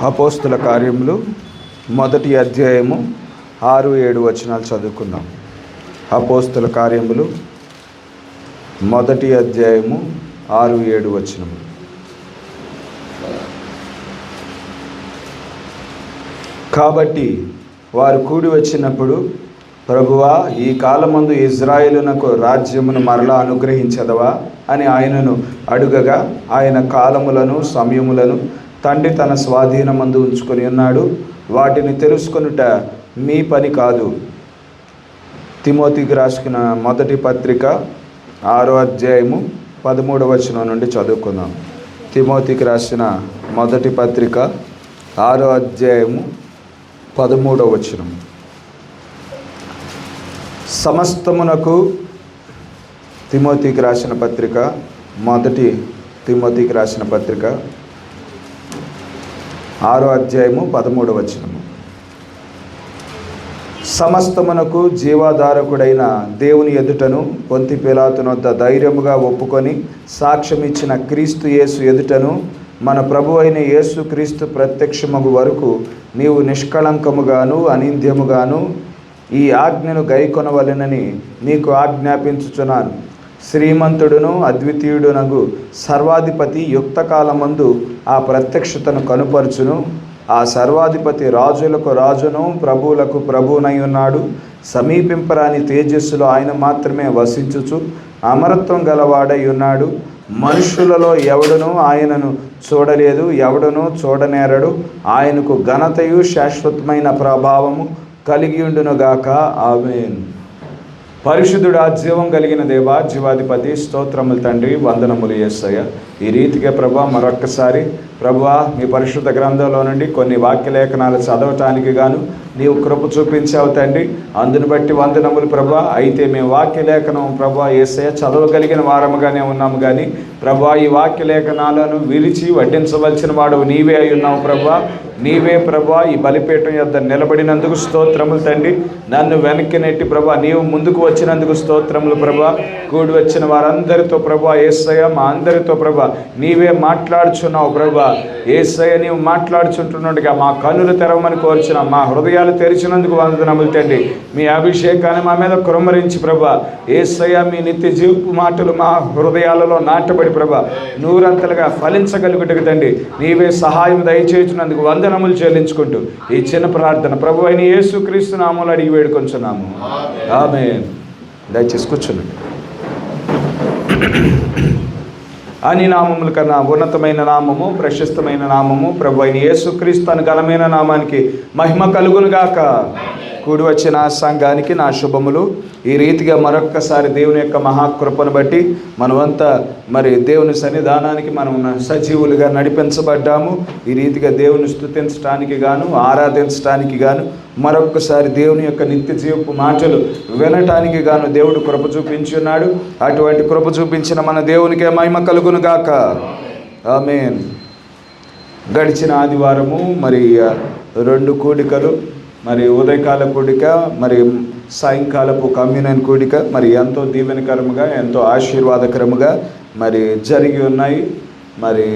అపోస్తుల కార్యములు మొదటి అధ్యాయము 6-7 వచనాలు చదువుకుందాం. అపోస్తుల కార్యములు మొదటి అధ్యాయము 6-7 వచనములు. కాబట్టి వారు కూడి వచ్చినప్పుడు, ప్రభువా, ఈ కాలమందు ఇజ్రాయేలునకు రాజ్యమును మరలా అనుగ్రహించదవా అని ఆయనను అడుగగా, ఆయన కాలములను సమయములను తండ్రి తన స్వాధీనమందు ఉంచుకొని ఉన్నాడు, వాటిని తెలుసుకొనుట మీ పని కాదు. తిమోతికి రాసిన మొదటి పత్రిక 6వ అధ్యాయము 13వ వచనం నుండి చదువుకుందాం. తిమోతికి రాసిన మొదటి పత్రిక 6వ అధ్యాయము 13వ వచనం. సమస్తమునకు తిమోతికి రాసిన పత్రిక, మొదటి తిమోతికి రాసిన పత్రిక 6వ అధ్యాయము 13వ వచనము. సమస్తమునకు జీవాధారకుడైన దేవుని ఎదుటను పొంతి పిలాతునొద్ద ధైర్యముగా ఒప్పుకొని సాక్ష్యమిచ్చిన క్రీస్తు యేసు ఎదుటను మన ప్రభు అయిన యేసు క్రీస్తు ప్రత్యక్షమగు వరకు నీవు నిష్కళంకముగాను అనింద్యముగాను ఈ ఆజ్ఞను గైకొనవలెనని నీకు ఆజ్ఞాపించుచున్నాను. శ్రీమంతుడును అద్వితీయుడునగు సర్వాధిపతి యుక్తకాలమందు ఆ ప్రత్యక్షతను కనుపరుచును. ఆ సర్వాధిపతి రాజులకు రాజును ప్రభువులకు ప్రభువునై ఉన్నాడు. సమీపింపరాని తేజస్సులో ఆయన మాత్రమే వసించుచు అమరత్వం గలవాడై ఉన్నాడు. మనుషులలో ఎవడునూ ఆయనను చూడలేదు, ఎవడునూ చూడనేరడు. ఆయనకు ఘనతయు శాశ్వతమైన ప్రభావము కలిగి ఉండునుగాక. ఆమేన్. పరిశుద్ధుడా, జీవం కలిగిన దేవా, జీవాధిపతి, స్తోత్రములు తండ్రి, వందనములు యేసయ్య. ఈ రీతిగా ప్రభా మరొక్కసారి ప్రభువా మీ పరిశుద్ధ గ్రంథంలో నుండి కొన్ని వాక్యలేఖనాలు చదవటానికి గాను నీవు కృప చూపించావు తండ్రి. అందును బట్టి వందనములు ప్రభా. అయితే మేము వాక్యలేఖనం ప్రభా యేసయ్య చదవగలిగిన వారముగానే ఉన్నాము, కానీ ప్రభా ఈ వాక్యలేఖనాలను విరిచి వడ్డించవలసిన వాడు నీవే అయి ఉన్నావు ప్రభా. నీవే ప్రభా ఈ బలిపీఠం యొద్ద నిలబడినందుకు స్తోత్రములు తండ్రి. నన్ను వెనక్కి నెట్టి ప్రభా నీవు ముందుకు వచ్చినందుకు స్తోత్రములు ప్రభా. కూడి వచ్చిన వారందరితో ప్రభా యేసయ్య, మా అందరితో ప్రభా నీవే మాట్లాడుచున్నావు ప్రభా. యేసయ్య నీవు మాట్లాడుచుంటున్నట్టుగా మా కన్నులు తెరవమని కోరుచున్నా, మా హృదయాలు తెరిచినందుకు వందనములు తండ్రి. మీ అభిషేకాన్ని మా మీద కుమ్మరించి ప్రభా యేసయ్య, మీ నిత్య జీవపు మాటలు మా హృదయాలలో నాటబడి ప్రభా నూరంతలుగా ఫలించగలుగుటకు తండ్రి నీవే సహాయం దయచేసినందుకు వందనములు చెల్లించుకుంటూ ఈ చిన్న ప్రార్థన ప్రభు అయిన యేసుక్రీస్తు నామములో అడిగి వేడుకొంచున్నాము. ఆమేన్. దయచేసి కూర్చున్నాను. అన్ని నామముల కన్నా ఉన్నతమైన నామము, ప్రశస్తమైన నామము ప్రభు అయిన యేసుక్రీస్తు అని ఘనమైన నామానికి మహిమ కలుగునుగాక. కూడి వచ్చిన సంఘానికి నా శుభములు. ఈ రీతిగా మరొక్కసారి దేవుని యొక్క మహాకృపను బట్టి మనమంతా మరి దేవుని సన్నిధానానికి మనం సజీవులుగా నడిపించబడ్డాము. ఈ రీతిగా దేవుని స్తుతించడానికి గాను, ఆరాధించడానికి గాను, మరొక్కసారి దేవుని యొక్క నిత్య జీవపు మాటలు వినటానికి గాను దేవుడు కృప చూపించున్నాడు. అటువంటి కృప చూపించిన మన దేవునికే మహిమ కలుగునుగాక. ఆమేన్. గడిచిన ఆదివారము మరి 2 కూడికలు, మరి ఉదయకాల కూడిక, మరి సాయంకాలపు కమ్యూనియన్ కూడిక మరి ఎంతో దీవెనకరముగా, ఎంతో ఆశీర్వాదకరముగా మరి జరిగి ఉన్నాయి. మరి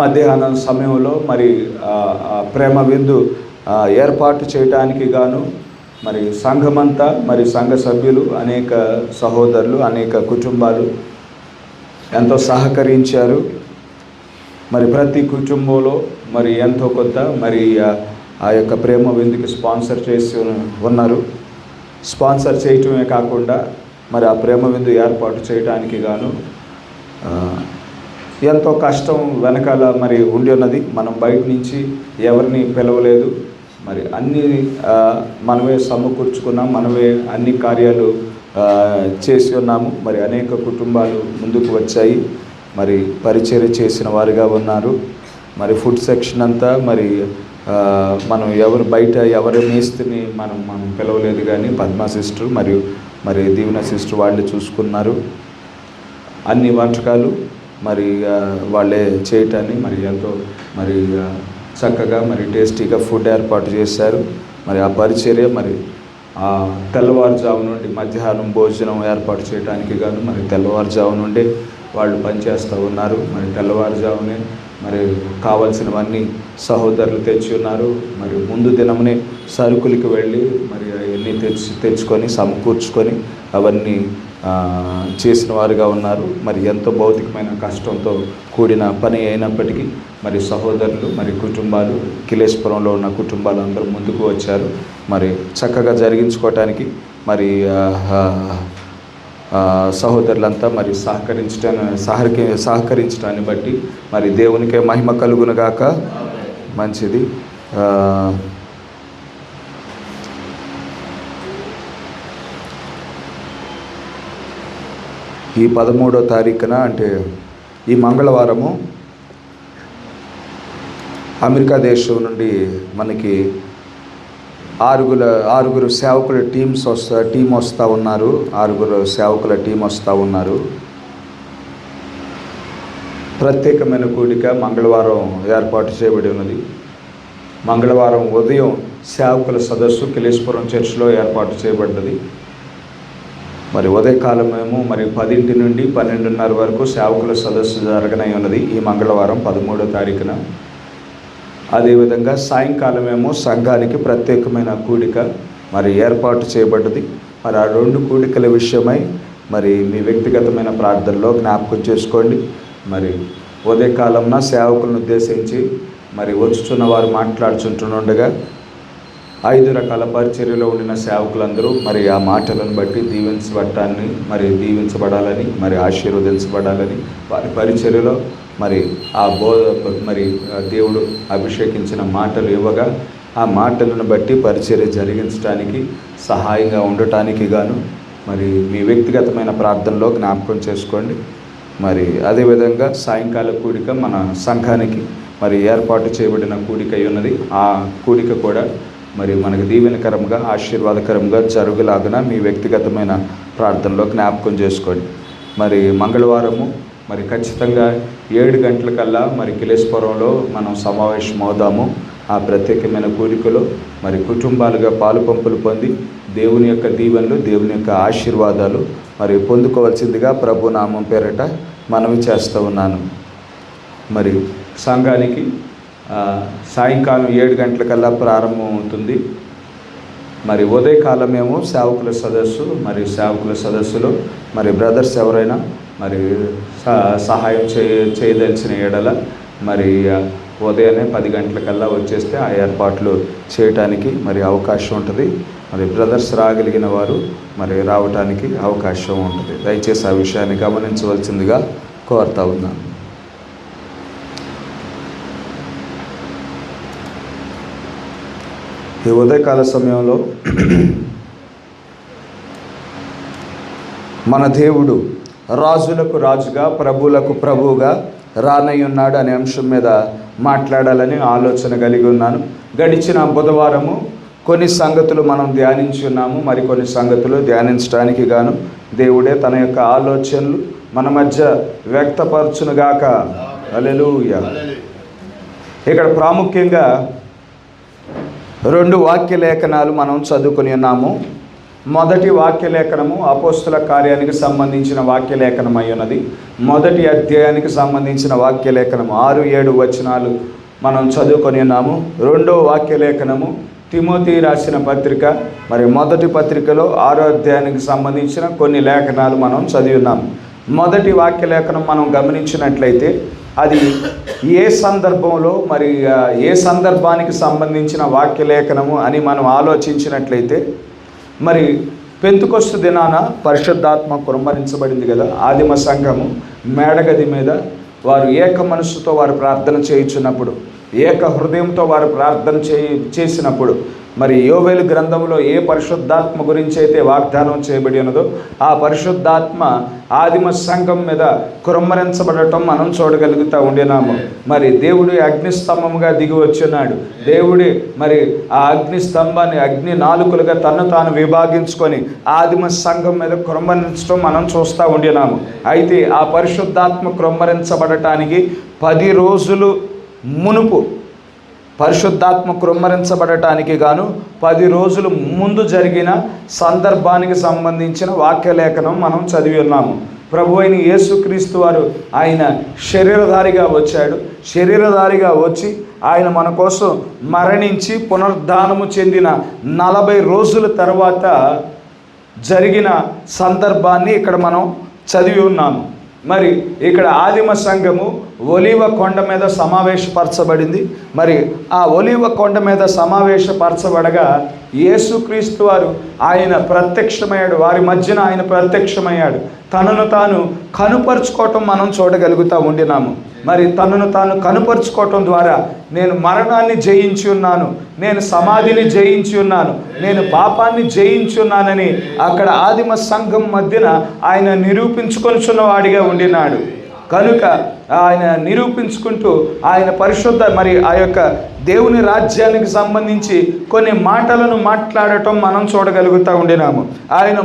మధ్యాహ్నం సమయంలో మరి ప్రేమ విందు ఏర్పాటు చేయడానికి గాను మరి సంఘమంతా, మరి సంఘ సభ్యులు, అనేక సహోదరులు, అనేక కుటుంబాలు ఎంతో సహకరించారు. మరి ప్రతి కుటుంబంలో మరి ఎంతో కొంత మరి ఆ యొక్క ప్రేమ విందుకి స్పాన్సర్ చేసి ఉన్నారు. స్పాన్సర్ చేయటమే కాకుండా మరి ఆ ప్రేమ విందు ఏర్పాటు చేయడానికి గాను ఎంతో కష్టం వెనకాల మరి ఉండి ఉన్నది. మనం బయట నుంచి ఎవరిని పిలవలేదు, మరి అన్నీ మనమే సమకూర్చుకున్నాం, మనమే అన్ని కార్యాలు చేసి ఉన్నాము. మరి అనేక కుటుంబాలు ముందుకు వచ్చాయి, మరి పరిచర్య చేసిన వారుగా ఉన్నారు. మరి ఫుడ్ సెక్షన్ అంతా మరి మనం బయట ఎవరి మేస్త్రిని మనం పిలవలేదు, కానీ పద్మా సిస్టర్ మరియు మరి దీవెన సిస్టర్ వాళ్ళే చూసుకున్నారు. అన్ని వంటకాలు మరి వాళ్ళే చేయటాన్ని మరి ఎంతో మరి చక్కగా మరి టేస్టీగా ఫుడ్ ఏర్పాటు చేశారు. మరి ఆ పరిచర్య మరి తెల్లవారుజాము నుండి మధ్యాహ్నం భోజనం ఏర్పాటు చేయడానికి గాను మరి తెల్లవారుజాము నుండి వాళ్ళు పనిచేస్తూ ఉన్నారు. మరి తెల్లవారుజామునే మరి కావాల్సినవన్నీ సహోదరులు తెచ్చి ఉన్నారు. మరి ముందు దినమునే సరుకులకి వెళ్ళి మరి అవన్నీ తెచ్చుకొని సమకూర్చుకొని అవన్నీ చేసిన వారుగా ఉన్నారు. మరి ఎంతో భౌతికమైన కష్టంతో కూడిన పని అయినప్పటికీ మరి సహోదరులు మరి కుటుంబాలు కిలేశ్పురంలో ఉన్న కుటుంబాలు అందరూ ముందుకు వచ్చారు. మరి చక్కగా జరిగించుకోవటానికి మరి సహోదరులంతా మరి సహకరించడాన్ని బట్టి మరి దేవునికే మహిమ కలుగునుగాక. మంచిది. ఈ 13వ తారీఖున అంటే ఈ మంగళవారము అమెరికా దేశం నుండి మనకి ఆరుగురు సేవకుల టీం వస్తూ ఉన్నారు. 6 సేవకుల టీం వస్తూ ఉన్నారు. ప్రత్యేకమైన కూడిక మంగళవారం ఏర్పాటు చేయబడి ఉన్నది. మంగళవారం ఉదయం సేవకుల సదస్సు కిలేశ్పురం చర్చిలో ఏర్పాటు చేయబడ్డది. మరి ఉదయకాలమేమో మరి 10 నుండి 12:30 వరకు సేవకుల సదస్సు జరగనై ఉన్నది ఈ మంగళవారం 13వ తారీఖున. అదేవిధంగా సాయంకాలమేమో సంఘానికి ప్రత్యేకమైన కూడిక మరి ఏర్పాటు చేయబడ్డది. మరి ఆ 2 కూడికల విషయమై మరి మీ వ్యక్తిగతమైన ప్రార్థనలో జ్ఞాపకం చేసుకోండి. మరి ఉదయకాలంన సేవకులను ఉద్దేశించి మరి వచ్చుచున్న వారు మాట్లాడుచుంటుండగా 5 రకాల పరిచర్యలో ఉండిన సేవకులందరూ మరి ఆ మాటలను బట్టి దీవించబడాలని మరి ఆశీర్వదించబడాలని వారి పరిచర్యలో మరి ఆ మరి దేవుడు అభిషేకించిన మాటలు ఇవ్వగా ఆ మాటలను బట్టి పరిచర్య జరిగించడానికి సహాయంగా ఉండటానికి గాను మరి మీ వ్యక్తిగతమైన ప్రార్థనలో జ్ఞాపకం చేసుకోండి. మరి అదేవిధంగా సాయంకాల కూడిక మన సంఘానికి మరి ఏర్పాటు చేయబడిన కూడిక ఉన్నది. ఆ కూడిక కూడా మరి మనకు దీవెనకరంగా ఆశీర్వాదకరంగా జరుగులాగున మీ వ్యక్తిగతమైన ప్రార్థనలో జ్ఞాపకం చేసుకోండి. మరి మంగళవారము మరి ఖచ్చితంగా 7 గంటలకల్లా మరి కిలేశ్పురంలో మనం సమావేశం అవుదాము. ఆ ప్రత్యేకమైన కూడికలో మరి కుటుంబాలుగా పాలు పంపులు పొంది దేవుని యొక్క దీవెనలు దేవుని యొక్క ఆశీర్వాదాలు మరి పొందుకోవాల్సిందిగా ప్రభు నామం పేరట మనవి చేస్తూ ఉన్నాను. మరి సంఘానికి సాయంకాలం 7 గంటలకల్లా ప్రారంభం అవుతుంది. మరి ఉదయకాలమేమో సేవకుల సదస్సు. మరి సేవకుల సదస్సులో మరి బ్రదర్స్ ఎవరైనా మరి సహాయం చేయదలిచిన ఎడల మరి ఉదయాన్నే 10 గంటలకల్లా వచ్చేస్తే ఆ ఏర్పాట్లు చేయటానికి మరి అవకాశం ఉంటుంది. మరి బ్రదర్స్ రాగలిగిన వారు మరి రావటానికి అవకాశం ఉంటుంది. దయచేసి ఆ విషయాన్ని గమనించవలసిందిగా కోరుతా ఉన్నాను. ఈ ఉదయకాల సమయంలో మన దేవుడు రాజులకు రాజుగా ప్రభువులకు ప్రభువుగా రానయ్యున్నాడు అనే అంశం మీద మాట్లాడాలని ఆలోచన కలిగి ఉన్నాను. గడిచిన బుధవారము కొన్ని సంగతులు మనం ధ్యానించి ఉన్నాము. మరికొన్ని సంగతులు ధ్యానించడానికి గాను దేవుడే తన యొక్క ఆలోచనలు మన మధ్య వ్యక్తపరచునుగాక. హల్లెలూయా. ఇక్కడ ప్రాముఖ్యంగా 2 వాక్యలేఖనాలు మనం చదువుకుని ఉన్నాము. మొదటి వాక్యలేఖనము అపోస్తుల కార్యానికి సంబంధించిన వాక్యలేఖనం అయి ఉన్నది. మొదటి అధ్యాయానికి సంబంధించిన వాక్యలేఖనము 6-7 వచనాలు మనం చదువుకొని ఉన్నాము. 2వ వాక్యలేఖనము తిమోతి రాసిన పత్రిక మరి మొదటి పత్రికలో 6వ అధ్యాయానికి సంబంధించిన కొన్ని లేఖనాలు మనం చదివి ఉన్నాము. మొదటి వాక్యలేఖనం మనం గమనించినట్లయితే అది ఏ సందర్భంలో మరి ఏ సందర్భానికి సంబంధించిన వాక్యలేఖనము అని మనం ఆలోచించినట్లయితే మరి పెంతుకొస్తు దినాన పరిశుద్ధాత్మ కుమ్మరించబడింది కదా. ఆదిమ సంఘము మేడగది మీద వారు ఏక మనస్సుతో వారు ప్రార్థన చేయించున్నప్పుడు, ఏక హృదయంతో వారు ప్రార్థన చేసినప్పుడు మరి యోవేలు గ్రంథంలో ఏ పరిశుద్ధాత్మ గురించి అయితే వాగ్దానం చేయబడి ఉన్నదో ఆ పరిశుద్ధాత్మ ఆదిమ సంఘం మీద కుమ్మరించబడటం మనం చూడగలుగుతూ ఉండినాము. మరి దేవుడు అగ్నిస్తంభముగా దిగి వచ్చున్నాడు. దేవుడి మరి ఆ అగ్నిస్తంభాన్ని అగ్ని నాలుకలుగా తను తాను విభాగించుకొని ఆదిమ సంఘం మీద కుమ్మరించడం మనం చూస్తూ ఉండినాము. అయితే ఆ పరిశుద్ధాత్మ కుమ్మరించబడటానికి 10 రోజులు మునుపు పరిశుద్ధాత్మ కుమ్మరించబడటానికి గాను 10 రోజులు ముందు జరిగిన సందర్భానికి సంబంధించిన వాక్యలేఖనం మనం చదివి ఉన్నాము. ప్రభువైన యేసుక్రీస్తు వారు ఆయన శరీరధారిగా వచ్చాడు. శరీరధారిగా వచ్చి ఆయన మన కోసం మరణించి పునరుద్ధానము చెందిన 40 రోజుల తర్వాత జరిగిన సందర్భాన్ని ఇక్కడ మనం చదివి ఉన్నాము. మరి ఇక్కడ ఆదిమ సంఘము ఒలీవ కొండ మీద సమావేశపరచబడింది. మరి ఆ ఒలీవ కొండ మీద సమావేశపరచబడగా యేసుక్రీస్తు వారు ఆయన ప్రత్యక్షమయ్యాడు. వారి మధ్యన ఆయన ప్రత్యక్షమయ్యాడు. తనను తాను కనుపరుచుకోవటం మనం చూడగలుగుతూ ఉండినాము. మరి తనను తాను కనుపరుచుకోవటం ద్వారా నేను మరణాన్ని జయించి ఉన్నాను, నేను సమాధిని జయించి ఉన్నాను, నేను పాపాన్ని జయించి ఉన్నానని అక్కడ ఆదిమ సంఘం మధ్యన ఆయన నిరూపించుకొనిచున్న వాడిగా ఉండినాడు. కనుక ఆయన నిరూపించుకుంటూ ఆయన పరిశుద్ధ మరి ఆ యొక్క దేవుని రాజ్యానికి సంబంధించి కొన్ని మాటలను మాట్లాడటం మనం చూడగలుగుతూ ఉండినాము. ఆయన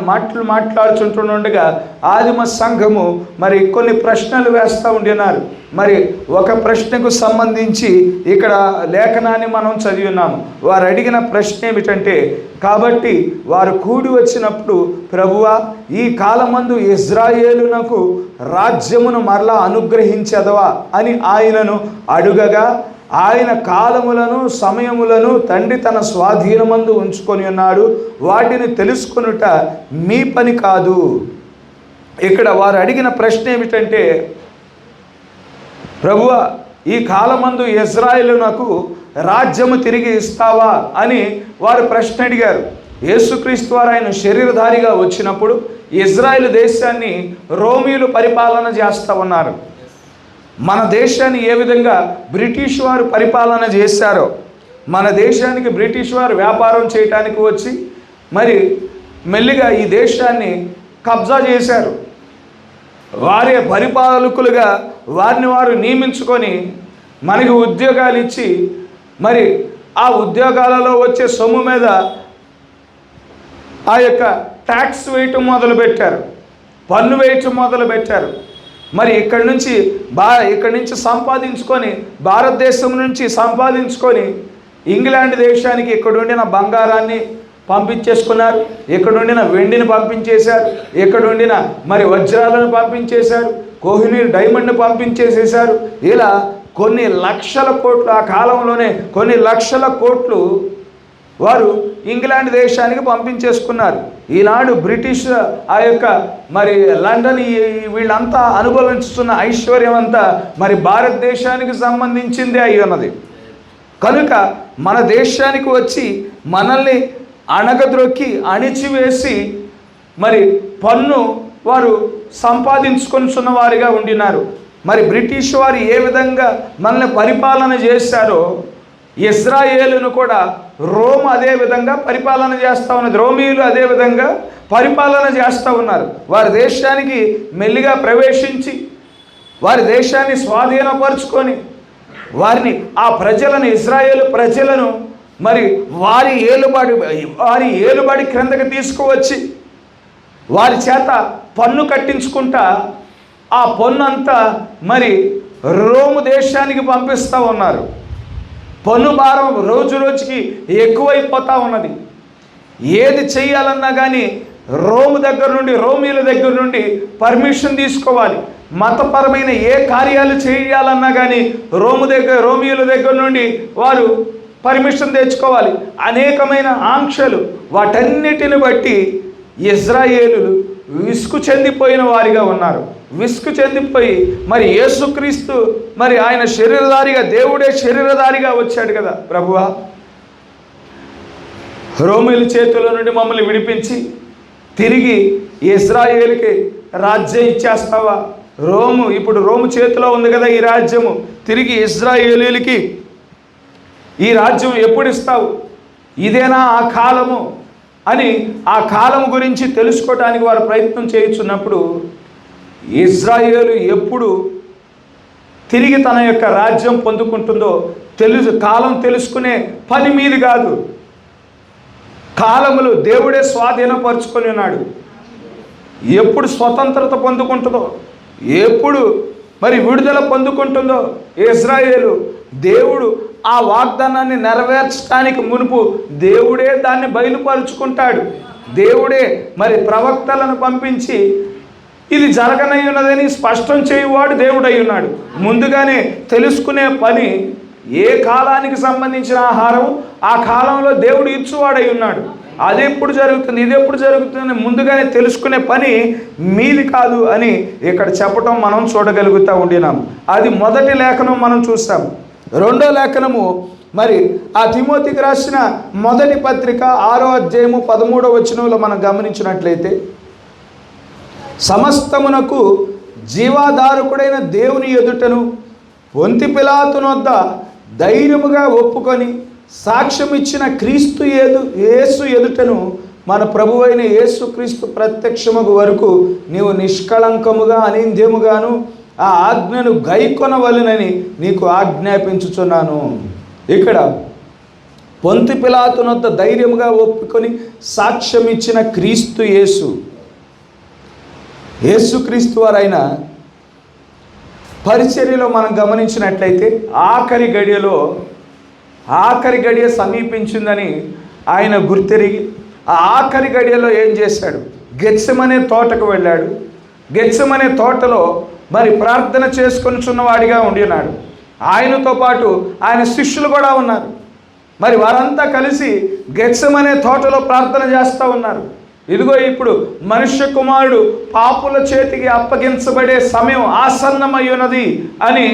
మాట్లాడుచుంటుండగా ఆదిమ సంఘము మరి కొన్ని ప్రశ్నలు వేస్తూ ఉండినారు. మరి ఒక ప్రశ్నకు సంబంధించి ఇక్కడ లేఖనాన్ని మనం చదివి ఉన్నాము. వారు అడిగిన ప్రశ్న ఏమిటంటే, కాబట్టి వారు కూడి వచ్చినప్పుడు ప్రభువా ఈ కాలమందు ఇజ్రాయేలునకు రాజ్యమును మరలా అనుగ్రహించదవా అని ఆయనను అడుగగా, ఆయన కాలములను సమయములను తండ్రి తన స్వాధీనమందు ఉంచుకొని ఉన్నాడు, వాటిని తెలుసుకొనుట మీ పని కాదు. ఇక్కడ వారు అడిగిన ప్రశ్న ఏమిటంటే, ప్రభువా ఈ కాలమందు ఇజ్రాయేలునకు రాజ్యము తిరిగి ఇస్తావా అని వారు ప్రశ్న అడిగారు. యేసుక్రీస్తు వారు ఆయన శరీరధారిగా వచ్చినప్పుడు ఇజ్రాయేల్ దేశాన్ని రోమీయులు పరిపాలన చేస్తూ ఉన్నారు. మన దేశాన్ని ఏ విధంగా బ్రిటిష్ వారు పరిపాలన చేశారో, మన దేశానికి బ్రిటిష్ వారు వ్యాపారం చేయటానికి వచ్చి మరి మెల్లిగా ఈ దేశాన్ని కబ్జా చేశారు. వారే పరిపాలకులుగా వారిని వారు నియమించుకొని మనకి ఉద్యోగాలు ఇచ్చి మరి ఆ ఉద్యోగాలలో వచ్చే సొమ్ము మీద ఆ యొక్క ట్యాక్స్ వేయటం మొదలుపెట్టారు, పన్ను వేయటం మొదలుపెట్టారు. మరి ఇక్కడి నుంచి సంపాదించుకొని, భారతదేశం నుంచి సంపాదించుకొని ఇంగ్లాండ్ దేశానికి ఇక్కడ ఉండిన బంగారాన్ని పంపించేసుకున్నారు, ఇక్కడ ఉండిన వెండిని పంపించేశారు, ఇక్కడ ఉండిన మరి వజ్రాలను పంపించేశారు, కోహినూర్ డైమండ్ని పంపించేసేశారు. ఇలా కొన్ని లక్షల కోట్లు, ఆ కాలంలోనే కొన్ని లక్షల కోట్లు వారు ఇంగ్లాండ్ దేశానికి పంపించేసుకున్నారు. ఈనాడు బ్రిటిష్ ఆ యొక్క మరి లండన్ వీళ్ళంతా అనుభవిస్తున్న ఐశ్వర్యం అంతా మరి భారతదేశానికి సంబంధించిందే అయి ఉన్నది. కనుక మన దేశానికి వచ్చి మనల్ని అణగద్రొక్కి అణిచివేసి మరి పన్ను వారు సంపాదించుకొనిచున్న వారిగా ఉండినారు. మరి బ్రిటిష్ వారు ఏ విధంగా మనల్ని పరిపాలన చేశారో ఇజ్రాయేలును కూడా రోమ్ అదే విధంగా పరిపాలన చేస్తూ ఉన్నది. రోమీయులు అదే విధంగా పరిపాలన చేస్తూ ఉన్నారు. వారి దేశానికి మెల్లిగా ప్రవేశించి వారి దేశాన్ని స్వాధీనపరుచుకొని వారిని ఆ ప్రజలను, ఇజ్రాయేలు ప్రజలను మరి వారి ఏలుబడి క్రిందకి తీసుకువచ్చి వారి చేత పన్ను కట్టించుకుంటా ఆ పన్ను అంతా మరి రోము దేశానికి పంపిస్తూ ఉన్నారు. పన్ను భారం రోజు రోజుకి ఎక్కువైపోతూ ఉన్నది. ఏది చెయ్యాలన్నా కానీ రోమీయుల దగ్గర నుండి పర్మిషన్ తీసుకోవాలి. మతపరమైన ఏ కార్యాలు చేయాలన్నా కానీ రోమీయుల దగ్గర నుండి వారు పర్మిషన్ తెచ్చుకోవాలి. అనేకమైన ఆంక్షలు, వాటన్నిటిని బట్టి ఇజ్రాయేలులు విసుగు చెందిపోయిన వారిగా ఉన్నారు. విసుగు చెందిపోయి మరి యేసుక్రీస్తు మరి ఆయన శరీరధారిగా, దేవుడే శరీరధారిగా వచ్చాడు కదా, ప్రభువా రోమీయుల చేతుల నుండి మమ్మల్ని విడిపించి తిరిగి ఇజ్రాయేలుకి రాజ్యం ఇచ్చేస్తావా? ఇప్పుడు రోము చేతిలో ఉంది కదా ఈ రాజ్యము, తిరిగి ఇజ్రాయేలీలకి ఈ రాజ్యం ఎప్పుడు ఇస్తావు? ఇదేనా ఆ కాలము అని ఆ కాలం గురించి తెలుసుకోవటానికి వారు ప్రయత్నం చేయుచున్నప్పుడు ఇజ్రాయేలు ఎప్పుడు తిరిగి తన యొక్క రాజ్యం పొందుకుంటుందో కాలం తెలుసుకునే పని మీది కాదు. కాలములు దేవుడే స్వాధీనపరుచుకొని ఉన్నాడు. ఎప్పుడు స్వతంత్రత పొందుకుంటుందో, ఎప్పుడు మరి విడుదల పొందుకుంటుందో ఇజ్రాయేలు, దేవుడు ఆ వాగ్దానాన్ని నెరవేర్చడానికి మునుపు దేవుడే దాన్ని బయలుపరుచుకుంటాడు. దేవుడే మరి ప్రవక్తలను పంపించి ఇది జరగనై ఉన్నదని స్పష్టం చేయువాడు దేవుడై ఉన్నాడు. ముందుగానే తెలుసుకునే పని, ఏ కాలానికి సంబంధించిన ఆహారం ఆ కాలంలో దేవుడు ఇచ్చువాడై ఉన్నాడు. అది ఎప్పుడు జరుగుతుంది, ఇది ఎప్పుడు జరుగుతుంది ముందుగానే తెలుసుకునే పని మీది కాదు అని ఇక్కడ చెప్పటం మనం చూడగలుగుతూ ఉండినాం. అది మొదటి లేఖనం మనం చూస్తాం. రెండో లేఖనము మరి ఆ తిమోతికి రాసిన మొదటి పత్రిక 6వ అధ్యాయము 13వ వచనంలో మనం గమనించినట్లయితే, సమస్తమునకు జీవాధారకుడైన దేవుని ఎదుటను పొంతి పిలాతునొద్ద ధైర్యముగా ఒప్పుకొని సాక్ష్యం ఇచ్చిన క్రీస్తు యేసు ఎదుటను మన ప్రభువైన యేసుక్రీస్తు ప్రత్యక్షముగు వరకు నీవు నిష్కళంకముగా అనింద్యముగాను ఆ ఆజ్ఞను గైకొనవలెనని నీకు ఆజ్ఞాపించుచున్నాను. ఇక్కడ పొంతి పిలాతునొద్ద ధైర్యముగా ఒప్పుకొని సాక్ష్యం ఇచ్చిన క్రీస్తు యేసుక్రీస్తు వారైన పరిచర్యలో మనం గమనించినట్లయితే ఆఖరి గడియ సమీపించిందని ఆయన గుర్తెరిగి ఆ ఆఖరి గడియలో ఏం చేశాడు? గెత్సెమనే తోటకు వెళ్ళాడు. గెత్సెమనే తోటలో మరి ప్రార్థన చేసుకొనిచున్నవాడిగా ఉండినాడు. ఆయనతో పాటు ఆయన శిష్యులు కూడా ఉన్నారు. మరి వారంతా కలిసి గెత్సెమనే తోటలో ప్రార్థన చేస్తూ ఉన్నారు. ఇదిగో ఇప్పుడు మనుష్య కుమారుడు పాపుల చేతికి అప్పగించబడే సమయం ఆసన్నమై ఉన్నది అని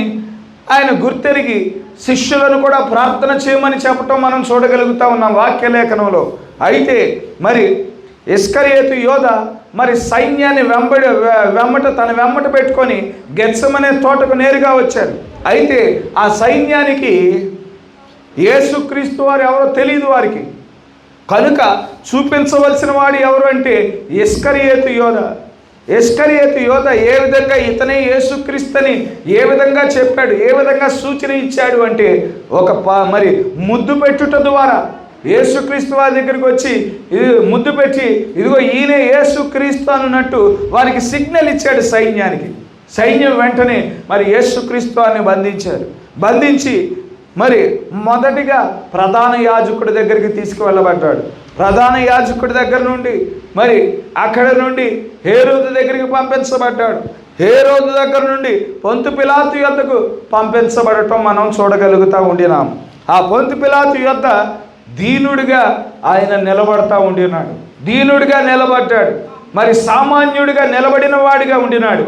ఆయన గుర్తెరిగి శిష్యులను కూడా ప్రార్థన చేయమని చెప్పటం మనం చూడగలుగుతా ఉన్నాం వాక్యలేఖనంలో. అయితే మరి ఇస్కరియోతు యోధ మరి సైన్యాన్ని తన వెంబట పెట్టుకొని గెత్సెమనే తోటకు నేరుగా వచ్చారు. అయితే ఆ సైన్యానికి యేసుక్రీస్తు వారు ఎవరో తెలియదు వారికి. కనుక చూపించవలసిన వాడు ఎవరు అంటే ఇస్కరియోతు యోధ ఏ విధంగా ఇతనే యేసుక్రీస్తుని ఏ విధంగా చెప్పాడు, ఏ విధంగా సూచన ఇచ్చాడు అంటే మరి ముద్దు పెట్టుట ద్వారా యేసుక్రీస్తు వారి దగ్గరికి వచ్చి ముద్దు పెట్టి ఇదిగో ఈయనే యేసుక్రీస్తు అన్నట్టు వారికి సిగ్నల్ ఇచ్చాడు సైన్యానికి. సైన్యం వెంటనే మరి యేసుక్రీస్తు వారిని బంధించి మరి మొదటిగా ప్రధాన యాజకుడి దగ్గరికి తీసుకువెళ్ళబడ్డాడు. ప్రధాన యాజకుడి దగ్గర నుండి మరి అక్కడ నుండి హేరోదు దగ్గరికి పంపించబడ్డాడు. హేరోదు దగ్గర నుండి పొంతు పిలాతు యొద్దకు పంపించబడటం మనం చూడగలుగుతూ ఉండినాం. ఆ పొంతు పిలాతు యొద్ద దీనుడిగా ఆయన నిలబడతా ఉండినాడు. దీనుడిగా నిలబడ్డాడు. మరి సామాన్యుడిగా నిలబడిన వాడిగా ఉండినాడు.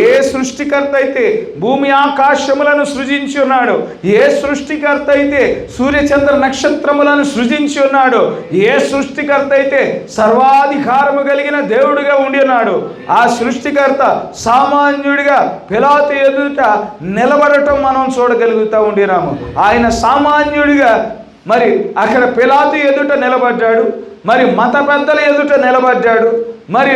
ఏ సృష్టికర్త అయితే భూమి ఆకాశములను సృజించి ఉన్నాడు, ఏ సృష్టికర్త అయితే సూర్యచంద్ర నక్షత్రములను సృజించి ఉన్నాడు, ఏ సృష్టికర్త అయితే సర్వాధికారము కలిగిన దేవుడిగా ఉండి ఉన్నాడు, ఆ సృష్టికర్త సామాన్యుడిగా పిలాతు ఎదుట నిలబడటం మనం చూడగలుగుతూ ఉండినాము. ఆయన సామాన్యుడిగా మరి అక్కడ పిలాతు ఎదుట నిలబడ్డాడు. మరి మత పెద్దల ఎదుట నిలబడ్డాడు. మరి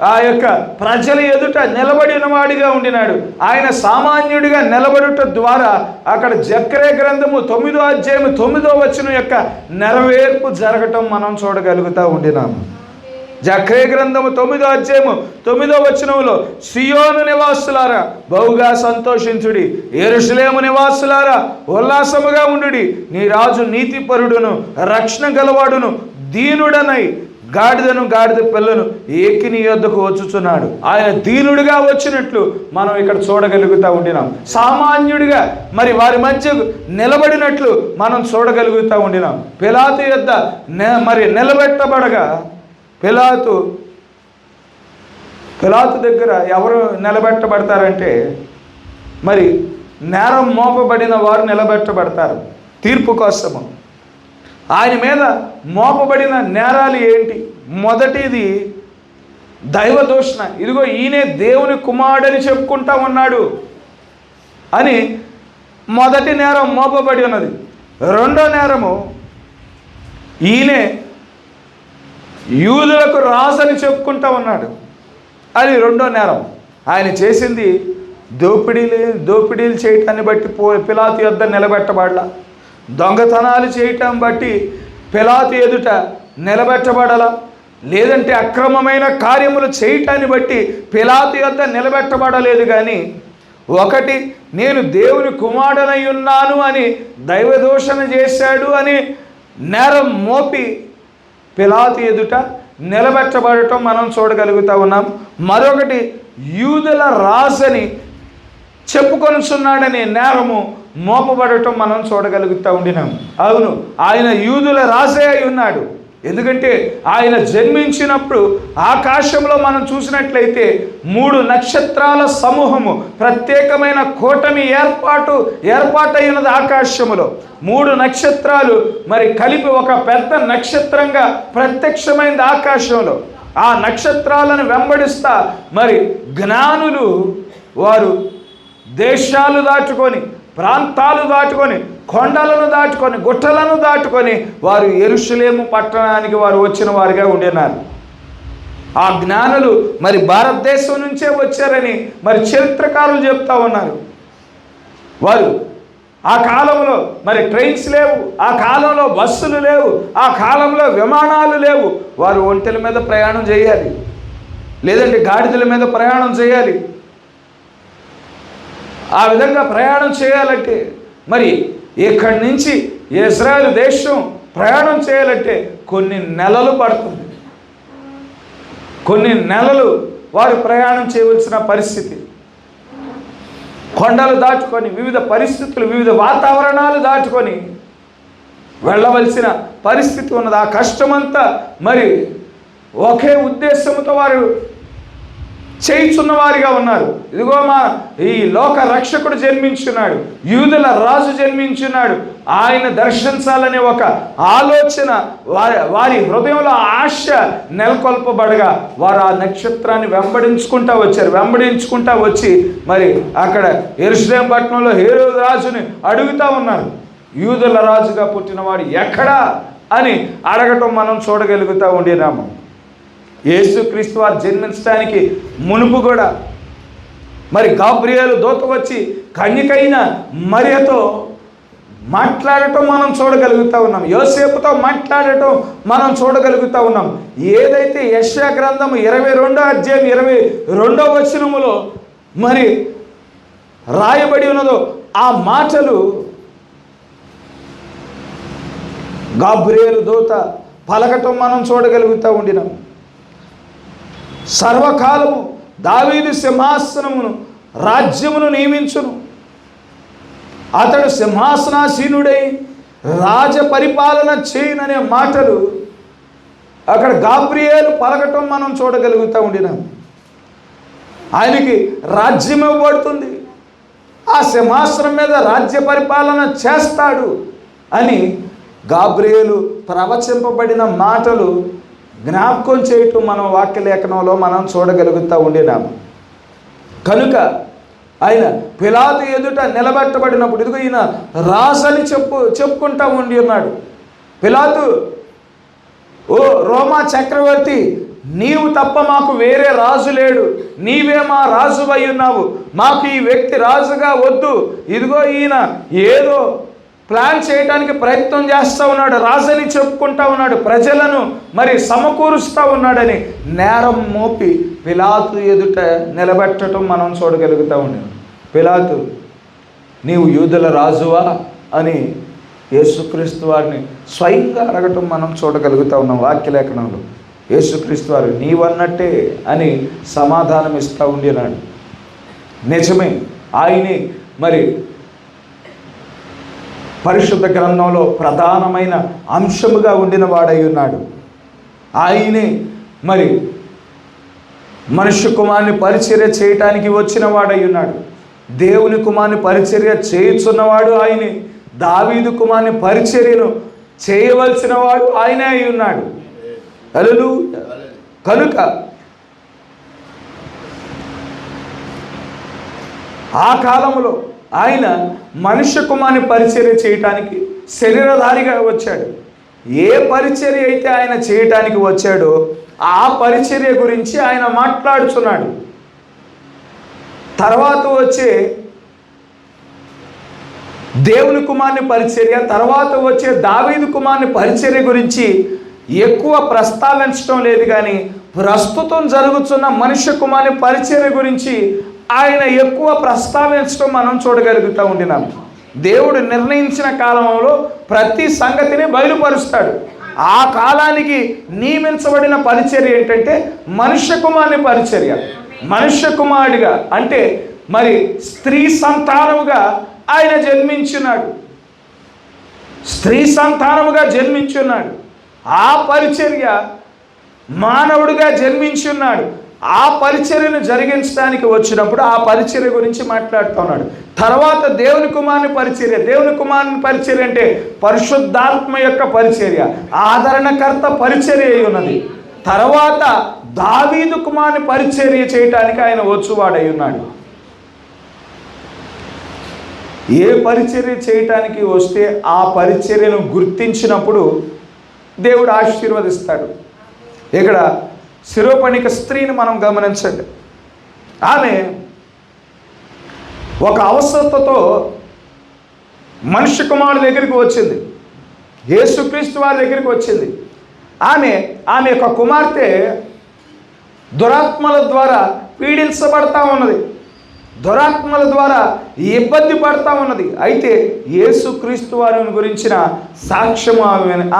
ఆ యొక్క ప్రజల ఎదుట నిలబడిన వాడిగా ఉండినాడు. ఆయన సామాన్యుడిగా నిలబడుట ద్వారా అక్కడ జకర్యా గ్రంథము 9వ అధ్యాయము 9వ వచనం యొక్క నెరవేర్పు జరగటం మనం చూడగలుగుతూ ఉండినాము. జకర్యా గ్రంథము 9వ అధ్యాయము 9వ వచనంలో, సియోను నివాసులారా బహుగా సంతోషించుడి, యెరూషలేము నివాసులారా ఉల్లాసముగా ఉండుడి, నీ రాజు నీతిపరుడును రక్షణ గలవాడును దీనుడనై గాడిద పిల్లను ఏకి నీ యొద్దకు వచ్చుచున్నాడు. ఆయన దీనుడిగా వచ్చినట్లు మనం ఇక్కడ చూడగలుగుతూ ఉండినాం. సామాన్యుడిగా మరి వారి మధ్య నిలబడినట్లు మనం చూడగలుగుతూ ఉండినాం. పిలాతు యొద్ద మరి నిలబెట్టబడగా పిలాతు దగ్గర ఎవరు నిలబెట్టబడతారంటే మరి నేరం మోపబడిన వారు నిలబెట్టబడతారు తీర్పు కోసము. ఆయన మీద మోపబడిన నేరాలు ఏంటి? మొదటిది దైవదూషణ. ఇదిగో ఈయనే దేవుని కుమారుడని చెప్పుకుంటా ఉన్నాడు అని మొదటి నేరం మోపబడి ఉన్నది. రెండో నేరము ఈయనే యూదులకు రాజని చెప్పుకుంటా ఉన్నాడు, అది రెండో నేరం. ఆయన చేసింది దోపిడీలు చేయటాన్ని బట్టి పిలాతు యొద్ద నిలబెట్టబడలా, దొంగతనాలు చేయటం బట్టి పిలాతు ఎదుట నిలబెట్టబడాల, లేదంటే అక్రమమైన కార్యములు చేయటాన్ని బట్టి పిలాతు యొద్ద నిలబెట్టబడలేదు. కానీ ఒకటి, నేను దేవుని కుమారుడనై ఉన్నాను అని దైవదూషణ చేశాడు అని నేరం మోపి పిలాతు ఎదుట నిలబెట్టబడటం మనం చూడగలుగుతూ ఉన్నాం. మరొకటి, యూదుల రాజని చెప్పుకొనుచున్నాడనే నేరము మోపబడటం మనం చూడగలుగుతూ ఉండినాం. అవును, ఆయన యూదుల రాజే అయి ఉన్నాడు. ఎందుకంటే ఆయన జన్మించినప్పుడు ఆకాశంలో మనం చూసినట్లయితే 3 నక్షత్రాల సమూహము, ప్రత్యేకమైన కూటమి ఏర్పాటైనది ఆకాశములో. 3 నక్షత్రాలు మరి కలిపి ఒక పెద్ద నక్షత్రంగా ప్రత్యక్షమైంది ఆకాశంలో. ఆ నక్షత్రాలను వెంబడిస్తా మరి జ్ఞానులు వారు దేశాలు దాటుకొని, ప్రాంతాలు దాటుకొని, కొండలను దాటుకొని, గుట్టలను దాటుకొని వారు యెరూషలేము పట్టణానికి వారు వచ్చిన వారిగా ఉండినారు. ఆ జ్ఞానులు మరి భారతదేశం నుంచే వచ్చారని మరి చరిత్రకారులు చెప్తా ఉన్నారు. వారు ఆ కాలంలో మరి ట్రైన్స్ లేవు, ఆ కాలంలో బస్సులు లేవు, ఆ కాలంలో విమానాలు లేవు. వారు ఒంటెల మీద ప్రయాణం చేయాలి, లేదంటే గాడిదల మీద ప్రయాణం చేయాలి. ఆ విధంగా ప్రయాణం చేయాలంటే మరి ఇక్కడి నుంచి ఇజ్రాయెల్ దేశం ప్రయాణం చేయాలంటే కొన్ని నెలలు పడుతుంది. కొన్ని నెలలు వారు ప్రయాణం చేయవలసిన పరిస్థితి. కొండలు దాటుకొని, వివిధ పరిస్థితులు, వివిధ వాతావరణాలు దాటుకొని వెళ్ళవలసిన పరిస్థితి ఉన్నది. ఆ కష్టమంతా మరి ఒకే ఉద్దేశంతో వారు చేయుచున్న వారిగా ఉన్నారు. ఇదిగో ఈ లోక రక్షకుడు జన్మించున్నాడు, యూదుల రాజు జన్మించున్నాడు, ఆయన దర్శించాలనే ఒక ఆలోచన వారి హృదయంలో ఆశ నెలకొల్పబడగా వారు ఆ నక్షత్రాన్ని వెంబడించుకుంటా వచ్చారు. వెంబడించుకుంటా వచ్చి మరి అక్కడ యెరూషలేము పట్టణంలో హేరోదు రాజుని అడుగుతూ ఉన్నారు, యూదుల రాజుగా పుట్టినవాడు ఎక్కడా అని అడగటం మనం చూడగలుగుతూ ఉండినాము. యేసుక్రీస్తు వారు జన్మించడానికి మునుపు కూడా మరి గాబ్రియేలు దూత వచ్చి కన్యకైన మరియతో మాట్లాడటం మనం చూడగలుగుతూ ఉన్నాం. యోసేపుతో మాట్లాడటం మనం చూడగలుగుతూ ఉన్నాం. ఏదైతే యెషయా గ్రంథము 22వ అధ్యాయం 22వ వచనములో మరి రాయబడి ఉన్నదో ఆ మాటలు గాబ్రియేలు దూత పలకటం మనం చూడగలుగుతూ ఉండినాం. సర్వకాలము దావీదు సింహాసనమును రాజ్యమును నియమించును, అతడు సింహాసనాసీనుడై రాజ పరిపాలన చేయుననే మాటలు అక్కడ గాబ్రియేలు పలకటం మనం చూడగలుగుతూ ఉండినాం. ఆయనకి రాజ్యం ఇవ్వబడుతుంది, ఆ సింహాసనం మీద రాజ్య పరిపాలన చేస్తాడు అని గాబ్రియేలు ప్రవచింపబడిన మాటలు జ్ఞాపకం చేయటం మనం వాక్యలేఖనంలో మనం చూడగలుగుతూ ఉండినాము. కనుక ఆయన పిలాతు ఎదుట నిలబెట్టబడినప్పుడు ఇదిగో ఈయన రాజని చెప్పుకుంటా ఉండి ఉన్నాడు. పిలాతు, ఓ రోమా చక్రవర్తి, నీవు తప్ప మాకు వేరే రాజు లేడు, నీవే మా రాజు అయి ఉన్నావు, మాకు ఈ వ్యక్తి రాజుగా వద్దు, ఇదిగో ఈయన ఏదో ప్లాన్ చేయడానికి ప్రయత్నం చేస్తూ ఉన్నాడు, రాజని చెప్పుకుంటా ఉన్నాడు, ప్రజలను మరి సమకూరుస్తూ ఉన్నాడని నేరం మోపి పిలాతు ఎదుట నిలబెట్టడం మనం చూడగలుగుతూ ఉన్నాం. పిలాతు, నీవు యూదుల రాజువా అని యేసుక్రీస్తు వారిని స్వయంగా అడగటం మనం చూడగలుగుతూ ఉన్నాం వాక్యలేఖనంలో. యేసుక్రీస్తు వారు నీవన్నట్టే అని సమాధానం ఇస్తూ ఉండినాడు. నిజమే, ఆయనే మరి పరిశుద్ధ గ్రంథంలో ప్రధానమైన అంశముగా ఉండిన వాడై ఉన్నాడు. ఆయనే మరి మనుష్య కుమారుని పరిచర్య చేయటానికి వచ్చిన వాడై ఉన్నాడు. దేవుని కుమారుని పరిచర్య చేయుచున్నవాడు ఆయనే. దావీదు కుమారుని పరిచర్యను చేయవలసిన వాడు ఆయనే అయి ఉన్నాడు. హల్లెలూయా. కనుక ఆ కాలంలో ఆయన మనుష్య కుమారుని పరిచర్య చేయటానికి శరీరధారిగా వచ్చాడు. ఏ పరిచర్య అయితే ఆయన చేయటానికి వచ్చాడో ఆ పరిచర్య గురించి ఆయన మాట్లాడుతున్నాడు. తర్వాత వచ్చే దేవుని కుమారుని పరిచర్య, తర్వాత వచ్చే దావీదు కుమారుని పరిచర్య గురించి ఎక్కువ ప్రస్తావించడం లేదు, కానీ ప్రస్తుతం జరుగుతున్న మనుష్య కుమారుని పరిచర్య గురించి ఆయన ఎక్కువ ప్రస్తావించడం మనం చూడగలుగుతూ ఉండినాం. దేవుడు నిర్ణయించిన కాలంలో ప్రతి సంగతిని బయలుపరుస్తాడు. ఆ కాలానికి నియమించబడిన పరిచర్య ఏంటంటే మనుష్య కుమారుని పరిచర్య. మనుష్య కుమారుడిగా అంటే మరి స్త్రీ సంతానముగా ఆయన జన్మించున్నాడు. స్త్రీ సంతానముగా జన్మించున్నాడు. ఆ పరిచర్య మానవుడిగా జన్మించున్నాడు. ఆ పరిచర్యను జరిగించడానికి వచ్చినప్పుడు ఆ పరిచర్య గురించి మాట్లాడుతున్నాడు. తర్వాత దేవుని కుమారుని పరిచర్య. దేవుని కుమారుని పరిచర్య అంటే పరిశుద్ధాత్మ యొక్క పరిచర్య, ఆదరణకర్త పరిచర్య అయి ఉన్నది. తర్వాత దావీదు కుమారుని పరిచర్య చేయటానికి ఆయన వచ్చువాడై ఉన్నాడు. ఏ పరిచర్య చేయటానికి వస్తే ఆ పరిచర్యను గుర్తించినప్పుడు దేవుడు ఆశీర్వదిస్తాడు. ఇక్కడ శిరోపణిక స్త్రీని మనం గమనించండి. ఆమె ఒక అవసరతతో మనుష్య కుమారుడి దగ్గరికి వచ్చింది, యేసుక్రీస్తు వారి దగ్గరికి వచ్చింది. ఆమె యొక్క కుమార్తె దురాత్మల ద్వారా పీడించబడతా ఉన్నది, దురాత్మల ద్వారా ఇబ్బంది పడతా ఉన్నది. అయితే యేసుక్రీస్తు వారిని గురించిన సాక్ష్యము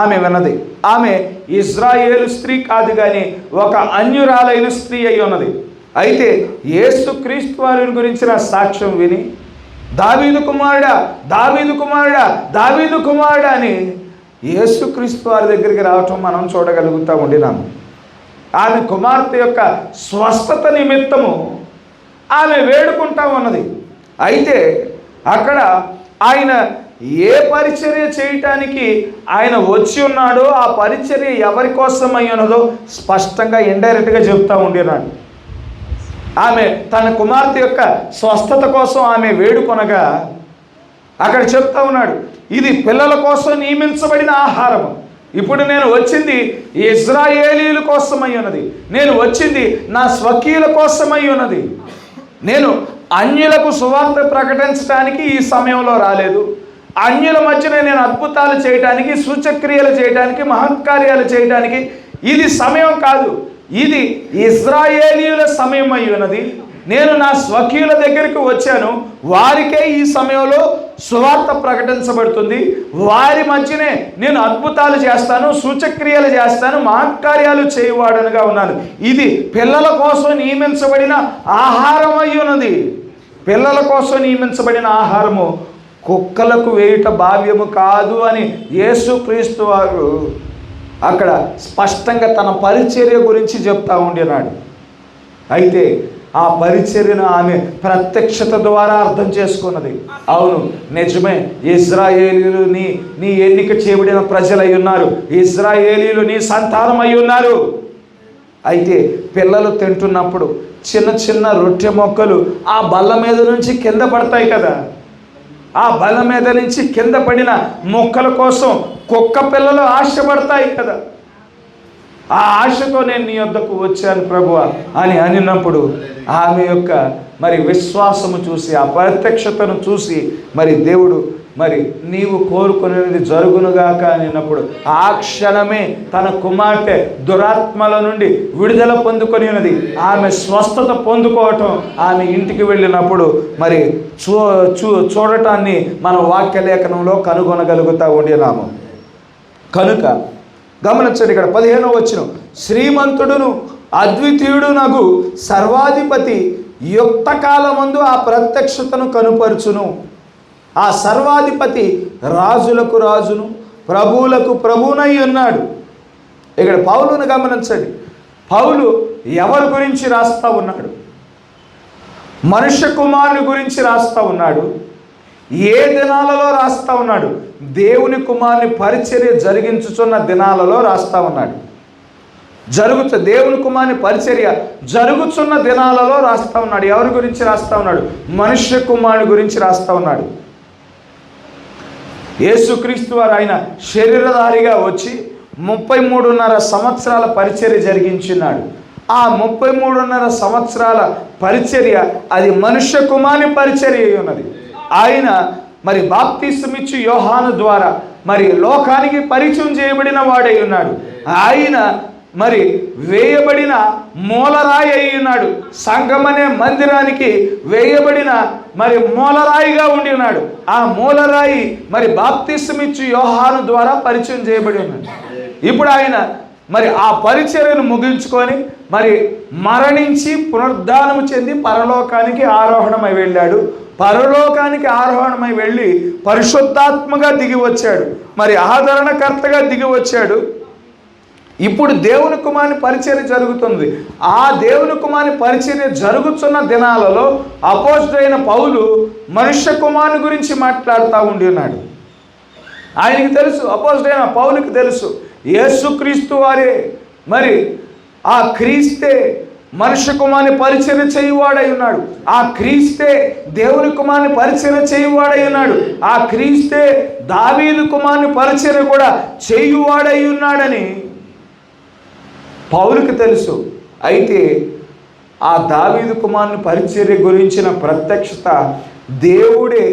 ఆమె విన్నది. ఆమె ఇజ్రాయేలు స్త్రీ కాదు కానీ ఒక అన్యురాలైన స్త్రీ అయి ఉన్నది. అయితే యేసుక్రీస్తు వారిని గురించిన సాక్ష్యం విని దావీదు కుమారుడా, దావీదు కుమారుడా, దావీదు కుమారుడా అని యేసుక్రీస్తు వారి దగ్గరికి రావటం మనం చూడగలుగుతూ ఉండినాము. ఆమె కుమార్తె యొక్క స్వస్థత నిమిత్తము ఆమె వేడుకుంటా ఉన్నది. అయితే అక్కడ ఆయన ఏ పరిచర్య చేయటానికి ఆయన వచ్చి ఉన్నాడో ఆ పరిచర్య ఎవరి కోసం అయి ఉన్నదో స్పష్టంగా ఇండైరెక్ట్గా చెప్తా ఉండినాడు. ఆమె తన కుమార్తె యొక్క స్వస్థత కోసం ఆమె వేడుకొనగా అక్కడ చెప్తా ఉన్నాడు, ఇది పిల్లల కోసం నియమించబడిన ఆహారము. ఇప్పుడు నేను వచ్చింది ఇజ్రాయేలీల కోసమై ఉన్నది, నేను వచ్చింది నా స్వకీయుల కోసమై ఉన్నది. నేను అన్యులకు సువార్త ప్రకటించడానికి ఈ సమయంలో రాలేదు. అన్యుల మధ్యన నేను అద్భుతాలు చేయడానికి, సూచక్రియలు చేయడానికి, మహత్కార్యాలు చేయడానికి ఇది సమయం కాదు. ఇది ఇజ్రాయేలీయుల సమయం అయి ఉన్నది. నేను నా స్వకీయుల దగ్గరికి వచ్చాను. వారికే ఈ సమయంలో సువార్త ప్రకటించబడుతుంది. వారి మధ్యనే నేను అద్భుతాలు చేస్తాను, సూచక్రియలు చేస్తాను, మహత్కార్యాలు చేయవాడనుగా ఉన్నాను. ఇది పిల్లల కోసం నియమించబడిన ఆహారం అయి ఉన్నది. పిల్లల కోసం నియమించబడిన ఆహారము కుక్కలకు వేయుట భావ్యము కాదు అని యేసుక్రీస్తు వారు అక్కడ స్పష్టంగా తన పరిచర్య గురించి చెప్తా ఉండినాడు. అయితే ఆ పరిచర్యను ఆమె ప్రత్యక్షత ద్వారా అర్థం చేసుకున్నది. అవును, నిజమే, ఇజ్రాయేలీలు నీ ఎన్నిక చేయబడిన ప్రజలై ఉన్నారు, ఇజ్రాయేలీలు నీ సంతానం అయి ఉన్నారు. అయితే పిల్లలు తింటున్నప్పుడు చిన్న చిన్న రొట్టె మొక్కలు ఆ బల్ల మీద నుంచి కింద పడతాయి కదా. ఆ బల్ల మీద నుంచి కింద పడిన మొక్కల కోసం కుక్క పిల్లలు ఆశపడతాయి కదా. ఆ ఆశతో నేను నీ వద్దకు వచ్చాను ప్రభువా అని అనినప్పుడు ఆమె యొక్క మరి విశ్వాసము చూసి, ఆ ప్రత్యక్షతను చూసి మరి దేవుడు మరి నీవు కోరుకునేది జరుగునుగాక అనినప్పుడు ఆ క్షణమే తన కుమార్తె దురాత్మల నుండి విడుదల పొందుకొని ఉన్నది. ఆమె స్వస్థత పొందుకోవటం ఆమె ఇంటికి వెళ్ళినప్పుడు మరి చూడటాన్ని మన వాక్యలేఖనంలో కనుగొనగలుగుతూ ఉండినాము. కనుక గమనించండి, ఇక్కడ 15వ వచనం, శ్రీమంతుడును అద్వితీయుడు నగు సర్వాధిపతి యుక్త కాలమందు ఆ ప్రత్యక్షతను కనుపరుచును. ఆ సర్వాధిపతి రాజులకు రాజును ప్రభువులకు ప్రభువునై ఉన్నాడు. ఇక్కడ పౌలును గమనించండి. పౌలు ఎవరి గురించి రాస్తా ఉన్నాడు? మనుష్య కుమారుని గురించి రాస్తా ఉన్నాడు. ఏ దినాలలో రాస్తా ఉన్నాడు? దేవుని కుమారుని పరిచర్య జరిగించుచున్న దినాలలో రాస్తా ఉన్నాడు. దేవుని కుమారుని పరిచర్య జరుగుతున్న దినాలలో రాస్తా ఉన్నాడు. ఎవరి గురించి రాస్తా ఉన్నాడు? మనుష్య కుమారుని గురించి రాస్తా ఉన్నాడు. యేసుక్రీస్తు వారు ఆయన శరీరధారిగా వచ్చి 33.5 సంవత్సరాల పరిచర్య జరిగించున్నాడు. ఆ 33.5 సంవత్సరాల పరిచర్య అది మనుష్య కుమారుని పరిచర్య అయి ఉన్నది. ఆయన మరి బాప్తిస్మమిచ్చు యోహాను ద్వారా మరి లోకానికి పరిచయం చేయబడిన వాడై ఉన్నాడు. ఆయన మరి వేయబడిన మూలరాయి అయి ఉన్నాడు. సంఘమనే మందిరానికి వేయబడిన మరి మూలరాయిగా ఉండి ఉన్నాడు. ఆ మూలరాయి మరి బాప్తిస్మమిచ్చు యోహాను ద్వారా పరిచయం చేయబడి ఉన్నాడు. ఇప్పుడు ఆయన మరి ఆ పరిచర్యను ముగించుకొని మరి మరణించి పునరుద్ధానము చెంది పరలోకానికి ఆరోహణమై వెళ్ళాడు. పరలోకానికి ఆరోహణమై వెళ్ళి పరిశుద్ధాత్మగా దిగి వచ్చాడు, మరి ఆదరణకర్తగా దిగి వచ్చాడు. ఇప్పుడు దేవుని కుమారుని పరిచర్య జరుగుతుంది. ఆ దేవుని కుమారుని పరిచర్య జరుగుతున్న దినాలలో అపోస్తలుడైన పౌలు మనుష్య కుమారుని గురించి మాట్లాడుతూ ఉండి ఉన్నాడు. ఆయనకి తెలుసు, అపోస్తలుడైన పౌలుకి తెలుసు, యేసుక్రీస్తు వారే మరి ఆ క్రీస్తే మనుష్య కుమారుని పరిచర్య చేయువాడై ఉన్నాడు. ఆ క్రీస్తే దేవుని కుమారుని పరిచర్య చేయువాడై ఉన్నాడు. ఆ క్రీస్తే దావీదు కుమారుని పరిచర్య కూడా చేయువాడై ఉన్నాడని పౌలుకి తెలుసు. అయితే ఆ దావీదు కుమారుని పరిచర్య గురించిన ప్రత్యక్షత దేవుడే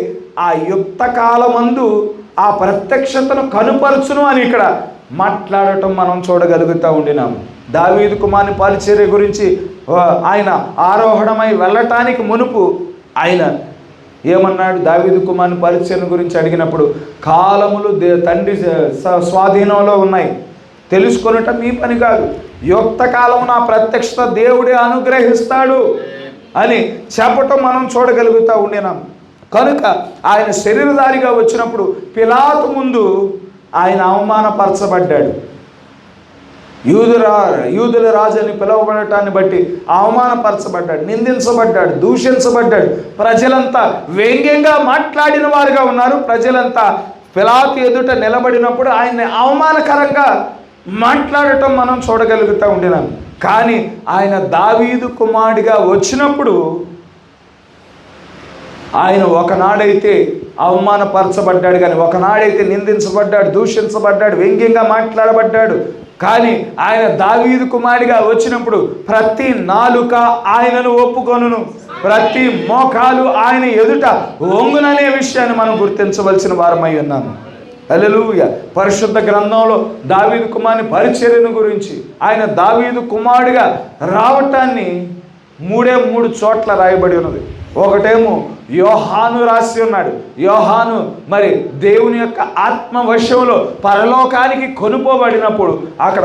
ఆ యుక్త కాలమందు ఆ ప్రత్యక్షతను కనుపరచును అని ఇక్కడ మాట్లాడటం మనం చూడగలుగుతూ ఉండినాం. దావీదు కుమారుని పరిచర్య గురించి ఆయన ఆరోహణమై వెళ్ళటానికి మునుపు ఆయన ఏమన్నాడు? దావీదు కుమారుని పరిచర్య గురించి అడిగినప్పుడు, కాలములు తండ్రి స్వాధీనంలో ఉన్నాయి, తెలుసుకొనటం మీ పని కాదు, యుక్త కాలం నా ప్రత్యక్షత దేవుడే అనుగ్రహిస్తాడు అని చెప్పటం మనం చూడగలుగుతూ ఉండినాం. కనుక ఆయన శరీరధారిగా వచ్చినప్పుడు పిలాతు ముందు ఆయన అవమానపరచబడ్డాడు. యూదుల రాజు అని పిలువబడటాన్ని బట్టి అవమానపరచబడ్డాడు, నిందించబడ్డాడు, దూషించబడ్డాడు. ప్రజలంతా వ్యంగ్యంగా మాట్లాడిన వారుగా ఉన్నారు. ప్రజలంతా పిలాతు ఎదుట నిలబడినప్పుడు ఆయన్ని అవమానకరంగా మాట్లాడటం మనం చూడగలుగుతూ ఉండినాం. కానీ ఆయన దావీదు కుమారుడిగా వచ్చినప్పుడు ఆయన ఒకనాడైతే అవమానపరచబడ్డాడు, కానీ ఒకనాడైతే నిందించబడ్డాడు, దూషించబడ్డాడు, వ్యంగ్యంగా మాట్లాడబడ్డాడు. కానీ ఆయన దావీదు కుమారుడిగా వచ్చినప్పుడు ప్రతి నాలుక ఆయనను ఒప్పుకొనును, ప్రతి మోకాలు ఆయన ఎదుట వంగుననే విషయాన్ని మనం గుర్తించవలసిన వారమై ఉన్నాము. హల్లెలూయా. పరిశుద్ధ గ్రంథంలో దావీదు కుమారుని పరిచర్యను గురించి, ఆయన దావీదు కుమారుడిగా రావటాన్ని మూడు చోట్ల రాయబడి ఉన్నది. ఒకటేమో యోహాను రాసి ఉన్నాడు. యోహాను మరి దేవుని యొక్క ఆత్మవశంలో పరలోకానికి కొనుపోబడినప్పుడు అక్కడ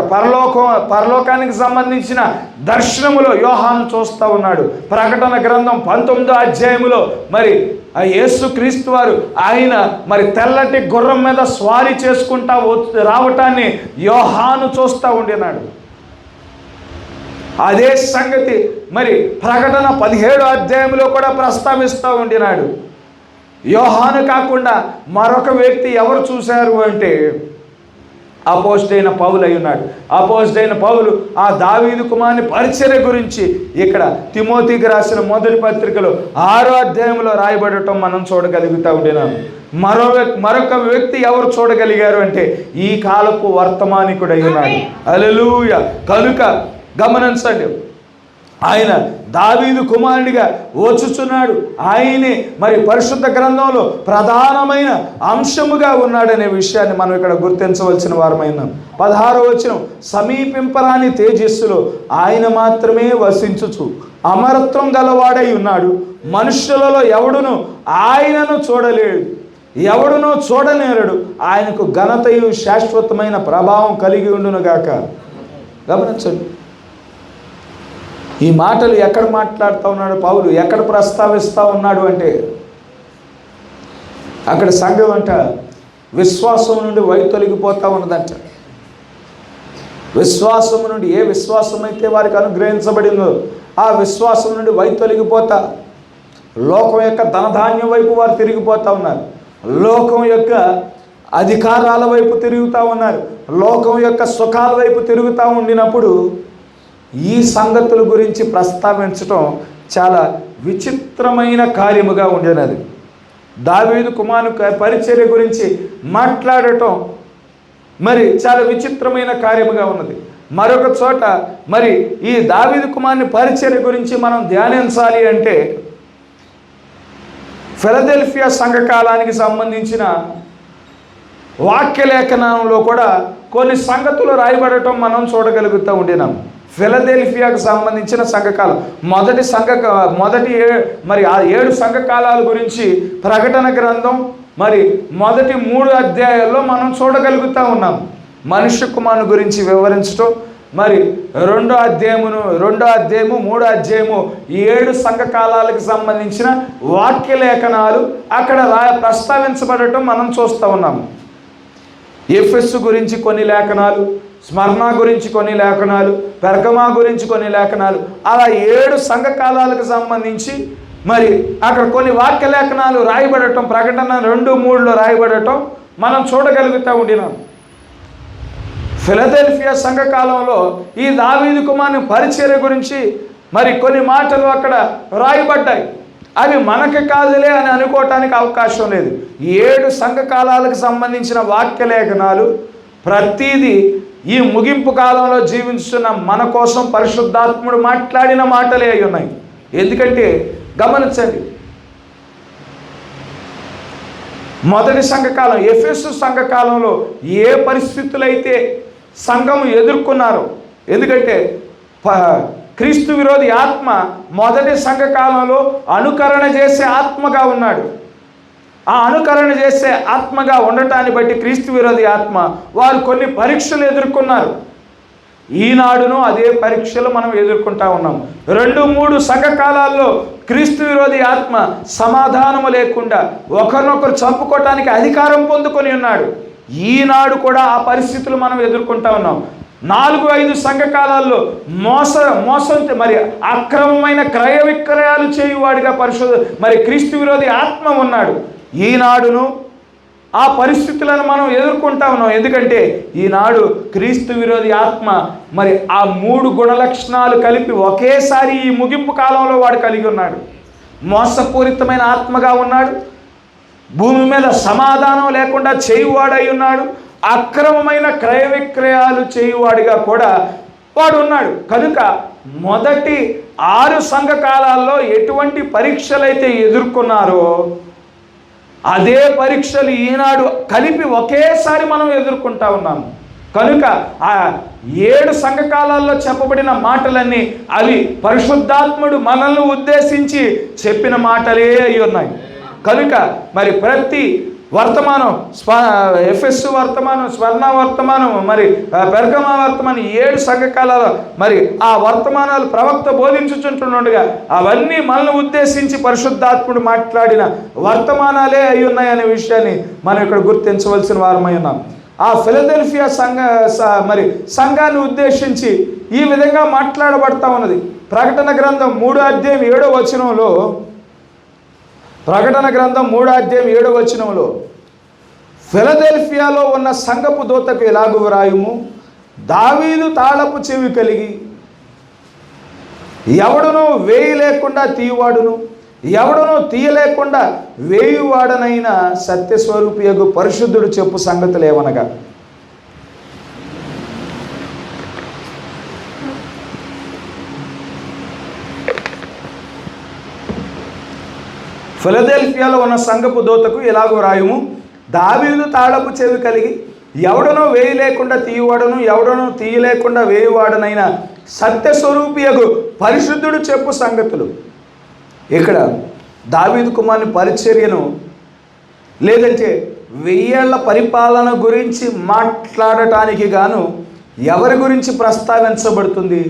పరలోకానికి సంబంధించిన దర్శనములో యోహాను చూస్తూ ఉన్నాడు. ప్రకటన గ్రంథం 19వ అధ్యాయములో మరి ఆ యేసుక్రీస్తు వారు ఆయన మరి తెల్లటి గుర్రం మీద స్వారీ చేసుకుంటా రావటాన్ని యోహాను చూస్తూ ఉండినాడు. అదే సంగతి మరి ప్రకటన 17వ అధ్యాయంలో కూడా ప్రస్తావిస్తూ ఉండినాడు. యోహాను కాకుండా మరొక వ్యక్తి ఎవరు చూశారు అంటే అపోస్తలుడైన పౌలు అయి ఉన్నాడు. అపోస్తలుడైన పౌలు ఆ దావీదు కుమారుని పరిచర్య గురించి ఇక్కడ తిమోతికి రాసిన మొదటి పత్రికలో 6వ అధ్యాయంలో రాయబడటం మనం చూడగలుగుతూ ఉండినాం. మరొక వ్యక్తి ఎవరు చూడగలిగారు అంటే ఈ కాలపు వర్తమానికుడై ఉన్నాడు. హల్లెలూయా. కనుక గమనించండి, ఆయన దావీదు కుమారుడిగా వచ్చుచున్నాడు. ఆయనే మరి పరిశుద్ధ గ్రంథంలో ప్రధానమైన అంశముగా ఉన్నాడనే విషయాన్ని మనం ఇక్కడ గుర్తించవలసిన వారమైనాం. 16వ వచనం, సమీపింపరాని తేజస్సులో ఆయన మాత్రమే వసించుచు అమరత్వం గలవాడై ఉన్నాడు. మనుష్యులలో ఎవడును ఆయనను చూడలేడు, ఎవడునో చూడనేరడు. ఆయనకు ఘనతయు శాశ్వతమైన ప్రభావం కలిగి ఉండునుగాక. గమనించండి, ఈ మాటలు ఎక్కడ మాట్లాడుతూ ఉన్నాడు పౌలు, ఎక్కడ ప్రస్తావిస్తూ ఉన్నాడు అంటే అక్కడ సంఘం అంట విశ్వాసం నుండి వైతొలిగిపోతూ ఉన్నదంట. విశ్వాసం నుండి, ఏ విశ్వాసం అయితే వారికి అనుగ్రహించబడిందో ఆ విశ్వాసం నుండి వైతొలిగిపోతా లోకం యొక్క ధనధాన్యం వైపు వారు తిరిగిపోతూ ఉన్నారు. లోకం యొక్క అధికారాల వైపు తిరుగుతూ ఉన్నారు. లోకం యొక్క సుఖాల వైపు తిరుగుతూ ఉండినప్పుడు ఈ సంగతుల గురించి ప్రస్తావించటం చాలా విచిత్రమైన కార్యముగా ఉండేది. దావీదు కుమారుని పరిచర్య గురించి మాట్లాడటం మరి చాలా విచిత్రమైన కార్యముగా ఉన్నది. మరొక చోట మరి ఈ దావీదు కుమారుని పరిచర్య గురించి మనం ధ్యానించాలి అంటే ఫిలదెల్ఫియా సంఘకాలానికి సంబంధించిన వాక్యలేఖనంలో కూడా కొన్ని సంగతులు రాయబడటం మనం చూడగలుగుతూ ఉండినాం. ఫిలదెల్ఫియాకు సంబంధించిన సంఘకాలం మొదటి మరి ఆ 7 సంఘకాలాల గురించి ప్రకటన గ్రంథం మరి మొదటి 3 అధ్యాయాల్లో మనం చూడగలుగుతూ ఉన్నాం. మనుష్య కుమారుని గురించి వివరించడం, మరి 2వ అధ్యాయము 3వ అధ్యాయము 7 సంఘకాలాలకు సంబంధించిన వాక్య లేఖనాలు అక్కడ ప్రస్తావించబడటం మనం చూస్తూ ఉన్నాము. ఎఫెసు గురించి కొన్ని లేఖనాలు, స్మరణ గురించి కొన్ని లేఖనాలు, పెర్గమా గురించి కొన్ని లేఖనాలు, అలా 7 సంఘకాలాలకు సంబంధించి మరి అక్కడ కొన్ని వాక్య లేఖనాలు రాయబడటం, ప్రకటన 2:3లో రాయబడటం మనం చూడగలుగుతూ ఉండినాం. ఫిలదెల్ఫియా సంఘకాలంలో ఈ దావీదు కుమారుని పరిచర్య గురించి మరి కొన్ని మాటలు అక్కడ రాయబడ్డాయి. అవి మనకి కాదులే అని అనుకోవటానికి అవకాశం లేదు. 7 సంఘకాలాలకు సంబంధించిన వాక్య లేఖనాలు ప్రతిదీ ఈ ముగింపు కాలంలో జీవిస్తున్న మన కోసం పరిశుద్ధాత్ముడు మాట్లాడిన మాటలే అయి ఉన్నాయి. ఎందుకంటే గమనించండి, మొదటి సంఘకాలం ఎఫెసు సంఘకాలంలో ఏ పరిస్థితులైతే సంఘము ఎదుర్కొన్నారో, ఎందుకంటే క్రీస్తు విరోధి ఆత్మ మొదటి సంఘకాలంలో అనుకరణ చేసే ఆత్మగా ఉన్నాడు. ఆ అనుకరణ చేసే ఆత్మగా ఉండటాన్ని బట్టి క్రీస్తు విరోధి ఆత్మ వారు కొన్ని పరీక్షలు ఎదుర్కొన్నారు. ఈనాడును అదే పరీక్షలు మనం ఎదుర్కొంటా ఉన్నాం. 2-3 సంఘకాలాల్లో క్రీస్తు విరోధి ఆత్మ సమాధానము లేకుండా ఒకరినొకరు చంపుకోవటానికి అధికారం పొందుకొని ఉన్నాడు. ఈనాడు కూడా ఆ పరిస్థితులు మనం ఎదుర్కొంటా ఉన్నాం. 4-5 సంఘకాలాల్లో మోసం మరి అక్రమమైన క్రయ విక్రయాలు చేయువాడిగా మరి క్రీస్తు విరోధి ఆత్మ ఉన్నాడు. ఈనాడును ఆ పరిస్థితులను మనం ఎదుర్కొంటా ఉన్నాం. ఎందుకంటే ఈనాడు క్రీస్తు విరోధి ఆత్మ మరి ఆ 3 గుణలక్షణాలు కలిపి ఒకేసారి ఈ ముగింపు కాలంలో వాడు కలిగి ఉన్నాడు. మోసపూరితమైన ఆత్మగా ఉన్నాడు, భూమి మీద సమాధానం లేకుండా చేయువాడై ఉన్నాడు, అక్రమమైన క్రయ విక్రయాలు చేయువాడిగా కూడా వాడు ఉన్నాడు. కనుక మొదటి 6 సంఘకాలాల్లో ఎటువంటి పరీక్షలైతే ఎదుర్కొన్నారో అదే పరీక్షలు ఈనాడు కలిపి ఒకేసారి మనం ఎదుర్కొంటా ఉన్నాము. కనుక ఆ 7 సంఘకాలాల్లో చెప్పబడిన మాటలన్నీ అవి పరిశుద్ధాత్ముడు మనల్ని ఉద్దేశించి చెప్పిన మాటలే అయి ఉన్నాయి. కనుక మరి ప్రతి వర్తమానం, ఎఫెసు వర్తమానం, స్మరణ వర్తమానం, మరి పెర్గమా వర్తమానం, 7 సంఘకాలాలు మరి ఆ వర్తమానాలు ప్రవక్త బోధించుచుంటుండగా అవన్నీ మనల్ని ఉద్దేశించి పరిశుద్ధాత్ముడు మాట్లాడిన వర్తమానాలే అయి ఉన్నాయనే విషయాన్ని మనం ఇక్కడ గుర్తించవలసిన వారమై ఉన్నాం. ఆ ఫిలదెల్ఫియా సంఘాన్ని ఉద్దేశించి ఈ విధంగా మాట్లాడబడతా ఉన్నది. ప్రకటన గ్రంథం 3వ అధ్యాయం 7వ వచనంలో, ప్రకటన గ్రంథం 3వ అధ్యాయం 7వ వచనంలో ఫిలదెల్ఫియాలో ఉన్న సంఘపు దూతకు ఇలాగు వ్రాయుము, దావీదు తాళపు చెవి కలిగి ఎవడునూ వేయి లేకుండా తీయువాడును, ఎవడునూ తీయలేకుండా వేయువాడనైన సత్యస్వరూపియగు పరిశుద్ధుడు చెప్పు సంగతులు ఏమనగా, ఫిలదెల్ఫియాలో ఉన్న సంఘపు దూతకు ఇలాగో రాయుము, దావీదు తాళపు చెవి కలిగి ఎవడనో వేయి లేకుండా తీయువాడును, ఎవడనో తీయలేకుండా వేయువాడనైన సత్యస్వరూపియగు పరిశుద్ధుడు చెప్పు సంగతులు. ఇక్కడ దావీదు కుమారుని పరిచర్యను లేదంటే 1000 ఏళ్ల పరిపాలన గురించి మాట్లాడటానికి గాను ఎవరి గురించి ప్రస్తావించబడుతుంది?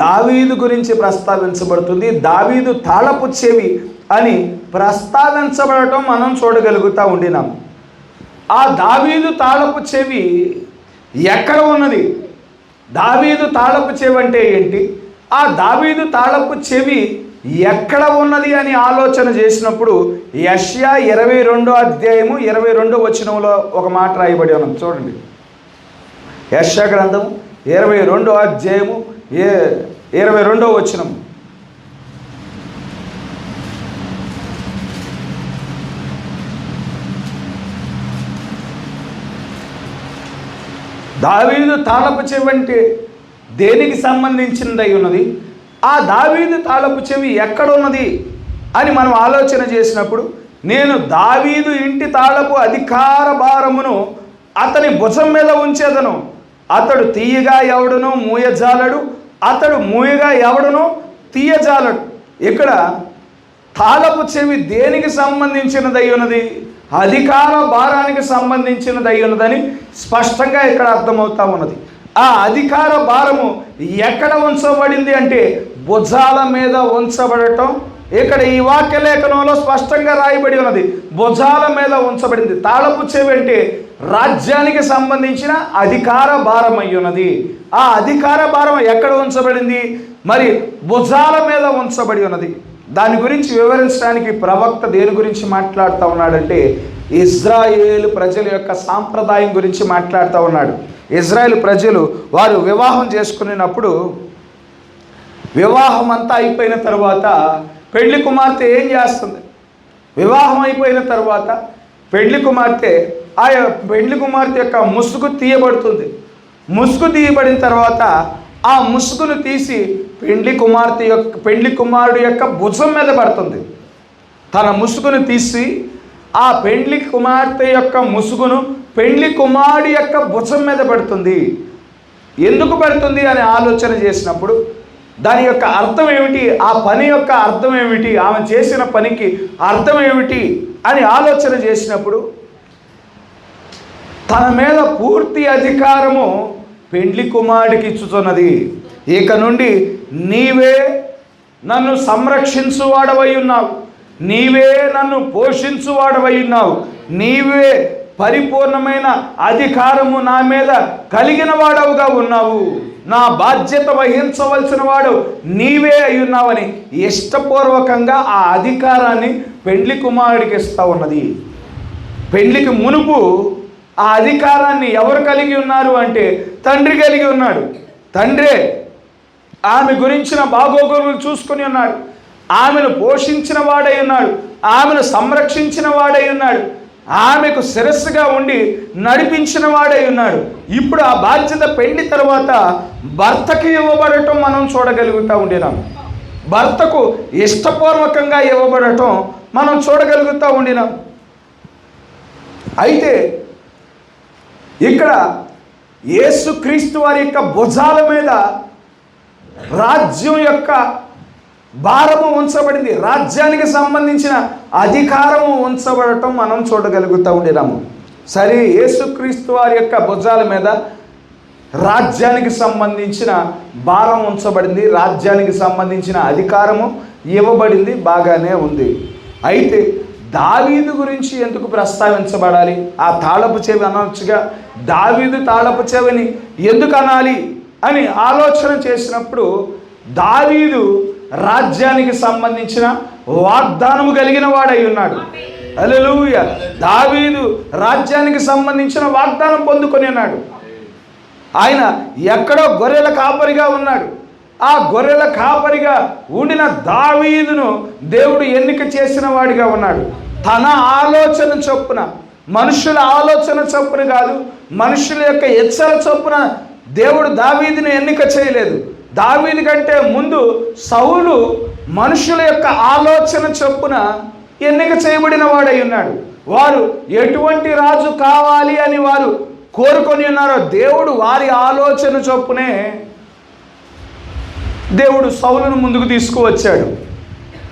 దావీదు గురించి ప్రస్తావించబడుతుంది. దావీదు తాళపు చెవి అని ప్రస్తావించబడటం మనం చూడగలుగుతూ ఉండినాం. ఆ దావీదు తాళపు చెవి ఎక్కడ ఉన్నది? దావీదు తాళపు చెవి అంటే ఏంటి? ఆ దావీదు తాళపు చెవి ఎక్కడ ఉన్నది అని ఆలోచన చేసినప్పుడు యెషయా 22వ అధ్యాయము 22వ వచనంలో ఒక మాట రాయబడి ఉన్నది. చూడండి, యెషయా గ్రంథం 22వ అధ్యాయము 22వ వచనం. దావీదు తాళపు చెవి అంటే దేనికి సంబంధించినదై ఉన్నది? ఆ దావీదు తాళపు చెవి ఎక్కడున్నది అని మనం ఆలోచన చేసినప్పుడు, నేను దావీదు ఇంటి తాళపు అధికార భారమును అతని భుజం మీద ఉంచేదను, అతడు తీయగా ఎవడును మూయజాలడు, అతడు మూయగా ఎవడును తీయజాలడు. ఇక్కడ తాళపు చెవి దేనికి సంబంధించినదై ఉన్నది? అధికార భారానికి సంబంధించినది అయి ఉన్నదని స్పష్టంగా ఇక్కడ అర్థమవుతా ఉన్నది. ఆ అధికార భారము ఎక్కడ ఉంచబడింది అంటే భుజాల మీద ఉంచబడటం ఇక్కడ ఈ వాక్య లేఖనంలో స్పష్టంగా రాయబడి ఉన్నది. భుజాల మీద ఉంచబడింది. తాళపు చెవి అంటే రాజ్యానికి సంబంధించిన అధికార భారం అయి ఉన్నది. ఆ అధికార భారం ఎక్కడ ఉంచబడింది? మరి భుజాల మీద ఉంచబడి ఉన్నది. దాని గురించి వివరించడానికి ప్రవక్త దేని గురించి మాట్లాడుతూ ఉన్నాడంటే ఇజ్రాయేలు ప్రజల యొక్క సాంప్రదాయం గురించి మాట్లాడుతూ ఉన్నాడు. ఇజ్రాయేల్ ప్రజలు వారు వివాహం చేసుకునేటప్పుడు వివాహం అంతా అయిపోయిన తర్వాత పెళ్లి కుమార్తె ఏం చేస్తుంది? వివాహం అయిపోయిన తర్వాత పెళ్లి కుమార్తె పెళ్లి కుమార్తె యొక్క ముసుగు తీయబడుతుంది. ముసుగు తీయబడిన తర్వాత ఆ ముసుగును తీసి పెళ్లి కుమారుడు యొక్క భుజం మీద పడుతుంది. తన ముసుగును తీసి ఆ పెళ్లి కుమార్తె యొక్క ముసుగును పెళ్లి కుమారుడు యొక్క భుజం మీద పడుతుంది. ఎందుకు పడుతుంది అని ఆలోచన చేసినప్పుడు దాని యొక్క అర్థం ఏమిటి, ఆ పని యొక్క అర్థం ఏమిటి, ఆమె చేసిన పనికి అర్థం ఏమిటి అని ఆలోచన చేసినప్పుడు తన మీద పూర్తి అధికారము పెండ్లి కుమారుడికి ఇచ్చుతున్నది. ఇక నుండి నీవే నన్ను సంరక్షించువాడవై ఉన్నావు, నీవే నన్ను పోషించువాడవై ఉన్నావు, నీవే పరిపూర్ణమైన అధికారము నా మీద కలిగిన వాడవుగా ఉన్నావు, నా బాధ్యత వహించవలసిన వాడు నీవే అయి ఉన్నావని ఇష్టపూర్వకంగా ఆ అధికారాన్ని పెండ్లి కుమారుడికి ఇస్తూ ఉన్నది. పెండ్లికి మునుపు ఆ అధికారాన్ని ఎవరు కలిగి ఉన్నారు అంటే తండ్రి కలిగి ఉన్నాడు. తండ్రే ఆమె గురించిన బాగోగులు చూసుకుని ఉన్నాడు, ఆమెను పోషించిన వాడై ఉన్నాడు, ఆమెను సంరక్షించిన వాడై ఉన్నాడు, ఆమెకు శిరస్సుగా ఉండి నడిపించిన వాడై ఉన్నాడు. ఇప్పుడు ఆ బాధ్యత పెళ్లి తర్వాత భర్తకి ఇవ్వబడటం మనం చూడగలుగుతూ ఉండినాం. భర్తకు ఇష్టపూర్వకంగా ఇవ్వబడటం మనం చూడగలుగుతూ ఉండినాం. అయితే ఇక్కడ యేసుక్రీస్తు వారి యొక్క భుజాల మీద రాజ్యం యొక్క భారము ఉంచబడింది, రాజ్యానికి సంబంధించిన అధికారము ఉంచబడటం మనం చూడగలుగుతూ ఉండినాము. సరే, యేసుక్రీస్తు వారి యొక్క భుజాల మీద రాజ్యానికి సంబంధించిన భారం ఉంచబడింది, రాజ్యానికి సంబంధించిన అధికారము ఇవ్వబడింది, బాగానే ఉంది. అయితే దావీదు గురించి ఎందుకు ప్రస్తావించబడాలి? ఆ తాళపు చెవి అనొచ్చుగా, దావీదు తాళపు చెవిని ఎందుకు అనాలి అని ఆలోచన చేసినప్పుడు దావీదు రాజ్యానికి సంబంధించిన వాగ్దానము కలిగిన వాడై ఉన్నాడు. హల్లెలూయా! దావీదు రాజ్యానికి సంబంధించిన వాగ్దానం పొందుకొని ఉన్నాడు. ఆయన ఎక్కడో గొర్రెల కాపరిగా ఉన్నాడు. ఆ గొర్రెల కాపరిగా ఉండిన దావీదును దేవుడు ఎన్నిక చేసిన వాడిగా ఉన్నాడు. తన ఆలోచన చొప్పున, మనుషుల ఆలోచన చొప్పున కాదు, మనుషుల యొక్క హెచ్చర చొప్పున దేవుడు దావీదును ఎన్నిక చేయలేదు. దావీదు కంటే ముందు సౌలు మనుషుల యొక్క ఆలోచన చొప్పున ఎన్నిక చేయబడిన వాడై ఉన్నాడు. వారు ఎటువంటి రాజు కావాలి అని వారు కోరుకొని ఉన్నారో దేవుడు వారి ఆలోచన చొప్పునే దేవుడు సౌలును ముందుకు తీసుకువచ్చాడు.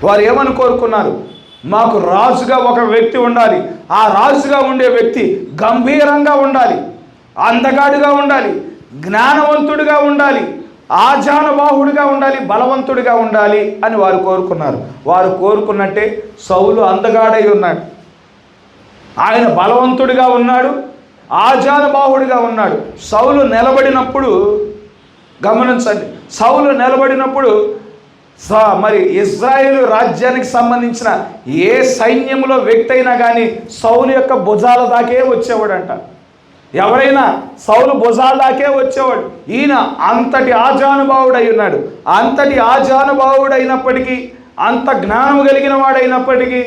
వారు ఏమని కోరుకున్నారు? మాకు రాజుగా ఒక వ్యక్తి ఉండాలి, ఆ రాజుగా ఉండే వ్యక్తి గంభీరంగా ఉండాలి, అందగాడుగా ఉండాలి, జ్ఞానవంతుడిగా ఉండాలి, ఆజానుబాహుడిగా ఉండాలి, బలవంతుడిగా ఉండాలి అని వారు కోరుకున్నారు. వారు కోరుకున్నట్టే సౌలు అందగాడై ఉన్నాడు, ఆయన బలవంతుడిగా ఉన్నాడు, ఆజానుబాహుడిగా ఉన్నాడు. సౌలు నిలబడినప్పుడు గమనించండి, సౌలు నిలబడినప్పుడు మరి ఇజ్రాయేలు రాజ్యానికి సంబంధించిన ఏ సైన్యంలో వ్యక్తి అయినా కానీ సౌలు యొక్క భుజాల దాకే వచ్చేవాడంట. ఎవరైనా సౌలు భుజాల దాకే వచ్చేవాడు. ఈయన అంతటి ఆజానుభావుడై ఉన్నాడు. అంతటి ఆజానుభావుడైనప్పటికీ, అంత జ్ఞానం కలిగిన వాడైనప్పటికీ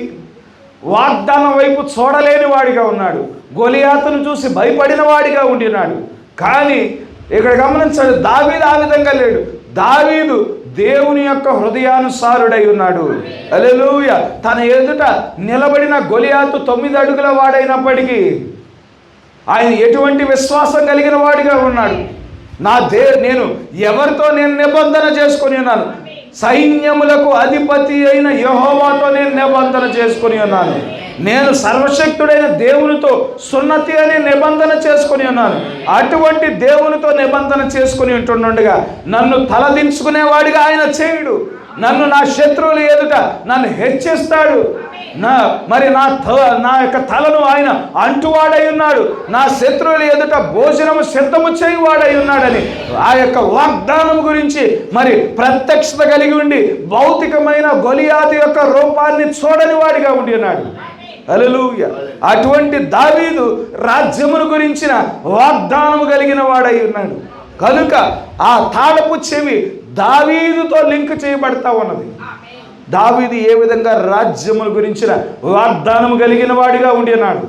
వాగ్దానం వైపు చూడలేని వాడిగా ఉన్నాడు. గొలియాతును చూసి భయపడిన వాడిగా ఉండినాడు. కానీ ఇక్కడ గమనించండి, దావీదు ఆ విధంగా లేడు. దావీదు దేవుని యొక్క హృదయానుసారుడై ఉన్నాడు. హల్లెలూయా! తన ఎదుట నిలబడిన గొలియాతు 9 అడుగుల వాడైనప్పటికీ ఆయన ఎటువంటి విశ్వాసం కలిగిన వాడిగా ఉన్నాడు. నేను ఎవరితో నిబంధన చేసుకొని ఉన్నాను? సైన్యములకు అధిపతి అయిన యెహోవాతో నేను నిబంధన చేసుకొని ఉన్నాను. నేను సర్వశక్తుడైన దేవునితో సున్నతి అనే నిబంధన చేసుకుని ఉన్నాను. అటువంటి దేవునితో నిబంధన చేసుకుని ఉంటుండగా నన్ను తలదించుకునేవాడిగా ఆయన చేయుడు. నన్ను నా శత్రువుల ఎదుట నన్ను హెచ్చిస్తాడు. నా యొక్క తలను ఆయన అంటువాడై ఉన్నాడు. నా శత్రువుల ఎదుట భోజనము సిద్ధము చేయువాడై ఉన్నాడని ఆ యొక్క వాగ్దానం గురించి ప్రత్యక్షత కలిగి ఉండి భౌతికమైన గొలియాతు యొక్క రూపాన్ని చూడని వాడిగా ఉండి ఉన్నాడు. హల్లెలూయా. అటువంటి దావీదు రాజ్యమును గురించిన వాగ్దానము కలిగిన వాడై ఉన్నాడు కనుక ఆ తాళపు చెవి దావీదుతో లింక్ చేయబడతా ఉన్నది. దావీదు ఏ విధంగా రాజ్యముల గురించిన వాగ్దానము కలిగిన వాడిగా ఉండినాడు.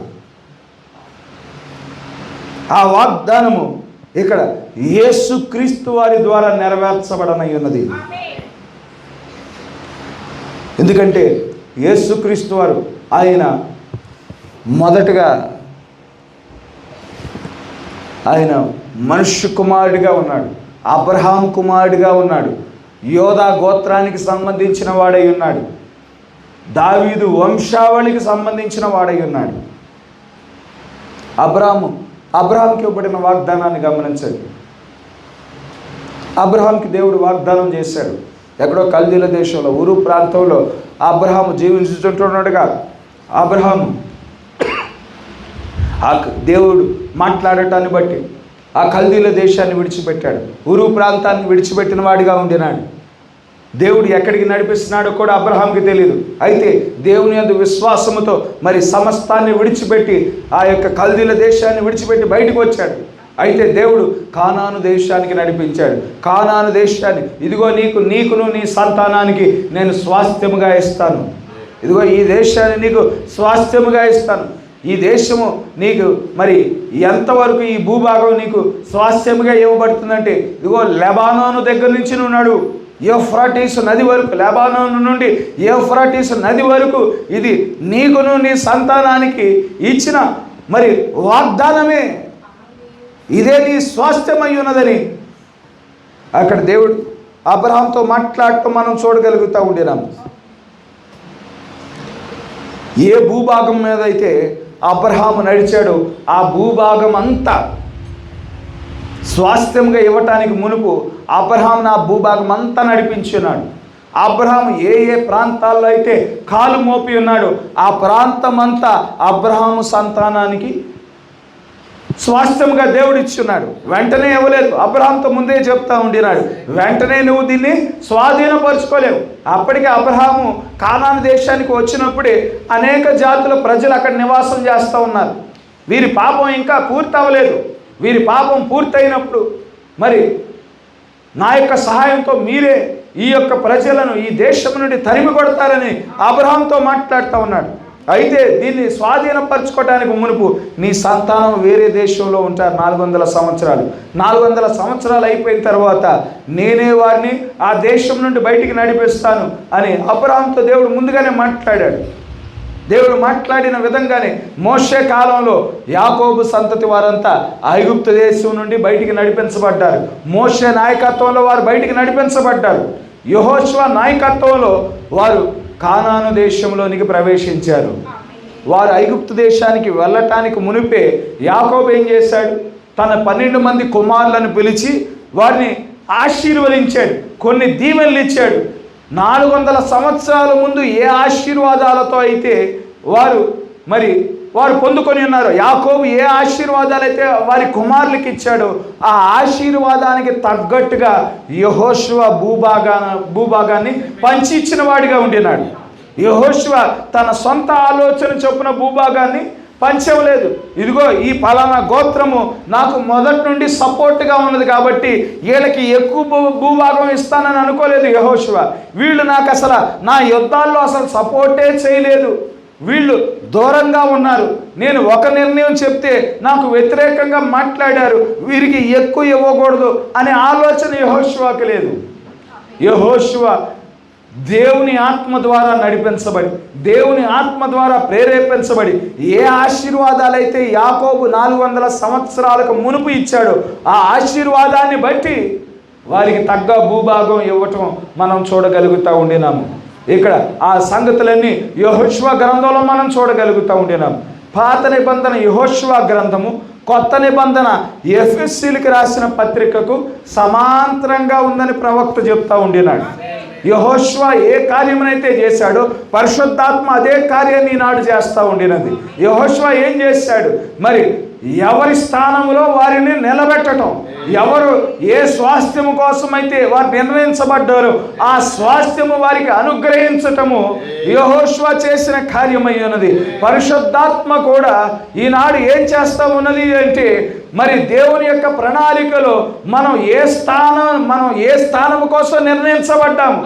ఆ వాగ్దానము ఇక్కడ యేసుక్రీస్తు వారి ద్వారా నెరవేర్చబడనై ఉన్నది. ఎందుకంటే యేసుక్రీస్తు వారు ఆయన మొదటగా ఆయన మనుష్య కుమారుడిగా ఉన్నాడు, అబ్రహాం కుమారుడిగా ఉన్నాడు, యోధా గోత్రానికి సంబంధించిన వాడై ఉన్నాడు, దావీదు వంశావళికి సంబంధించిన వాడై ఉన్నాడు. అబ్రహాంకి ఇవ్వబడిన వాగ్దానాన్ని గమనించండి. అబ్రహాంకి దేవుడు వాగ్దానం చేశాడు. ఎక్కడో కల్దీల దేశంలో ఊరు ప్రాంతంలో అబ్రహాము జీవించుతుంటున్నాడుగా అబ్రహాము ఆ దేవుడు మాట్లాడటాన్ని బట్టి ఆ కల్దీల దేశాన్ని విడిచిపెట్టాడు. ఊరు ప్రాంతాన్ని విడిచిపెట్టిన వాడిగా ఉండినాడు. దేవుడు ఎక్కడికి నడిపిస్తున్నాడో కూడా అబ్రహాంకి తెలియదు. అయితే దేవుని యందు విశ్వాసముతో సమస్తాన్ని విడిచిపెట్టి ఆ యొక్క కల్దీల దేశాన్ని విడిచిపెట్టి బయటకు వచ్చాడు. అయితే దేవుడు కానాను దేశానికి నడిపించాడు. కానాను దేశాన్ని ఇదిగో నీకును నీ సంతానానికి నేను స్వాస్థ్యముగా ఇస్తాను. ఇదిగో ఈ దేశాన్ని నీకు స్వాస్థ్యముగా ఇస్తాను. ఈ దేశము నీకు ఎంతవరకు ఈ భూభాగం నీకు స్వాస్థ్యముగా ఇవ్వబడుతుందంటే ఇదిగో లెబానోను దగ్గర నుంచి నువ్వు నడు, యూఫ్రటీసు నది వరకు, లెబానోను నుండి యూఫ్రటీసు నది వరకు ఇది నీకును నీ సంతానానికి ఇచ్చిన వాగ్దానమే. ఇదే నీ స్వాస్థ్యమై ఉన్నదని అక్కడ దేవుడు అబ్రహాంతో మాట్లాడటం మనం చూడగలుగుతూ ఉండినాము. ఏ భూభాగం మీద అయితే అబ్రహాము నడిచాడు ఆ భూభాగం అంతా స్వాస్థ్యంగా ఇవ్వటానికి మునుపు అబ్రహామును ఆ భూభాగం అంతా నడిపించున్నాడు. అబ్రహాము ఏ ప్రాంతాల్లో అయితే కాలు మోపి ఉన్నాడో ఆ ప్రాంతం అంతా అబ్రహాము సంతానానికి స్వాస్థ్యంగా దేవుడు ఇచ్చున్నాడు. వెంటనే ఇవ్వలేదు. అబ్రహాంతో ముందే చెప్తా ఉండినాడు, వెంటనే నువ్వు దీన్ని స్వాధీనపరచుకోలేవు. అప్పటికే అబ్రహాము కానాను దేశానికి వచ్చినప్పుడే అనేక జాతుల ప్రజలు అక్కడ నివాసం చేస్తూ ఉన్నారు. వీరి పాపం ఇంకా పూర్తి అవ్వలేదు. వీరి పాపం పూర్తయినప్పుడు నా యొక్క సహాయంతో మీరే ఈ యొక్క ప్రజలను ఈ దేశం నుండి తరిమి కొడతారని అబ్రహాంతో మాట్లాడుతూ ఉన్నాడు. అయితే దీన్ని స్వాధీనపరచుకోవడానికి మునుపు నీ సంతానం వేరే దేశంలో ఉంటారు 400 సంవత్సరాలు. 400 సంవత్సరాలు అయిపోయిన తర్వాత నేనే వారిని ఆ దేశం నుండి బయటికి నడిపిస్తాను అని అబ్రహాంతో దేవుడు ముందుగానే మాట్లాడాడు. దేవుడు మాట్లాడిన విధంగానే మోషే కాలంలో యాకోబు సంతతి వారంతా ఐగుప్తు దేశం నుండి బయటికి నడిపించబడ్డారు. మోషే నాయకత్వంలో వారు బయటికి నడిపించబడ్డారు. యెహోషువ నాయకత్వంలో వారు కానాను దేశంలోనికి ప్రవేశించారు. వారు ఐగుప్తు దేశానికి వెళ్ళటానికి మునిపే యాకోబు ఏం చేశాడు, తన 12 మంది కుమారులను పిలిచి వారిని ఆశీర్వదించాడు, కొన్ని దీవెనలు ఇచ్చాడు. 400 సంవత్సరాల ముందు ఏ ఆశీర్వాదాలతో అయితే వారు పొందుకొని ఉన్నారు, యాకోబు ఏ ఆశీర్వాదాలు అయితే వారి కుమారులకి ఇచ్చాడో ఆ ఆశీర్వాదానికి తగ్గట్టుగా యెహోషువ భూభాగాన్ని పంచి ఇచ్చిన వాడిగా ఉండినాడు. యెహోషువ తన సొంత ఆలోచన చొప్పున భూభాగాన్ని పంచవలేదు. ఇదిగో ఈ పలానా గోత్రము నాకు మొదటి నుండి సపోర్ట్గా ఉన్నది కాబట్టి వీళ్ళకి ఎక్కువ భూభాగం ఇస్తానని అనుకోలేదు యెహోషువ. వీళ్ళు నాకు అసలు నా యుద్ధాల్లో అసలు సపోర్టే చేయలేదు, వీళ్ళు దూరంగా ఉన్నారు, నేను ఒక నిర్ణయం చెప్తే నాకు వ్యతిరేకంగా మాట్లాడారు, వీరికి ఎక్కువ ఇవ్వకూడదు అనే ఆలోచన యెహోషువకి లేదు. యెహోషువ దేవుని ఆత్మ ద్వారా నడిపించబడి, దేవుని ఆత్మ ద్వారా ప్రేరేపించబడి ఏ ఆశీర్వాదాలైతే యాకోబు 400 సంవత్సరాలకు మునుపు ఇచ్చాడో ఆ ఆశీర్వాదాన్ని బట్టి వారికి తగ్గ భూభాగం ఇవ్వటం మనం చూడగలుగుతూ ఉండినాము. ఇక్కడ ఆ సంగతులన్నీ యెహోషువ గ్రంథంలో మనం చూడగలుగుతూ ఉండినాం. పాత నిబంధన యెహోషువ గ్రంథము, కొత్త నిబంధన ఎఫెసీయులకు రాసిన పత్రికకు సమాంతరంగా ఉందని ప్రవక్త చెప్తా ఉండినాడు. యెహోషువ ఏ కార్యమునైతే చేశాడో పరిశుద్ధాత్మ అదే కార్యాన్ని ఈనాడు చేస్తూ ఉండినది. యెహోషువ ఏం చేశాడు? మరి ఎవరి స్థానంలో వారిని నిలబెట్టడం, ఎవరు ఏ స్వాస్థ్యము కోసమైతే వారు నిర్ణయించబడ్డారో ఆ స్వాస్థ్యము వారికి అనుగ్రహించటము యెహోషువ చేసిన కార్యమై ఉన్నది. పరిశుద్ధాత్మ కూడా ఈనాడు ఏం చేస్తూ ఉన్నది అంటే, మరి దేవుని యొక్క ప్రణాళికలో మనం ఏ స్థానము కోసం నిర్ణయించబడ్డాము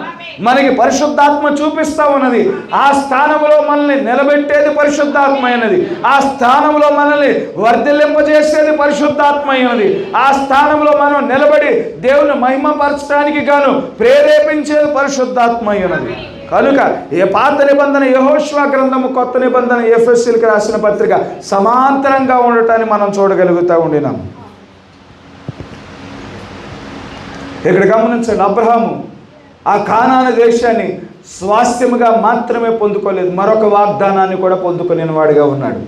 మనకి పరిశుద్ధాత్మ చూపిస్తూ ఉన్నది. ఆ స్థానంలో మనల్ని నిలబెట్టేది పరిశుద్ధాత్మ అయినది. ఆ స్థానంలో మనల్ని వర్ధిల్లింపజేసేది పరిశుద్ధాత్మ అయినది. ఆ స్థానంలో మనం నిలబడి దేవుని మహిమపరచడానికి గాను ప్రేరేపించేది పరిశుద్ధాత్మ అయినది. కనుక ఏ పాత నిబంధన యెహోషువ గ్రంథము, కొత్త నిబంధన ఎఫెసీయులకు రాసిన పత్రిక సమాంతరంగా ఉండటాన్ని మనం చూడగలుగుతూ ఉండినాం. ఇక్కడ గమనించండి, అబ్రహాము ఆ కానాను దేశాన్ని స్వాస్థ్యముగా మాత్రమే పొందుకోలేదు, మరొక వాగ్దానాన్ని కూడా పొందుకునే వాడిగా ఉన్నాడు.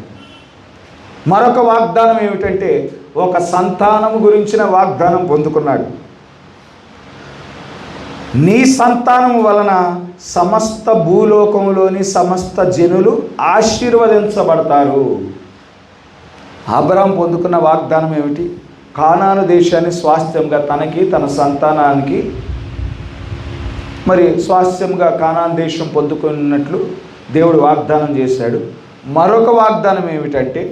మరొక వాగ్దానం ఏమిటంటే, ఒక సంతానము గురించిన వాగ్దానం పొందుకున్నాడు. నీ సంతానము వలన సమస్త భూలోకంలోని సమస్త జనులు ఆశీర్వదించబడతారు. అబ్రహాము పొందుకున్న వాగ్దానం ఏమిటి? కానాను దేశాన్ని స్వాస్థ్యంగా తనకి, తన సంతానానికి మరి స్వాస్థ్యంగా కానాను దేశం పొందుకున్నట్లు దేవుడు వాగ్దానం చేశాడు. మరొక వాగ్దానం ఏమిటంటే,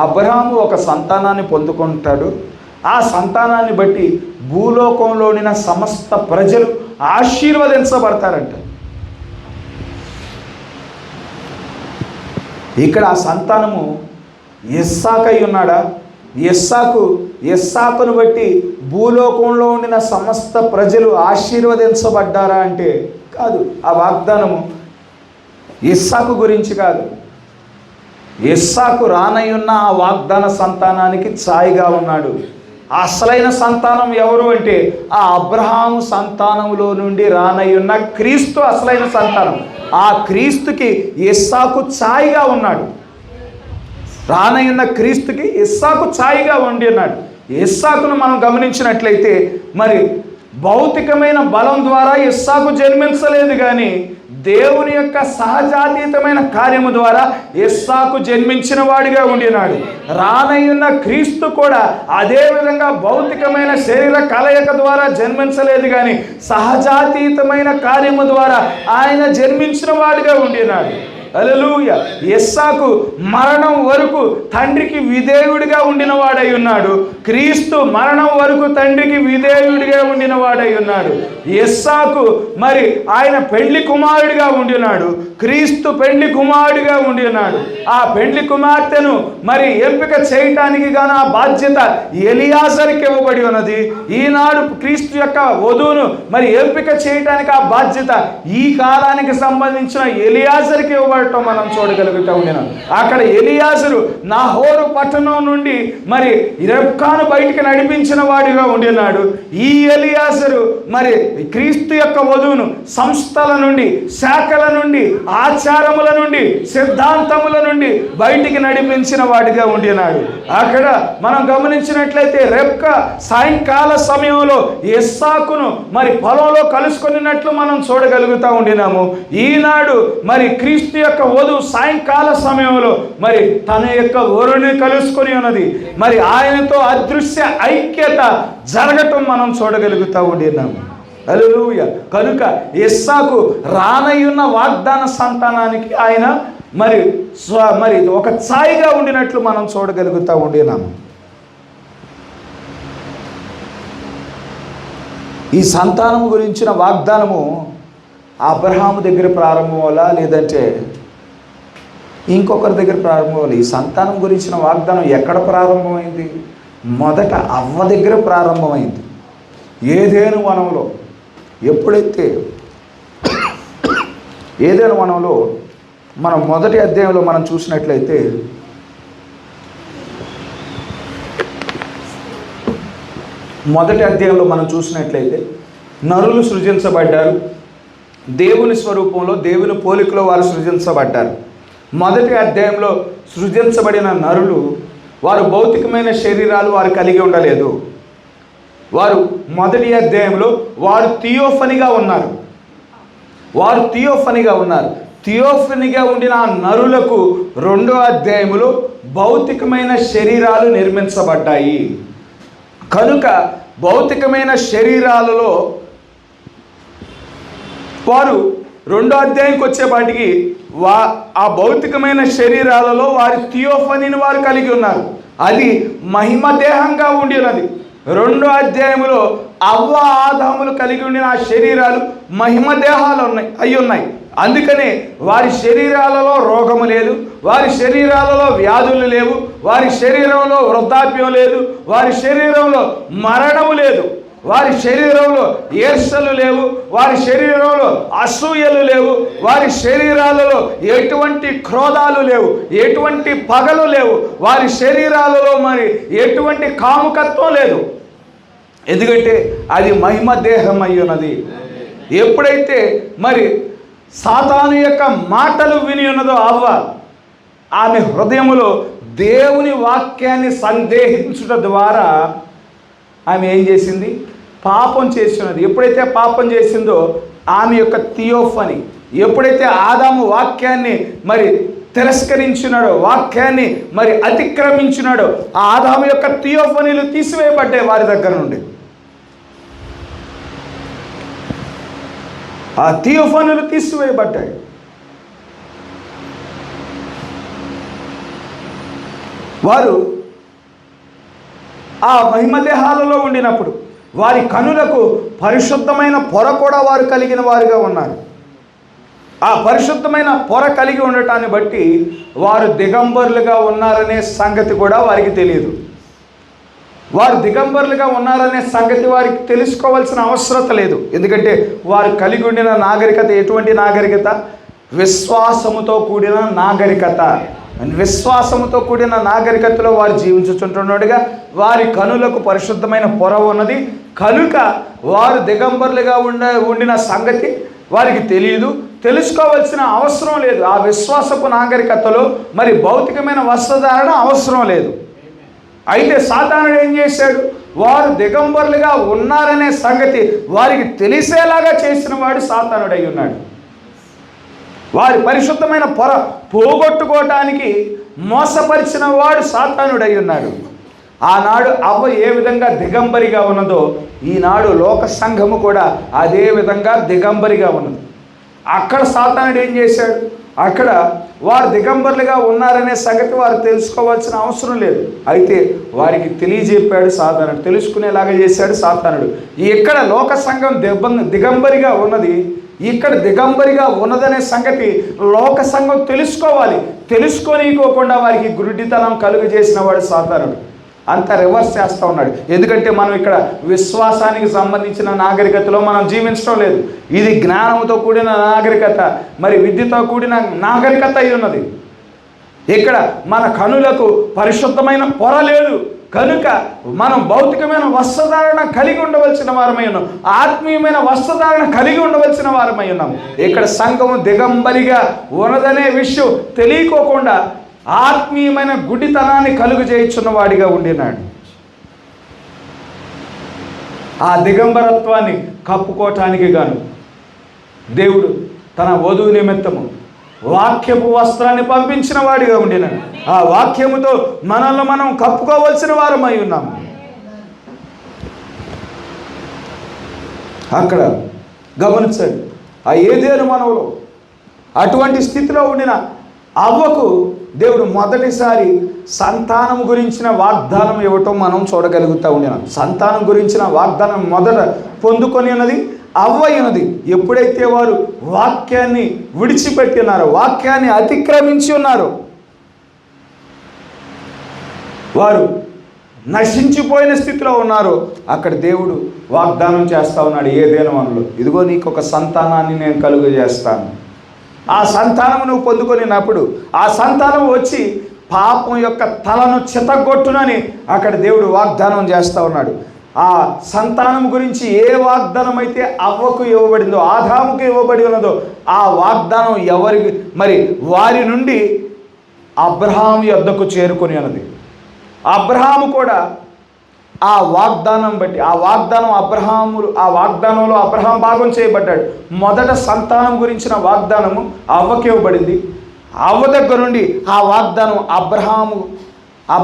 అబ్రహాము ఒక సంతానాన్ని పొందుకుంటాడు. ఆ సంతానాన్ని బట్టి భూలోకంలోని సమస్త ప్రజలు ఆశీర్వదించబడతారంట. ఇక్కడ ఆ సంతానము ఇస్సాకై ఉన్నాడా? ఇస్సాకును బట్టి భూలోకంలో ఉండిన సమస్త ప్రజలు ఆశీర్వదించబడ్డారా అంటే కాదు. ఆ వాగ్దానము ఇస్సాకు గురించి కాదు. ఇస్సాకు రానయ్యున్న ఆ వాగ్దాన సంతానానికి ఛాయగా ఉన్నాడు. అసలైన సంతానం ఎవరు అంటే, ఆ అబ్రహాము సంతానములో నుండి రానయ్యున్న క్రీస్తు అసలైన సంతానం. ఆ క్రీస్తుకి ఇస్సాకు ఛాయగా ఉన్నాడు. రానయ్యున్న క్రీస్తుకి ఇస్సాకు ఛాయగా ఉండి ఉన్నాడు. ఇస్సాకును మనం గమనించినట్లయితే, మరి భౌతికమైన బలం ద్వారా ఇస్సాకు జన్మించలేదు, కానీ దేవుని యొక్క సహజాతీతమైన కార్యము ద్వారా ఇస్సాకు జన్మించిన వాడిగా ఉండినాడు. రానయ్యున్న క్రీస్తు కూడా అదే విధంగా భౌతికమైన శరీర కలయిక ద్వారా జన్మించలేదు, కానీ సహజాతీతమైన కార్యము ద్వారా ఆయన జన్మించిన వాడిగా ఉండినాడు. హల్లెలూయా. ఇస్సాకు మరణం వరకు తండ్రికి విధేయుడిగా ఉండిన వాడై ఉన్నాడు. క్రీస్తు మరణం వరకు తండ్రికి విధేయుడిగా ఉండిన వాడై ఉన్నాడు. ఇస్సాకు మరి ఆయన పెళ్లి కుమారుడిగా ఉండినాడు. క్రీస్తు పెళ్లి కుమారుడిగా ఉండినాడు. ఆ పెళ్లి కుమార్తెను మరి ఎంపిక చేయటానికి గాను ఆ బాధ్యత ఎలియాజరుకి ఇవ్వబడి ఉన్నది. ఈనాడు క్రీస్తు యొక్క వధువును మరి ఎంపిక చేయటానికి ఆ బాధ్యత ఈ కాలానికి సంబంధించిన ఎలియాజరుకి ఇవ్వబడి మనం చూడగలుగుతూ ఉన్నాం. అక్కడ ఎలియాజరు నాహోరు పట్టణం నుండి మరి రెబ్కాను బయటికి నడిపించిన వాడిగా ఉండినాడు. ఈ ఎలియాజరు మరి క్రీస్తు యొక్క వధువును సంస్థల నుండి, శాఖల నుండి, ఆచారముల నుండి, సిద్ధాంతముల నుండి బయటికి నడిపించిన వాడిగా ఉండినాడు. అక్కడ మనం గమనించినట్లయితే రెబ్కా సాయంకాల సమయంలో ఇస్సాకును మరి పొలంలో కలుసుకున్నట్లు మనం చూడగలుగుతూ ఉండినాము. ఈనాడు మరి క్రీస్తు యొక్క వధువు సాయంకాల సమయంలో మరి తన యొక్క వరుని కలుసుకొని ఉన్నది. మరి ఆయనతో అదృశ్య ఐక్యత జరగటం మనం చూడగలుగుతూ ఉండినాము. హల్లెలూయా. కనుక ఇస్సాకు రానయ్యున్న వాగ్దాన సంతానానికి ఆయన మరి ఒక ఛాయగా ఉండినట్లు మనం చూడగలుగుతూ ఉండినాము. ఈ సంతానం గురించిన వాగ్దానము అబ్రహాము దగ్గర ప్రారంభం అవ్వాలా, లేదంటే ఇంకొకరి దగ్గర ప్రారంభం అవ్వాలి? ఈ సంతానం గురించిన వాగ్దానం ఎక్కడ ప్రారంభమైంది? మొదట అవ్వ దగ్గర ప్రారంభమైంది. ఏదేను వనంలో. ఎప్పుడైతే ఏదేను వనంలో మనం మొదటి అధ్యాయంలో మనం చూసినట్లయితే, నరులు సృజించబడ్డారు. దేవుని స్వరూపంలో, దేవుని పోలికలో వారు సృజించబడ్డారు. మొదటి అధ్యాయంలో సృజించబడిన నరులు వారు భౌతికమైన శరీరాలు వారు కలిగి ఉండలేదు. వారు మొదటి అధ్యాయంలో వారు థియోఫనీగా ఉన్నారు. థియోఫనీగా ఉండిన ఆ నరులకు రెండో అధ్యాయంలో భౌతికమైన శరీరాలు నిర్మించబడ్డాయి. కనుక భౌతికమైన శరీరాలలో వారు రెండో అధ్యాయంకి వచ్చేపాటికి ఆ భౌతికమైన శరీరాలలో వారి థియోఫనీని వారు కలిగి ఉన్నారు. అది మహిమ దేహంగా ఉండి ఉన్నది. రెండో అధ్యాయంలో అవ్వ ఆదాములు కలిగి ఉండిన ఆ శరీరాలు మహిమ దేహాలు ఉన్నాయి. అందుకనే వారి శరీరాలలో రోగము లేదు, వారి శరీరాలలో వ్యాధులు లేవు, వారి శరీరంలో వృద్ధాప్యం లేదు, వారి శరీరంలో మరణము లేదు, వారి శరీరంలో ఈర్ష్యలు లేవు, వారి శరీరంలో అసూయలు లేవు, వారి శరీరాలలో ఎటువంటి క్రోధాలు లేవు, ఎటువంటి పగలు లేవు, వారి శరీరాలలో మరి ఎటువంటి కాముకత్వం లేదు. ఎందుకంటే అది మహిమ దేహం అయి ఉన్నది. ఎప్పుడైతే మరి సాతాను యొక్క మాటలు విని ఉన్నదో అవ్వ, ఆమె హృదయములో దేవుని వాక్యాన్ని సందేహించుట ద్వారా ఆమె ఏం చేసింది? పాపం చేస్తున్నది. ఎప్పుడైతే పాపం చేసిందో ఆమె యొక్క థియోఫనీ, ఎప్పుడైతే ఆదాము వాక్యాన్ని మరి తిరస్కరించినాడో, వాక్యాన్ని మరి అతిక్రమించినాడో, ఆ ఆదాము యొక్క థియోఫనీలు తీసివేయబడ్డాయి వారి దగ్గర నుండి. ఆ థియోఫనీలు తీసివేయబడ్డాయి. వారు ఆ మహిమదేహాలలో ఉండినప్పుడు వారి కనులకు పరిశుద్ధమైన పొర కూడా వారు కలిగిన వారుగా ఉన్నారు. ఆ పరిశుద్ధమైన పొర కలిగి ఉండటాన్ని బట్టి వారు దిగంబరులుగా ఉన్నారనే సంగతి కూడా వారికి తెలియదు. వారు దిగంబరులుగా ఉన్నారనే సంగతి వారికి తెలుసుకోవాల్సిన అవసరం లేదు. ఎందుకంటే వారు కలిగి ఉండిన నాగరికత ఎటువంటి నాగరికత? విశ్వాసముతో కూడిన నాగరికత. విశ్వాసముతో కూడిన నాగరికతలో వారు జీవించుచుంటున్నాడుగా వారి కనులకు పరిశుద్ధమైన పొర ఉన్నది. కనుక వారు దిగంబరులుగా ఉండిన సంగతి వారికి తెలియదు, తెలుసుకోవాల్సిన అవసరం లేదు. ఆ విశ్వాసపు నాగరికతలో మరి భౌతికమైన వస్త్రధారణ అవసరం లేదు. అయితే సాతానుడు ఏం చేశాడు? వారు దిగంబరులుగా ఉన్నారనే సంగతి వారికి తెలిసేలాగా చేసిన వాడు సాతానుడై ఉన్నాడు. వారి పరిశుద్ధమైన పొర పోగొట్టుకోవటానికి మోసపరిచిన వాడు సాతానుడై ఉన్నాడు. ఆనాడు అవ్వ ఏ విధంగా దిగంబరిగా ఉన్నదో ఈనాడు లోక సంఘము కూడా అదే విధంగా దిగంబరిగా ఉన్నది. అక్కడ సాతానుడు ఏం చేశాడు? అక్కడ వారు దిగంబరులుగా ఉన్నారనే సంగతి వారు తెలుసుకోవాల్సిన అవసరం లేదు. అయితే వారికి తెలియజెప్పాడు సాతానుడు, తెలుసుకునేలాగా చేశాడు సాతానుడు. ఇక్కడ లోక సంఘం దిగంబరిగా ఉన్నది, ఇక్కడ దిగంబరిగా ఉన్నదనే సంగతి లోక సంఘం తెలుసుకోవాలి. తెలుసుకోనికోకుండా వారికి గురుడితనం కలుగు చేసిన వాడు సాతానుడు. అంత రివర్స్ చేస్తూ ఉన్నాడు. ఎందుకంటే మనం ఇక్కడ విశ్వాసానికి సంబంధించిన నాగరికతలో మనం జీవించడం లేదు. ఇది జ్ఞానంతో కూడిన నాగరికత, మరి విద్యతో కూడిన నాగరికత అయి ఉన్నది. ఇక్కడ మన కనులకు పరిశుద్ధమైన పొర లేదు. కనుక మనం భౌతికమైన వస్త్రధారణ కలిగి ఉండవలసిన వారమై ఉన్నాం, ఆత్మీయమైన వస్త్రధారణ కలిగి ఉండవలసిన వారమై ఉన్నాం. ఇక్కడ సంఘము దిగంబరిగా ఉన్నదనే విషయం తెలియకోకుండా ఆత్మీయమైన గుడితనాన్ని కలుగు చేయుచున్న వాడిగా ఉండినాడు. ఆ దిగంబరత్వాన్ని కప్పుకోవటానికి గాను దేవుడు తన వధువు నిమిత్తము వాక్యపు వస్త్రాన్ని పంపించిన వాడిగా ఉండినాడు. ఆ వాక్యముతో మనల్ని మనం కప్పుకోవలసిన వారమై ఉన్నాము. అక్కడ గమనించండి, ఆ ఏదేను మనవులో అటువంటి స్థితిలో ఉండిన అవ్వకు దేవుడు మొదటిసారి సంతానం గురించిన వాగ్దానం ఇవ్వటం మనం చూడగలుగుతూ ఉన్నాం. సంతానం గురించిన వాగ్దానం మొదట పొందుకొని ఉన్నది అవ్వ ఉన్నది. ఎప్పుడైతే వారు వాక్యాన్ని విడిచిపెట్టి ఉన్నారో, వాక్యాన్ని అతిక్రమించి ఉన్నారో, వారు నశించిపోయిన స్థితిలో ఉన్నారు. అక్కడ దేవుడు వాగ్దానం చేస్తూ ఉన్నాడు ఏదేను మనలో, ఇదిగో నీకు ఒక సంతానాన్ని నేను కలుగజేస్తాను. ఆ సంతానం నువ్వు పొందుకొనినప్పుడు ఆ సంతానం వచ్చి పాపం యొక్క తలను చితగొట్టునని అక్కడ దేవుడు వాగ్దానం చేస్తూ ఉన్నాడు. ఆ సంతానం గురించి ఏ వాగ్దానం అయితే అవ్వకు ఇవ్వబడిందో, ఆదాముకు ఇవ్వబడి ఉన్నదో ఆ వాగ్దానం ఎవరికి మరి వారి నుండి అబ్రహాము యొద్దకు చేరుకొని ఉన్నది. అబ్రహాము కూడా ఆ వాగ్దానం బట్టి, ఆ వాగ్దానంలో అబ్రహాం భాగం చేయబడ్డాడు. మొదట సంతానం గురించిన వాగ్దానము అవ్వకి ఇవ్వబడింది. అవ్వ దగ్గర నుండి ఆ వాగ్దానం అబ్రహాం ఆ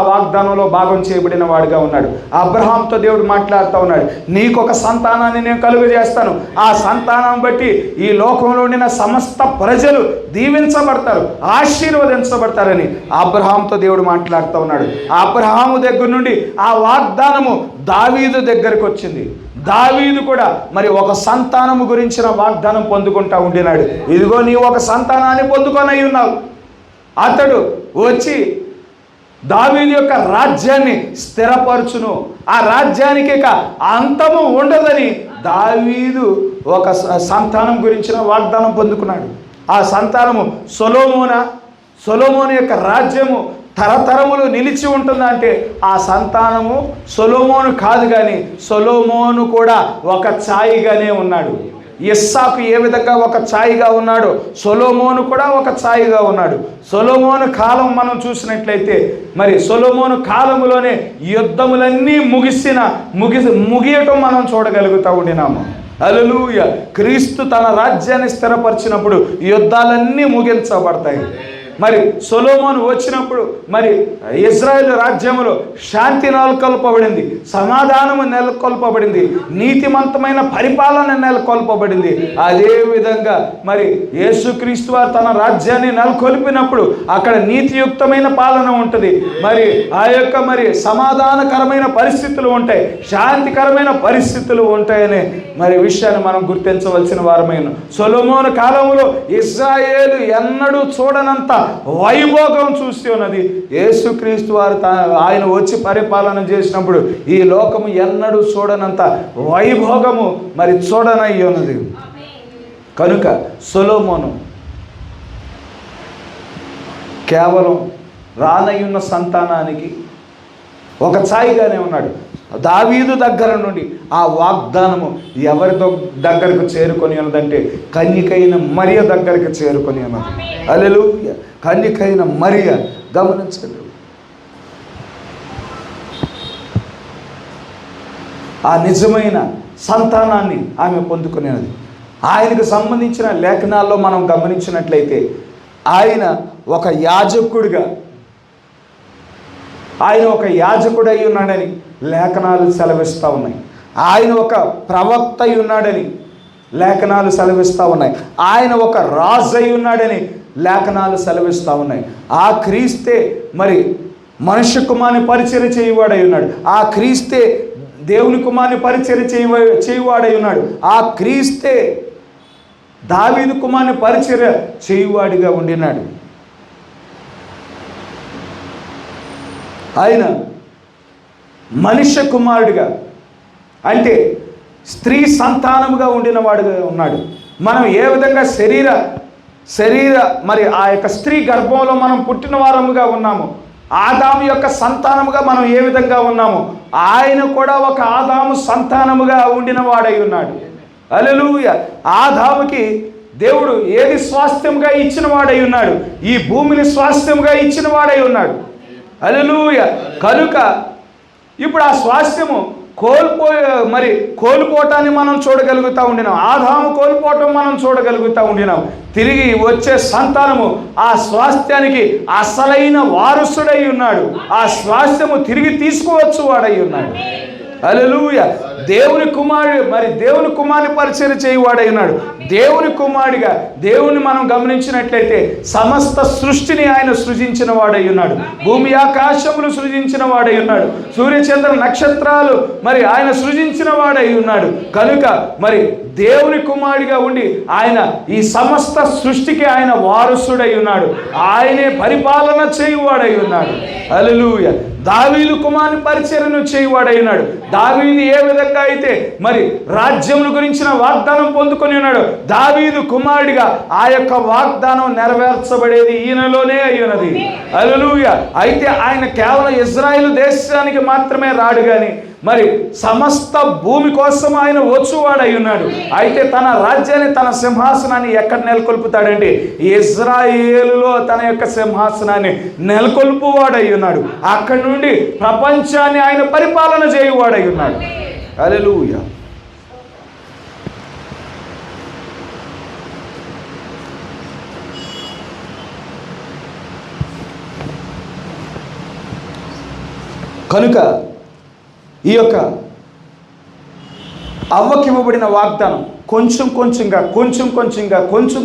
వాగ్దానంలో భాగం చేయబడిన వాడిగా ఉన్నాడు. అబ్రహాంతో దేవుడు మాట్లాడుతూ ఉన్నాడు, నీకొక సంతానాన్ని నేను కలుగజేస్తాను, ఆ సంతానం బట్టి ఈ లోకంలో ఉండిన సమస్త ప్రజలు దీవించబడతారు, ఆశీర్వదించబడతారని అబ్రహాంతో దేవుడు మాట్లాడుతూ ఉన్నాడు. అబ్రహాము దగ్గర నుండి ఆ వాగ్దానము దావీదు దగ్గరకు వచ్చింది. దావీదు కూడా మరి ఒక సంతానము గురించిన వాగ్దానం పొందుకుంటా ఉండినాడు. ఇదిగో నీవు ఒక సంతానాన్ని పొందుకొని ఉన్నావు. అతడు వచ్చి దావీదు యొక్క రాజ్యాన్ని స్థిరపరచును, ఆ రాజ్యానికి ఇక అంతము ఉండదని దావీదు ఒక సంతానం గురించిన వాగ్దానం పొందుకున్నాడు. ఆ సంతానము సొలొమోను యొక్క రాజ్యము తరతరములు నిలిచి ఉంటుందంటే ఆ సంతానము సొలొమోను కాదు, కానీ సొలొమోను కూడా ఒక ఛాయిగానే ఉన్నాడు. ఇస్సాకు ఏ విధంగా ఒక ఛాయిగా ఉన్నాడో సొలొమోను కూడా ఒక ఛాయిగా ఉన్నాడు. సొలొమోను కాలం మనం చూసినట్లయితే మరి సొలొమోను కాలములోనే యుద్ధములన్నీ ముగియటం మనం చూడగలుగుతూ ఉండినాము. హల్లెలూయా. క్రీస్తు తన రాజ్యాన్ని స్థిరపరిచినప్పుడు యుద్ధాలన్నీ ముగించబడతాయి. మరి సొలొమోను వచ్చినప్పుడు మరి ఇజ్రాయేలు రాజ్యములో శాంతి నెలకొల్పబడింది, సమాధానము నెలకొల్పబడింది, నీతిమంతమైన పరిపాలన నెలకొల్పబడింది. అదేవిధంగా మరి యేసుక్రీస్తు వారు తన రాజ్యాన్ని నెలకొల్పినప్పుడు అక్కడ నీతియుక్తమైన పాలన ఉంటుంది. మరి ఆ యొక్క మరి సమాధానకరమైన పరిస్థితులు ఉంటాయి, శాంతికరమైన పరిస్థితులు ఉంటాయనే మరి విషయాన్ని మనం గుర్తించవలసిన వారమైన సొలొమోను కాలంలో ఇజ్రాయేలు ఎన్నడూ చూడనంత వైభోగం చూసి ఉన్నది. యేసుక్రీస్తు వారు ఆయన వచ్చి పరిపాలన చేసినప్పుడు ఈ లోకము ఎన్నడూ చూడనంత వైభోగము మరి చూడనయ్యి ఉన్నది. కనుక సొలొమోను కేవలం రానయ్యున్న సంతానానికి ఒక ఛాయిగానే ఉన్నాడు. దావీదు దగ్గర నుండి ఆ వాగ్దానము ఎవరి దగ్గరకు చేరుకొని ఉన్నదంటే కన్యకైన మరియ దగ్గరికి చేరుకొని ఉన్నది. హల్లెలూయా. కన్యకైన మరియ, గమనించండి, ఆ నిజమైన సంతానాన్ని ఆమె పొందుకునేది. ఆయనకు సంబంధించిన లేఖనాల్లో మనం గమనించినట్లయితే ఆయన ఒక యాజకుడై ఉన్నాడని లేఖనాలు సెలవిస్తూ ఉన్నాయి. ఆయన ఒక ప్రవక్త అయి ఉన్నాడని లేఖనాలు సెలవిస్తూ ఉన్నాయి. ఆయన ఒక రాజు అయి ఉన్నాడని లేఖనాలు సెలవిస్తూ ఉన్నాయి. ఆ క్రీస్తే మరి మనుష్య కుమారుని పరిచర్య చేయువాడై ఉన్నాడు. ఆ క్రీస్తే దేవుని కుమారుని పరిచర్య చేయువాడై ఉన్నాడు. ఆ క్రీస్తే దావీదు కుమారుని పరిచర్య చేయువాడిగా ఉండినాడు. ఆయన మనుష్య కుమారుడిగా అంటే స్త్రీ సంతానముగా ఉండినవాడుగా ఉన్నాడు. మనం ఏ విధంగా శరీర మరి ఆ యొక్క స్త్రీ గర్భంలో మనం పుట్టిన వారముగా ఉన్నాము, ఆదాము యొక్క సంతానముగా మనం ఏ విధంగా ఉన్నాము, ఆయన కూడా ఒక ఆదాము సంతానముగా ఉండిన వాడై ఉన్నాడు. హల్లెలూయా. ఆదాముకి దేవుడు ఏది స్వాస్థ్యముగా ఇచ్చిన వాడై ఉన్నాడు? ఈ భూమిని స్వాస్థ్యముగా ఇచ్చిన వాడై ఉన్నాడు. హల్లెలూయా. కనుక ఇప్పుడు ఆ స్వాస్థ్యము కోల్పోవటాన్ని మనం చూడగలుగుతూ ఉండినాం. ఆదాము కోల్పోవటం మనం చూడగలుగుతూ ఉండినాం. తిరిగి వచ్చే సంతానము ఆ స్వాస్థ్యానికి అసలైన వారసుడై ఉన్నాడు. ఆ స్వాస్థ్యము తిరిగి తీసుకువచ్చు వాడై ఉన్నాడు. హల్లెలూయా. దేవుని కుమారుని పరిచర్య చేయువాడై ఉన్నాడు. దేవుని కుమారుడిగా దేవుని మనం గమనించినట్లయితే సమస్త సృష్టిని ఆయన సృజించిన వాడై ఉన్నాడు. భూమి ఆకాశములు సృజించిన వాడై ఉన్నాడు. సూర్యచంద్ర నక్షత్రాలు మరి ఆయన సృజించిన వాడై ఉన్నాడు. కనుక మరి దేవుని కుమారుడిగా ఉండి ఆయన ఈ సమస్త సృష్టికి ఆయన వారసుడై ఉన్నాడు. ఆయనే పరిపాలన చేయువాడై ఉన్నాడు. హల్లెలూయా. దావీదు కుమారుని పరిచర్యను చేయువాడై ఉన్నాడు. దావీదు ఏ విధంగా అయితే మరి రాజ్యముల గురించిన వాగ్దానం పొందుకొని ఉన్నాడు, దావీదు కుమారుడిగా ఆ యొక్క వాగ్దానం నెరవేర్చబడేది ఈయనలోనే అయి ఉన్నది. హల్లెలూయా. అయితే ఆయన కేవలం ఇజ్రాయేలు దేశానికి మాత్రమే రాడు, కానీ మరి సమస్త భూమి కోసం ఆయన వచ్చువాడై ఉన్నాడు. అయితే తన రాజ్యాన్ని, తన సింహాసనాన్ని ఎక్కడ నెలకొల్పుతాడండి? ఇజ్రాయేలులో తన యొక్క సింహాసనాన్ని నెలకొల్పువాడై ఉన్నాడు. అక్కడి నుండి ప్రపంచాన్ని ఆయన పరిపాలన చేయువాడై ఉన్నాడు. హల్లెలూయా. కనుక ఈ యొక్క అవ్వకి ఇవ్వబడిన వాగ్దానం కొంచెం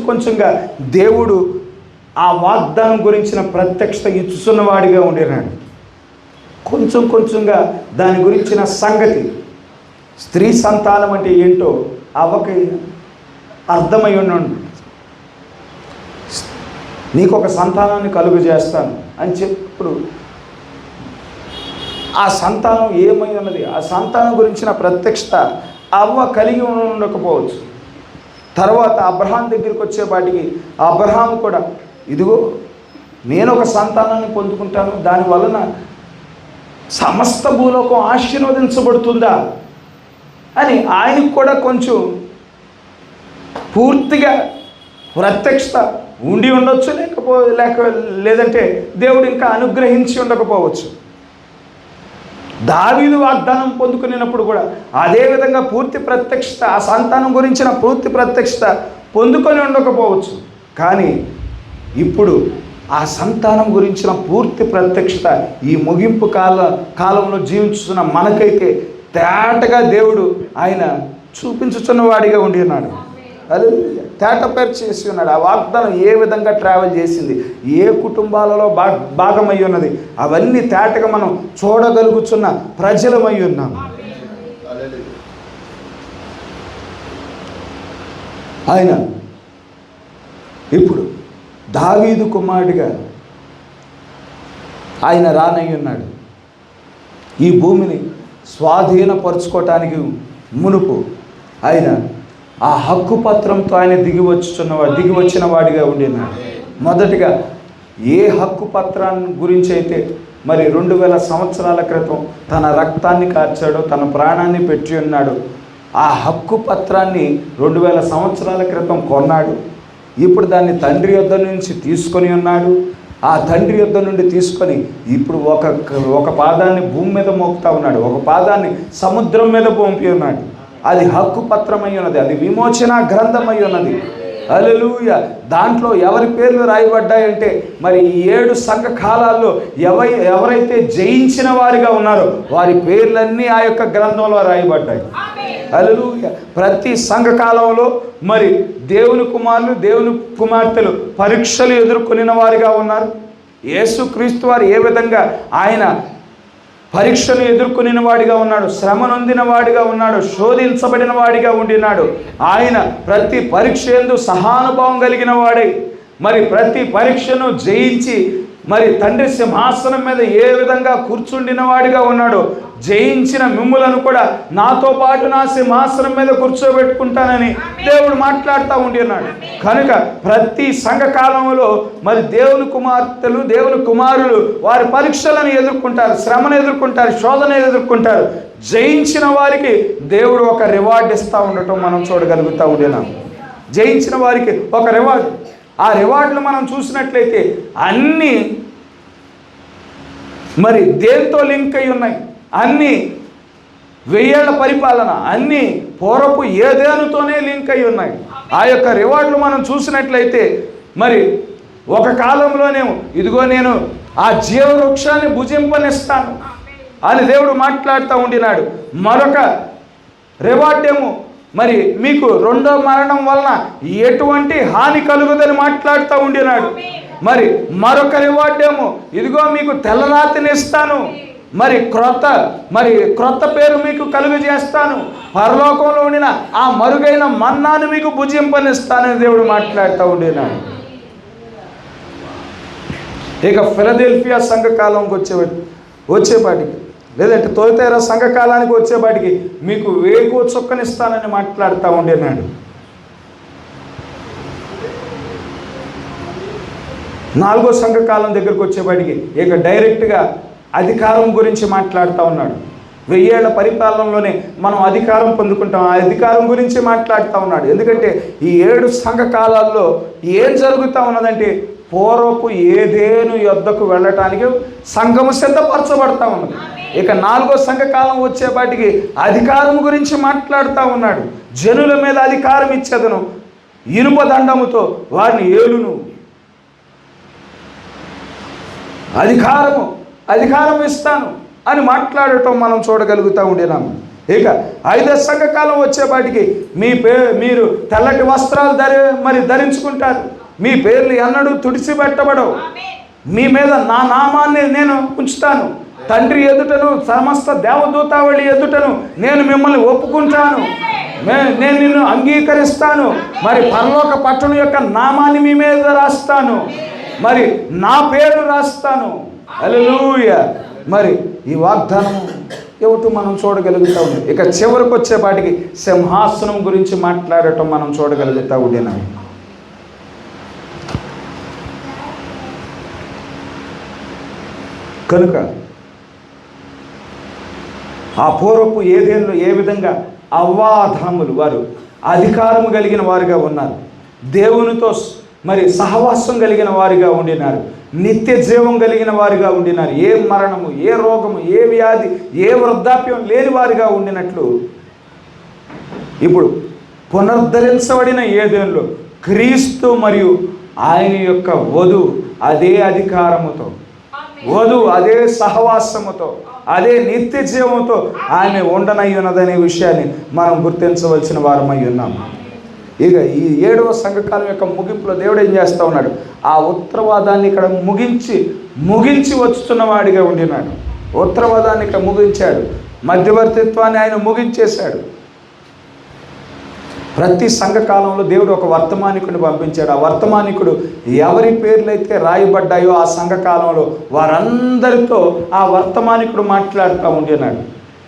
కొంచెంగా దేవుడు ఆ వాగ్దానం గురించిన ప్రత్యక్షత ఇచ్చుతున్నవాడిగా ఉండినాడు. కొంచెంగా దాని గురించిన సంగతి, స్త్రీ సంతానం అంటే ఏంటో అవ్వకి అర్థమై ఉన్నాడు. నీకు ఒక సంతానాన్ని కలుగు చేస్తాను అని చెప్పుడు ఆ సంతానం ఏమై ఉన్నది, ఆ సంతానం గురించిన ప్రత్యక్షత అవ్వ కలిగి ఉండకపోవచ్చు. తర్వాత అబ్రహాం దగ్గరికి వచ్చేపాటికి అబ్రహాం కూడా ఇదిగో నేను ఒక సంతానాన్ని పొందుకుంటాను, దానివలన సమస్త భూలోకం ఆశీర్వదించబడుతుందా అని ఆయనకు కూడా కొంచెం పూర్తిగా ప్రత్యక్షత ఉండి ఉండొచ్చు, లేదంటే దేవుడు ఇంకా అనుగ్రహించి ఉండకపోవచ్చు. దావీదు వాగ్దానం పొందుకునేటప్పుడు కూడా అదేవిధంగా పూర్తి ప్రత్యక్షత, ఆ సంతానం గురించిన పూర్తి ప్రత్యక్షత పొందుకొని ఉండకపోవచ్చు. కానీ ఇప్పుడు ఆ సంతానం గురించిన పూర్తి ప్రత్యక్షత ఈ ముగింపు కాలంలో జీవించుతున్న మనకైతే తేటగా దేవుడు ఆయన చూపించుతున్నవాడిగా ఉండి ఉన్నాడు. అది తేటపేరు చేసి ఉన్నాడు. ఆ వాగ్దానం ఏ విధంగా ట్రావెల్ చేసింది, ఏ కుటుంబాలలో భాగమై ఉన్నది, అవన్నీ తేటగా మనం చూడగలుగుతున్న ప్రజలమై ఉన్నాం. ఆయన ఇప్పుడు దావీదు కుమారుడిగా ఆయన రానై ఉన్నాడు. ఈ భూమిని స్వాధీనపరుచుకోవటానికి మునుపు ఆయన ఆ హక్కు పత్రంతో ఆయన దిగి వచ్చిన వాడిగా ఉండినాడు. మొదటిగా ఏ హక్కు పత్రాన్ని గురించి అయితే మరి 2000 సంవత్సరాల క్రితం తన రక్తాన్ని కార్చాడో, తన ప్రాణాన్ని పెట్టి ఉన్నాడు, ఆ హక్కు పత్రాన్ని 2000 సంవత్సరాల క్రితం కొన్నాడు. ఇప్పుడు దాన్ని తండ్రి యొద్ద నుంచి తీసుకొని ఉన్నాడు. ఆ తండ్రి యొద్ద నుండి తీసుకొని ఇప్పుడు ఒక పాదాన్ని భూమి మీద మోపుతా ఉన్నాడు, ఒక పాదాన్ని సముద్రం మీద పంపి ఉన్నాడు. అది హక్కు పత్రమై ఉన్నది, అది విమోచన గ్రంథమై ఉన్నది. హల్లెలూయా. దాంట్లో ఎవరి పేర్లు రాయబడ్డాయంటే మరి 7 సంఘ కాలాల్లో ఎవరైతే జయించిన వారిగా ఉన్నారో వారి పేర్లన్నీ ఆ యొక్క గ్రంథంలో రాయబడ్డాయి. హల్లెలూయా. ప్రతి సంఘ కాలంలో మరి దేవుని కుమారులు, దేవుని కుమార్తెలు పరీక్షలు ఎదుర్కొనిన వారిగా ఉన్నారు. యేసుక్రీస్తు వారు ఏ విధంగా ఆయన పరీక్షను ఎదుర్కొనిన వాడిగా ఉన్నాడు, శ్రమ నొందిన వాడిగా ఉన్నాడు, శోధించబడిన వాడిగా ఉండినాడు. ఆయన ప్రతి పరీక్ష యందు సహానుభావం కలిగిన వాడై మరి ప్రతి పరీక్షను జయించి మరి తండ్రి సింహాసనం మీద ఏ విధంగా కూర్చుండిన వాడిగా ఉన్నాడు. జయించిన మిమ్ములను కూడా నాతో పాటు నా సింహాసనం మీద కూర్చోబెట్టుకుంటానని దేవుడు మాట్లాడుతూ ఉండినాడు. కనుక ప్రతి సంఘకాలంలో మరి దేవుని కుమార్తెలు, దేవుని కుమారులు వారి పరీక్షలను ఎదుర్కొంటారు, శ్రమను ఎదుర్కొంటారు, శోధన ఎదుర్కొంటారు. జయించిన వారికి దేవుడు ఒక రివార్డ్ ఇస్తూ ఉండటం మనం చూడగలుగుతూ ఉండినాం. జయించిన వారికి ఒక రివార్డ్. ఆ రివార్డులు మనం చూసినట్లయితే అన్నీ మరి దేంతో లింక్ అయి ఉన్నాయి, అన్నీ 1000 ఏళ్ల పరిపాలన, అన్నీ పూర్వపు ఏదేనుతోనే లింక్ అయి ఉన్నాయి. ఆ యొక్క రివార్డులు మనం చూసినట్లయితే మరి ఒక కాలంలోనేమో ఇదిగో నేను ఆ జీవవృక్షాన్ని భుజింపనిస్తాను అని దేవుడు మాట్లాడుతూ ఉండినాడు. మరొక రివార్డ్ ఏమో మరి మీకు రెండో మరణం వలన ఎటువంటి హాని కలుగుదని మాట్లాడుతూ ఉండినాడు. మరి మరొక రివార్డ్ ఏమో ఇదిగో మీకు తెల్లరాతిని ఇస్తాను, మరి క్రొత్త పేరు మీకు కలుగు చేస్తాను, పరలోకంలో ఉండిన ఆ మరుగైన మన్నాను మీకు భుజింపనిస్తానని దేవుడు మాట్లాడుతూ ఉండినాడు. ఇక ఫిలదెల్ఫియా సంఘకాలంకి వచ్చేపాటికి లేదంటే తొలితేర సంఘకాలానికి వచ్చేపాటికి మీకు వేగు చుక్కనిస్తానని మాట్లాడుతూ ఉండినాడు. 4వ సంఘకాలం దగ్గరకు వచ్చేపాటికి ఇక డైరెక్ట్గా అధికారం గురించి మాట్లాడుతూ ఉన్నాడు. 1000 ఏళ్ల పరిపాలనలోనే మనం అధికారం పొందుకుంటాం. ఆ అధికారం గురించి మాట్లాడుతూ ఉన్నాడు. ఎందుకంటే ఈ 7 సంఘకాలాల్లో ఏం జరుగుతూ ఉన్నదంటే పూర్వపు ఏదేను యొద్దకు వెళ్ళటానికి సంఘము సిద్ధపరచబడతా ఉన్నది. ఇక 4వ సంఘకాలం వచ్చేపాటికి అధికారం గురించి మాట్లాడుతూ ఉన్నాడు. జనుల మీద అధికారం ఇచ్చేదను, ఇనుప దండముతో వారిని ఏలును. అధికారం ఇస్తాను అని మాట్లాడటం మనం చూడగలుగుతూ ఉండినాము. ఇక 5వ సంఘకాలం వచ్చేపాటికి మీరు తెల్లటి వస్త్రాలు ధరించుకుంటారు, మీ పేర్లు ఎన్నడూ తుడిచిపెట్టబడవు, మీ మీద నా నామాన్ని నేను ఉంచుతాను, తండ్రి ఎదుటను సమస్త దేవదూతావళి ఎదుటను నేను మిమ్మల్ని ఒప్పుకుంటాను, నేను నిన్ను అంగీకరిస్తాను, మరి పరలోక పట్టణం యొక్క నామాన్ని మీ మీద రాస్తాను, మరి నా పేరు రాస్తాను. హల్లెలూయా. మరి ఈ వాగ్దానం ఏమిటో మనం చూడగలుగుతూ ఉన్నాం. ఇక చివరికి వచ్చేపాటికి సింహాసనం గురించి మాట్లాడటం మనం చూడగలుగుతూ ఉండేనాం. కనుక ఆ పూర్వపు ఏదేళ్ళు ఏ విధంగా అవ్వాధాములు వారు అధికారము కలిగిన వారుగా ఉన్నారు, దేవునితో మరి సహవాసం కలిగిన వారిగా ఉండినారు, నిత్య జీవం కలిగిన వారిగా ఉండినారు, ఏ మరణము, ఏ రోగము, ఏ వ్యాధి, ఏ వృద్ధాప్యం లేని వారిగా ఉండినట్లు ఇప్పుడు పునరుద్ధరించబడిన ఏదేళ్ళు క్రీస్తు మరియు ఆయన యొక్క వధువు అదే అధికారముతో, వధువు అదే సహవాసముతో, అదే నిత్య జీవంతో ఆమె ఉండనై ఉన్నదనే విషయాన్ని మనం గుర్తించవలసిన వారమై ఉన్నాము. ఇక ఈ 7వ సంఘకాలం యొక్క ముగింపులో దేవుడు ఏం చేస్తూ ఉన్నాడు? ఆ ఉత్తరవాదాన్ని ఇక్కడ ముగించి వచ్చుతున్నవాడిగా ఉండినాడు. ఉత్తరవాదాన్ని ఇక్కడ ముగించాడు, మధ్యవర్తిత్వాన్ని ఆయన ముగించేశాడు. ప్రతి సంఘకాలంలో దేవుడు ఒక వర్తమానికుడిని పంపించాడు. ఆ వర్తమానికుడు ఎవరి పేర్లైతే రాయబడ్డాయో ఆ సంఘకాలంలో వారందరితో ఆ వర్తమానికుడు మాట్లాడుతూ ఉండినాడు.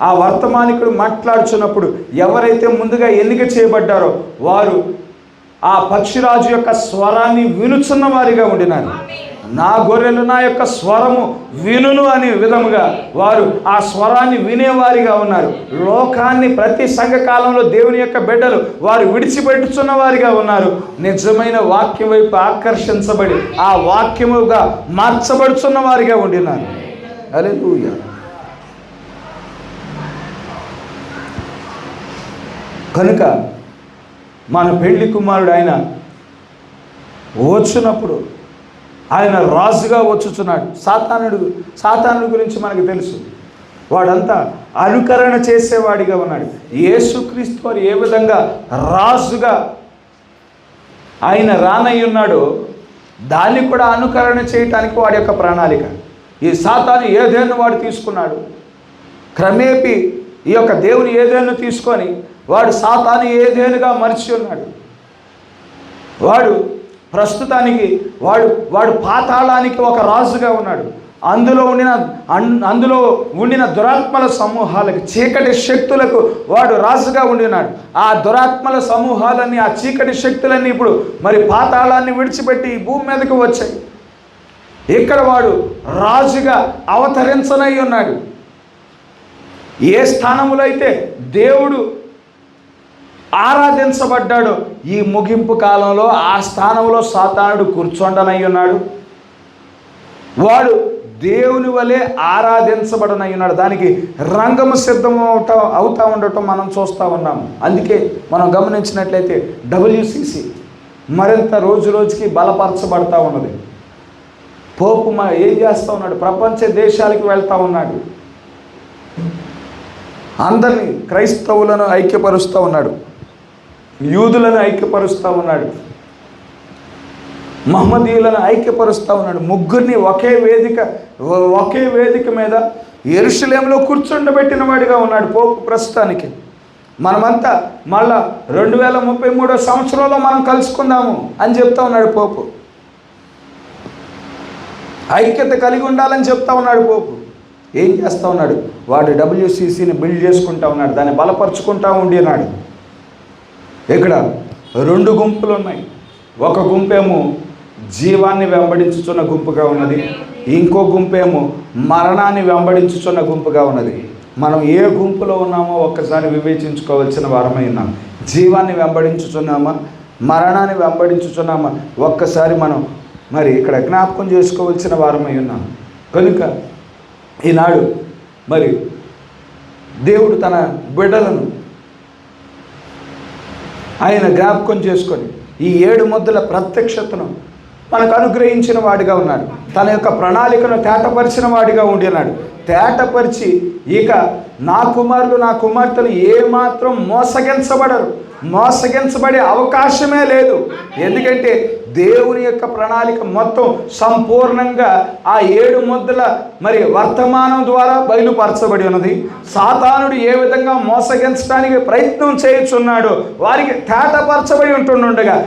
ఆ వర్తమానికుడు మాట్లాడుచున్నప్పుడు ఎవరైతే ముందుగా ఎన్నిక చేయబడ్డారో వారు ఆ పక్షిరాజు యొక్క స్వరాన్ని వినుచున్న వారిగా ఉండినారు. నా గొర్రెలు నా యొక్క స్వరము వినును అనే విధముగా వారు ఆ స్వరాన్ని వినేవారిగా ఉన్నారు. లోకాన్ని ప్రతి సంఘకాలంలో దేవుని యొక్క బిడ్డలు వారు విడిచిపెట్టుచున్న వారిగా ఉన్నారు. నిజమైన వాక్యం వైపు ఆకర్షించబడి ఆ వాక్యముగా మార్చబడుచున్న వారిగా ఉండినారు. హల్లెలూయా. కనుక మన పెళ్లి కుమారుడు ఆయన వచ్చినప్పుడు ఆయన రాజుగా వచ్చుచున్నాడు. సాతానుడి గురించి మనకు తెలుసు, వాడంతా అనుకరణ చేసేవాడిగా ఉన్నాడు. యేసుక్రీస్తు వారు ఏ విధంగా రాజుగా ఆయన రానయ్యున్నాడో దాన్ని కూడా అనుకరణ చేయటానికి వాడి యొక్క ప్రణాళిక. ఈ సాతాను ఏదేను వాడు తీసుకున్నాడు. క్రమేపీ ఈ యొక్క దేవుని ఏదేను తీసుకొని వాడు సాతాను ఏదేనుగా మరిచి ఉన్నాడు. వాడు ప్రస్తుతానికి వాడు పాతాళానికి ఒక రాజుగా ఉన్నాడు. అందులో ఉండిన దురాత్మల సమూహాలకు, చీకటి శక్తులకు వాడు రాజుగా ఉండినాడు. ఆ దురాత్మల సమూహాలన్నీ, ఆ చీకటి శక్తులన్నీ ఇప్పుడు మరి పాతాళాన్ని విడిచిపెట్టి ఈ భూమి మీదకు వచ్చాయి. ఇక్కడ వాడు రాజుగా అవతరించనై ఉన్నాడు. ఏ స్థానంలో అయితే దేవుడు ఆరాధించబడ్డాడో ఈ ముగింపు కాలంలో ఆ స్థానంలో సాతానుడు కూర్చోండనై ఉన్నాడు. వాడు దేవుని వలె ఆరాధించబడనై ఉన్నాడు. దానికి రంగము సిద్ధం అవుతా ఉండటం మనం చూస్తూ ఉన్నాము. అందుకే మనం గమనించినట్లయితే WCC మరింత రోజు రోజుకి బలపరచబడతా ఉన్నది. పోపు ఏం చేస్తూ ఉన్నాడు? ప్రపంచ దేశాలకు వెళ్తూ ఉన్నాడు. అందరినీ, క్రైస్తవులను ఐక్యపరుస్తూ ఉన్నాడు, యూదులను ఐక్యపరుస్తూ ఉన్నాడు, మహమ్మదీయులను ఐక్యపరుస్తూ ఉన్నాడు. ముగ్గురిని ఒకే వేదిక మీద యెరూషలేములో కూర్చుండబెట్టిన వాడిగా ఉన్నాడు పోపు ప్రస్తుతానికి. మనమంతా మళ్ళా 2033 సంవత్సరంలో మనం కలుసుకుందాము అని చెప్తా ఉన్నాడు పోపు. ఐక్యత కలిగి ఉండాలని చెప్తా ఉన్నాడు పోపు. ఏం చేస్తూ ఉన్నాడు? వాడు WCCని బిల్డ్ చేసుకుంటా ఉన్నాడు, దాన్ని బలపరుచుకుంటా ఉండినాడు. ఇక్కడ 2 గుంపులు ఉన్నాయి. ఒక గుంపేమో జీవాన్ని వెంబడించుచున్న గుంపుగా ఉన్నది, ఇంకో గుంపేమో మరణాన్ని వెంబడించుచున్న గుంపుగా ఉన్నది. మనం ఏ గుంపులో ఉన్నామో ఒక్కసారి వివేచించుకోవాల్సిన వారమై ఉన్నాం. జీవాన్ని వెంబడించుచున్నామా, మరణాన్ని వెంబడించుచున్నామా, ఒక్కసారి మనం మరి ఇక్కడ జ్ఞాపకం చేసుకోవాల్సిన వారమై ఉన్నాం. కనుక ఈనాడు మరి దేవుడు తన బిడ్డలను ఆయన జ్ఞాపకం చేసుకొని ఈ 7 ముద్దల ప్రత్యక్షతను మనకు అనుగ్రహించిన వాడిగా ఉన్నాడు. తన యొక్క ప్రణాళికను తేటపరిచిన వాడిగా ఉండినాడు. తేటపరిచి ఇక నా కుమారులు నా కుమార్తెలు ఏమాత్రం మోసగించబడే అవకాశమే లేదు. ఎందుకంటే దేవుని యొక్క ప్రణాళిక మొత్తం సంపూర్ణంగా ఆ 7 ముద్దల మరి వర్తమానం ద్వారా బయలుపరచబడి ఉన్నది. సాతానుడు ఏ విధంగా మోసగించడానికి ప్రయత్నం చేయుచున్నాడో వారికి తేటపరచబడి ఉంటుండగా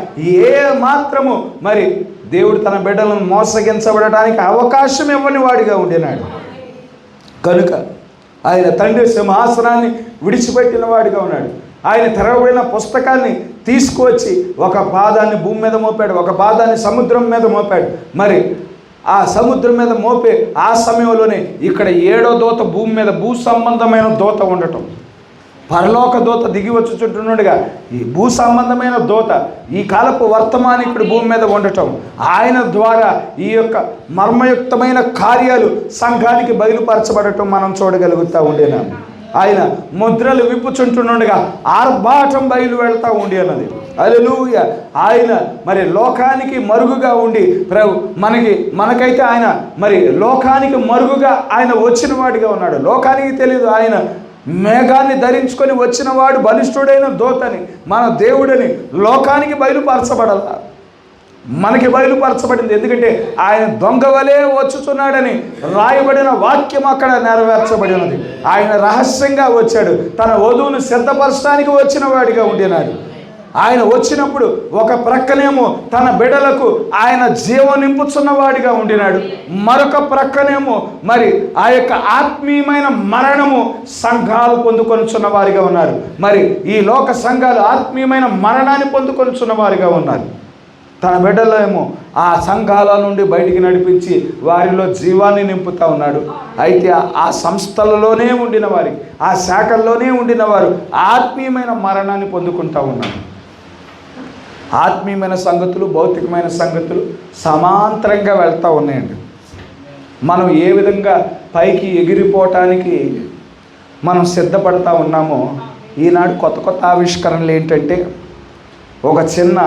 ఏ మాత్రము మరి దేవుడు తన బిడ్డలను మోసగించబడటానికి అవకాశం ఇవ్వని వాడిగా ఉండినాడు. కనుక ఆయన తండ్రి సింహాసనాన్ని విడిచిపెట్టిన వాడిగా ఉన్నాడు. ఆయన తెరవబడిన పుస్తకాన్ని తీసుకువచ్చి ఒక పాదాన్ని భూమి మీద మోపాడు, ఒక పాదాన్ని సముద్రం మీద మోపాడు. మరి ఆ సముద్రం మీద మోపే ఆ సమయంలోనే ఇక్కడ 7వ దూత భూమి మీద భూ సంబంధమైన దూత ఉండటం, పరలోక దూత దిగి వచ్చి చుట్టూనుండగా ఈ భూ సంబంధమైన దూత ఈ కాలపు వర్తమానికుడు భూమి మీద ఉండటం, ఆయన ద్వారా ఈ యొక్క మర్మయుక్తమైన కార్యాలు సంఘానికి బయలుపరచబడటం మనం చూడగలుగుతూ ఉండేనాం. ఆయన ముద్రలు విప్పుచుంటుండగా ఆర్భాటం బయలు వెళ్తూ ఉండి అన్నది. హల్లెలూయా. ఆయన మరి లోకానికి మరుగుగా ఉండి మనకైతే ఆయన మరి లోకానికి మరుగుగా ఆయన వచ్చిన వాడిగా ఉన్నాడు. లోకానికి తెలియదు ఆయన మేఘాన్ని ధరించుకొని వచ్చిన వాడు బలిష్ఠుడైన దూతని, మన దేవుడని లోకానికి బయలుపరచబడాల. మనకి బయలుపరచబడింది. ఎందుకంటే ఆయన దొంగ వలె వచ్చుచున్నాడని రాయబడిన వాక్యం అక్కడ నెరవేర్చబడి ఉన్నది. ఆయన రహస్యంగా వచ్చాడు. తన వధువును సిద్ధపరచడానికి వచ్చిన వాడిగా ఉండినాడు. ఆయన వచ్చినప్పుడు ఒక ప్రక్కనేమో తన బిడ్డలకు ఆయన జీవం నింపుచున్నవాడిగా ఉండినాడు, మరొక ప్రక్కనేమో మరి ఆ యొక్క ఆత్మీయమైన మరణము సంఘాలు పొందుకొనుచున్న వారిగా ఉన్నారు. మరి ఈ లోక సంఘాలు ఆత్మీయమైన మరణాన్ని పొందుకొనుచున్న వారిగా ఉన్నారు. తన బిడ్డలేమో ఆ సంఘాల నుండి బయటికి నడిపించి వారిలో జీవాన్ని నింపుతూ ఉన్నాడు. అయితే ఆ సంస్థలలోనే ఉండిన వారి, ఆ శాఖల్లోనే ఉండిన వారు ఆత్మీయమైన మరణాన్ని పొందుకుంటూ ఉన్నారు. ఆత్మీయమైన సంగతులు, భౌతికమైన సంగతులు సమాంతరంగా వెళ్తూ ఉన్నాయండి. మనం ఏ విధంగా పైకి ఎగిరిపోవటానికి మనం సిద్ధపడతా ఉన్నామో, ఈనాడు కొత్త ఆవిష్కరణలు ఏంటంటే ఒక చిన్న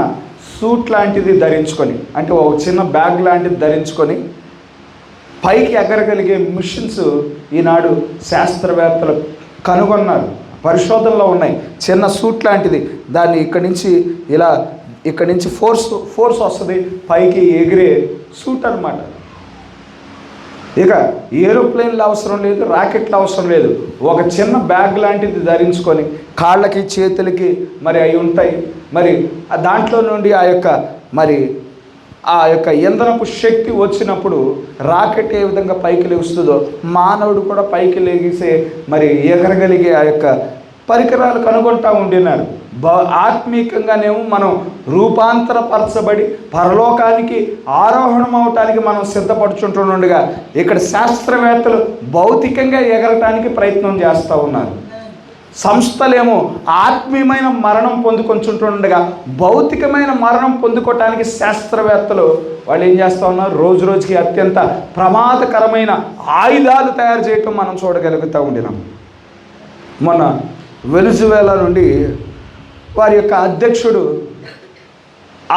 సూట్ లాంటిది ధరించుకొని, అంటే ఒక చిన్న బ్యాగ్ లాంటిది ధరించుకొని పైకి ఎగరగలిగే మిషన్స్ ఈనాడు శాస్త్రవేత్తలు కనుగొన్నారు, పరిశోధనలో ఉన్నాయి. చిన్న సూట్ లాంటిది, దాన్ని ఇక్కడి నుంచి ఫోర్స్ వస్తుంది, పైకి ఎగిరే సూట్ అన్నమాట. ఇక ఏరోప్లేన్లు అవసరం లేదు, రాకెట్లు అవసరం లేదు. ఒక చిన్న బ్యాగ్ లాంటిది ధరించుకొని కాళ్ళకి చేతులకి మరి అవి ఉంటాయి. మరి దాంట్లో నుండి ఆ యొక్క ఇంధనపు శక్తి వచ్చినప్పుడు రాకెట్ ఏ విధంగా పైకి లేస్తుందో మానవుడు కూడా పైకి లేగిసే మరి ఎగరగలిగే ఆ యొక్క పరికరాలు కనుగొంటూ ఉండినారు. ఆత్మీకంగానేమో మనం రూపాంతరపరచబడి పరలోకానికి ఆరోహణం అవటానికి మనం సిద్ధపడుచుంటుండగా ఇక్కడ శాస్త్రవేత్తలు భౌతికంగా ఎగరటానికి ప్రయత్నం చేస్తూ ఉన్నారు. సంస్థలేమో ఆత్మీయమైన మరణం పొందుకొంచుంటుండగా భౌతికమైన మరణం పొందుకోవటానికి శాస్త్రవేత్తలు వాళ్ళు ఏం చేస్తూ ఉన్నారు, రోజు రోజుకి అత్యంత ప్రమాదకరమైన ఆయుధాలు తయారు చేయటం మనం చూడగలుగుతూ ఉండినాం. మొన్న వెనిజువేలా నుండి వారి యొక్క అధ్యక్షుడు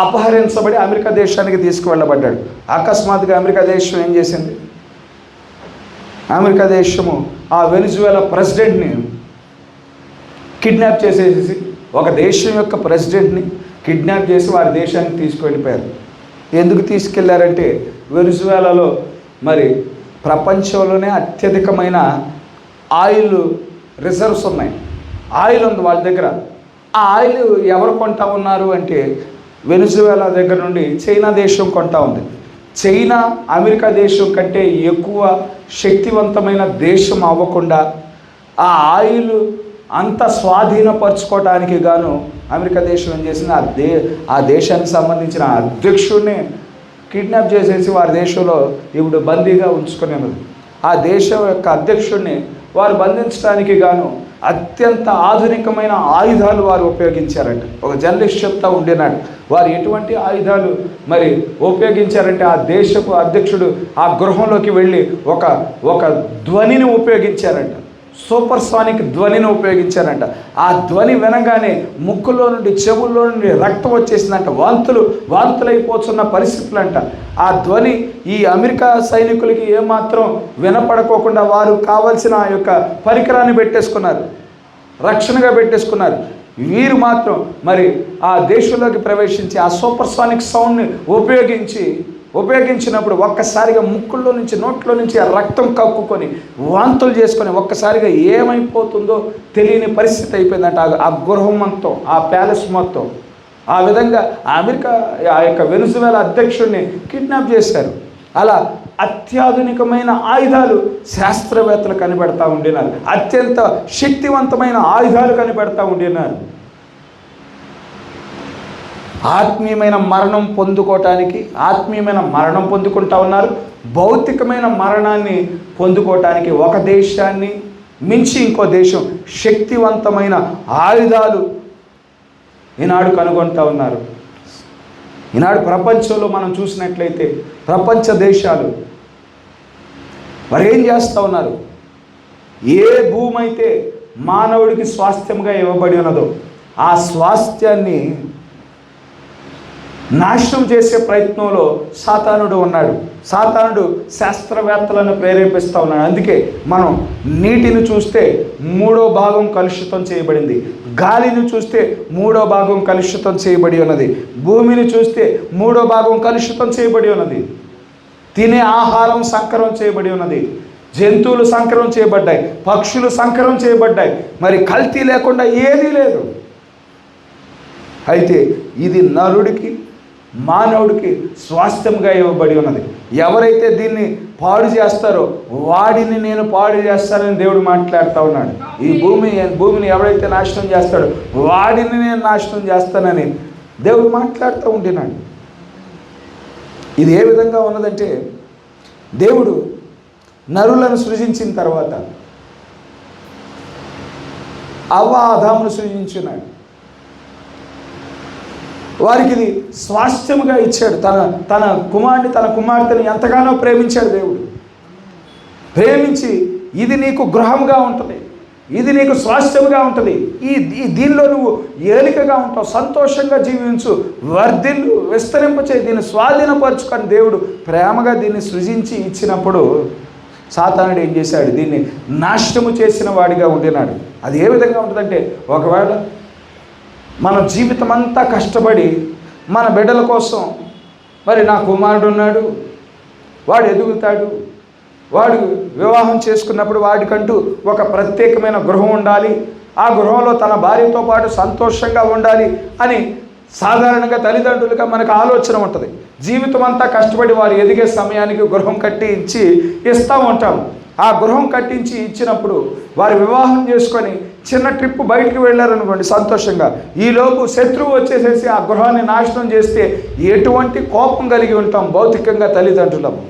అపహరించబడి అమెరికా దేశానికి తీసుకువెళ్ళబడ్డాడు. అకస్మాత్తుగా అమెరికా దేశం ఏం చేసింది, అమెరికా దేశము ఆ వెనిజువేలా ప్రెసిడెంట్ని కిడ్నాప్ చేసేసి, ఒక దేశం యొక్క ప్రెసిడెంట్ని కిడ్నాప్ చేసి వారి దేశానికి తీసుకువెళ్ళిపోయారు. ఎందుకు తీసుకెళ్లారంటే వెనిజువేలాలో మరి ప్రపంచంలోనే అత్యధికమైన ఆయిల్ రిజర్వ్స్ ఉన్నాయి, ఆయిల్ ఉంది వాళ్ళ దగ్గర. ఆ ఆయిల్ ఎవరు కొంటా ఉన్నారు అంటే వెనిజువేలా దగ్గర నుండి చైనా దేశం కొంటా ఉంది. చైనా అమెరికా దేశం కంటే ఎక్కువ శక్తివంతమైన దేశం అవ్వకుండా ఆ ఆయిల్ అంత స్వాధీనపరచుకోవడానికి గాను అమెరికా దేశం ఏం చేసింది, ఆ దేశానికి సంబంధించిన అధ్యక్షుడిని కిడ్నాప్ చేసేసి వారి దేశంలో ఇప్పుడు బందీగా ఉంచుకుని ఉన్నది. ఆ దేశం యొక్క అధ్యక్షుడిని వారు బంధించడానికి గాను అత్యంత ఆధునికమైన ఆయుధాలు వారు ఉపయోగించారంట. ఒక జర్నలిస్ట్ చెప్తా ఉండేనాడు, వారు ఎటువంటి ఆయుధాలు మరి ఉపయోగించారంటే, ఆ దేశపు అధ్యక్షుడు ఆ గృహంలోకి వెళ్ళి ఒక ధ్వనిని ఉపయోగించారంట, సూపర్ సానిక్ ధ్వనిని ఉపయోగించారంట. ఆ ధ్వని వినగానే ముక్కులో నుండి చెవుల్లో నుండి రక్తం వచ్చేసిందంట, వాంతులైపోతున్న పరిస్థితులు అంట. ఆ ధ్వని ఈ అమెరికా సైనికులకి ఏమాత్రం వినపడకోకుండా వారు కావలసిన ఆ యొక్క పరికరాన్ని పెట్టేసుకున్నారు, రక్షణగా పెట్టేసుకున్నారు. వీరు మాత్రం మరి ఆ దేశంలోకి ప్రవేశించి ఆ సూపర్ సానిక్ సౌండ్ని ఉపయోగించినప్పుడు ఒక్కసారిగా ముక్కుల్లో నుంచి నోట్లో నుంచి ఆ రక్తం కక్కుకొని వాంతులు చేసుకొని ఒక్కసారిగా ఏమైపోతుందో తెలియని పరిస్థితి అయిపోయిందంట ఆ గృహం మొత్తం, ఆ ప్యాలెస్ మొత్తం. ఆ విధంగా అమెరికా ఆ యొక్క వెనుజువేలా అధ్యక్షుడిని కిడ్నాప్ చేశారు. అలా అత్యాధునికమైన ఆయుధాలు శాస్త్రవేత్తలు కనిపెడతా ఉండినారు, అత్యంత శక్తివంతమైన ఆయుధాలు కనిపెడతా ఉండినారు. ఆత్మీయమైన మరణం పొందుకుంటా ఉన్నారు. భౌతికమైన మరణాన్ని పొందుకోవటానికి ఒక దేశాన్ని మించి ఇంకో దేశం శక్తివంతమైన ఆయుధాలు ఈనాడు కనుగొంటా ఉన్నారు. ఈనాడు ప్రపంచంలో మనం చూసినట్లయితే ప్రపంచ దేశాలు మరి ఏం చేస్తూ ఉన్నారు? ఏ భూమి అయితే మానవుడికి స్వాస్థ్యంగా ఇవ్వబడి ఉన్నదో ఆ స్వాస్థ్యాన్ని నాశనం చేసే ప్రయత్నంలో సాతానుడు ఉన్నాడు. సాతానుడు శాస్త్రవేత్తలను ప్రేరేపిస్తూ ఉన్నాడు. అందుకే మనం నీటిని చూస్తే 3వ భాగం కలుషితం చేయబడింది, గాలిని చూస్తే 3వ భాగం కలుషితం చేయబడి ఉన్నది, భూమిని చూస్తే 3వ భాగం కలుషితం చేయబడి ఉన్నది, తినే ఆహారం సంకరం చేయబడి ఉన్నది, జంతువులు సంకరం చేయబడ్డాయి, పక్షులు సంకరం చేయబడ్డాయి. మరి కల్తీ లేకుండా ఏదీ లేదు. అయితే ఇది నరుడికి మానవుడికి స్వాస్థ్యంగా ఇవ్వబడి ఉన్నది. ఎవరైతే దీన్ని పాడు చేస్తారో వాడిని నేను పాడు చేస్తానని దేవుడు మాట్లాడుతూ ఉన్నాడు. ఈ భూమిని ఎవరైతే నాశనం చేస్తాడో వాడిని నేను నాశనం చేస్తానని దేవుడు మాట్లాడుతూ ఉంటున్నాడు. ఇది ఏ విధంగా ఉన్నదంటే, దేవుడు నరులను సృజించిన తర్వాత అవ్వ ఆదామును సృజించున్నాడు. వారికి ఇది స్వాస్థ్యముగా ఇచ్చాడు. తన కుమార్తెని ఎంతగానో ప్రేమించాడు దేవుడు. ప్రేమించి ఇది నీకు గృహంగా ఉంటుంది, ఇది నీకు స్వాస్థ్యముగా ఉంటుంది, దీనిలో నువ్వు ఏలికగా ఉంటావు, సంతోషంగా జీవించు, వర్ధిల్లు, విస్తరింపచే, దీన్ని స్వాధీనపరచుకొని దేవుడు ప్రేమగా దీన్ని సృజించి ఇచ్చినప్పుడు సాతానుడు ఏం చేశాడు? దీన్ని నాశనము చేసిన వాడిగా ఉండినాడు. అది ఏ విధంగా ఉంటుందంటే, ఒకవేళ మన జీవితం అంతా కష్టపడి మన బిడ్డల కోసం, మరి నా కుమారుడు ఉన్నాడు, వాడు ఎదుగుతాడు, వాడు వివాహం చేసుకున్నప్పుడు వాడికంటూ ఒక ప్రత్యేకమైన గృహం ఉండాలి, ఆ గృహంలో తన భార్యతో పాటు సంతోషంగా ఉండాలి అని సాధారణంగా తల్లిదండ్రులుగా మనకు ఆలోచన ఉంటుంది. జీవితం అంతా కష్టపడి వారు ఎదిగే సమయానికి గృహం కట్టి ఇస్తూ ఉంటాం. ఆ గృహం కట్టించి ఇచ్చినప్పుడు వారు వివాహం చేసుకొని చిన్న ట్రిప్ బయటికి వెళ్ళారనుకోండి సంతోషంగా, ఈలోపు శత్రువు వచ్చేసేసి ఆ గృహాన్ని నాశనం చేస్తే ఎటువంటి కోపం కలిగి ఉంటాం భౌతికంగా తల్లిదండ్రులము.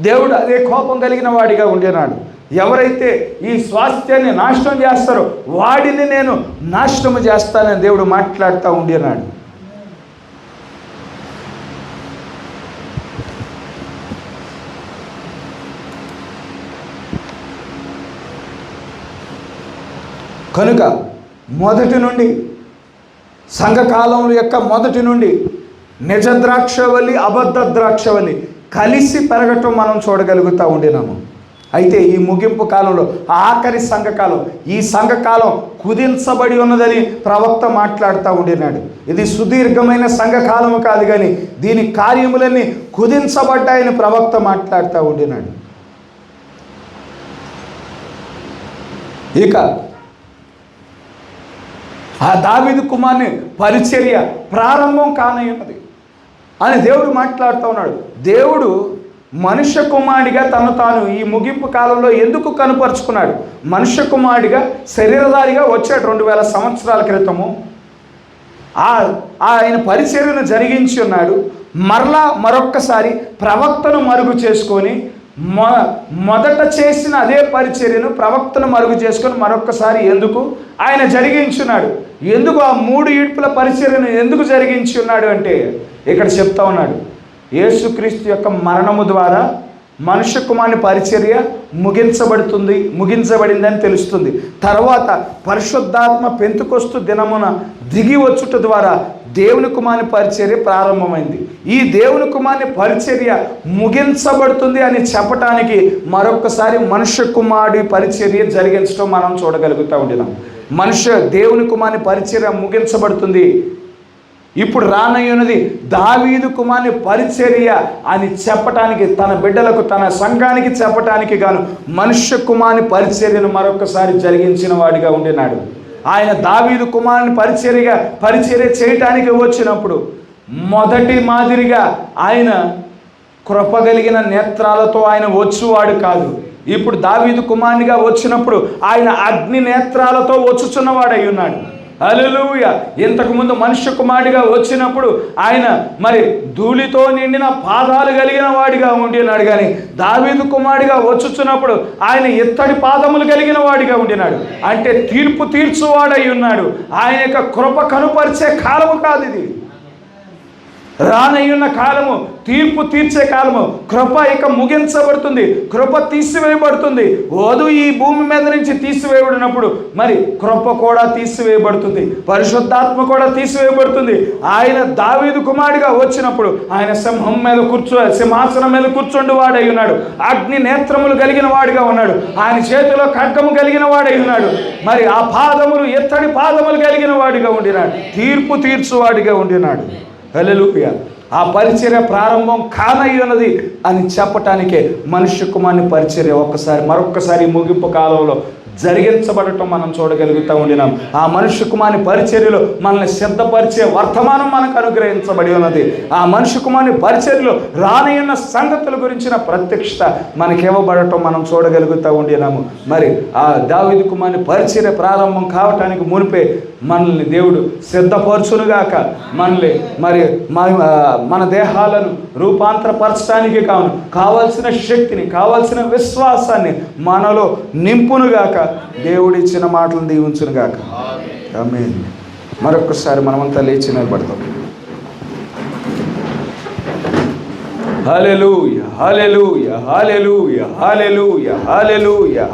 దేవుడు అదే కోపం కలిగిన వాడిగా ఉండేనాడు. ఎవరైతే ఈ స్వాస్థ్యాన్ని నాశనం చేస్తారో వాడిని నేను నాశనం చేస్తానని దేవుడు మాట్లాడుతూ ఉండేనాడు. కనుక మొదటి నుండి సంఘకాలం యొక్క మొదటి నుండి నిజ ద్రాక్షవల్లి అబద్ధ ద్రాక్షవల్లి కలిసి పెరగటం మనం చూడగలుగుతూ ఉండినాము. అయితే ఈ ముగింపు కాలంలో ఆఖరి సంఘకాలం, ఈ సంఘకాలం కుదించబడి ఉన్నదని ప్రవక్త మాట్లాడుతూ ఉండినాడు. ఇది సుదీర్ఘమైన సంఘకాలం కాదు, కానీ దీని కార్యములన్నీ కుదించబడ్డాయని ప్రవక్త మాట్లాడుతూ ఉండినాడు. ఇక ఆ దావీదు కుమారుని పరిచర్య ప్రారంభం కానయ్యున్నది అని దేవుడు మాట్లాడుతూ ఉన్నాడు. దేవుడు మనుష్య కుమారుడిగా తను తాను ఈ ముగింపు కాలంలో ఎందుకు కనుపరుచుకున్నాడు? మనుష్య కుమారుడిగా శరీరధారిగా వచ్చాడు 2000 సంవత్సరాల క్రితము. ఆయన పరిచర్యను జరిగించి ఉన్నాడు. మరలా మరొక్కసారి ప్రవక్తను మరుగు చేసుకొని మొదట చేసిన అదే పరిచర్యను ప్రవక్తను మరుగు చేసుకొని మరొక్కసారి ఎందుకు ఆయన జరిగించున్నాడు? ఎందుకు ఆ 3 ఈడ్పుల పరిచర్యను ఎందుకు జరిగించి ఉన్నాడు అంటే ఇక్కడ చెప్తా ఉన్నాడు. యేసుక్రీస్తు యొక్క మరణము ద్వారా మనుష్య కుమారుని పరిచర్య ముగించబడిందని తెలుస్తుంది. తర్వాత పరిశుద్ధాత్మ పెంతెకొస్తు దినమున దిగి వచ్చుట ద్వారా దేవుని కుమారుని పరిచర్య ప్రారంభమైంది. ఈ దేవుని కుమారుని పరిచర్య ముగించబడుతుంది అని చెప్పటానికి మరొకసారి మనుష్య కుమారుడి పరిచర్య జరిగించడం మనం చూడగలుగుతూ ఉంటున్నాం. దేవుని కుమారుని పరిచర్య ముగించబడుతుంది. ఇప్పుడు రానయ్యున్నది దావీదు కుమారుని పరిచర్య అని చెప్పటానికి, తన బిడ్డలకు, తన సంఘానికి చెప్పటానికి గాను మనుష్య కుమారుని పరిచర్యను మరొకసారి జరిగించిన వాడిగా ఉండినాడు. ఆయన దావీదు కుమారుని పరిచర్య చేయటానికి వచ్చినప్పుడు మొదటి మాదిరిగా ఆయన కృపగలిగిన నేత్రాలతో ఆయన వచ్చువాడు కాదు. ఇప్పుడు దావీదు కుమారునిగా వచ్చినప్పుడు ఆయన అగ్ని నేత్రాలతో వచ్చుచున్నవాడై ఉన్నాడు. హల్లెలూయా. ఇంతకుముందు మనుష్య కుమారుడిగా వచ్చినప్పుడు ఆయన మరి ధూళితో నిండిన పాదాలు కలిగిన వాడిగా ఉండినాడు. కానీ దావీదు కుమారుడిగా వచ్చుచున్నప్పుడు ఆయన ఇత్తడి పాదములు కలిగిన వాడిగా ఉండినాడు. అంటే తీర్పు తీర్చువాడై ఉన్నాడు. ఆయన యొక్క కృప కనుపరిచే కాలము కాదు ఇది. రానయ్యున్న కాలము తీర్పు తీర్చే కాలము. కృప ఇక ముగించబడుతుంది, కృప తీసివేయబడుతుంది. వధువు ఈ భూమి మీద నుంచి తీసివేయబడినప్పుడు మరి కృప కూడా తీసివేయబడుతుంది, పరిశుద్ధాత్మ కూడా తీసివేయబడుతుంది. ఆయన దావీదు కుమారుడిగా వచ్చినప్పుడు ఆయన సింహాసనం మీద కూర్చొని వాడై ఉన్నాడు. అగ్ని నేత్రములు కలిగిన వాడిగా ఉన్నాడు. ఆయన చేతిలో ఖడ్గము కలిగిన వాడై ఉన్నాడు. మరి ఆ పాదములు ఎత్తడి పాదములు కలిగిన వాడిగా ఉండినాడు. తీర్పు తీర్చువాడిగా ఉండినాడు. హల్లెలూయా. ఆ పరిచర్య ప్రారంభం కానయ్యున్నది అని చెప్పటానికే మనుష్య కుమారుని పరిచర్య మరొక్కసారి ముగింపు కాలంలో జరిగించబడటం మనం చూడగలుగుతూ ఉండినాం. ఆ మనుష్య కుమారుని పరిచర్యలో మనల్ని సిద్ధపరిచే వర్తమానం మనకు అనుగ్రహించబడి ఉన్నది. ఆ మనుష్య కుమారుని పరిచర్యలో రానయ్యున్న సంగతుల గురించిన ప్రత్యక్షత మనకివ్వబడటం మనం చూడగలుగుతూ ఉండినాము. మరి ఆ దావీదు కుమారుని పరిచర్య ప్రారంభం కావటానికి మునిపే మనల్ని దేవుడు సిద్ధపరచునుగాక. మనల్ని మరి మన దేహాలను రూపాంతరపరచడానికి కావలసిన శక్తిని, కావలసిన విశ్వాసాన్ని మనలో నింపునుగాక. దేవుడిచ్చిన మాటలను దీవించునుగాక. ఆమేన్. మరొకసారి మనమంతా లేచి నిలబడతాం. హల్లెలూయా, హల్లెలూయా, హల్లెలూయా, హల్లెలూయా, హల్లెలూయా.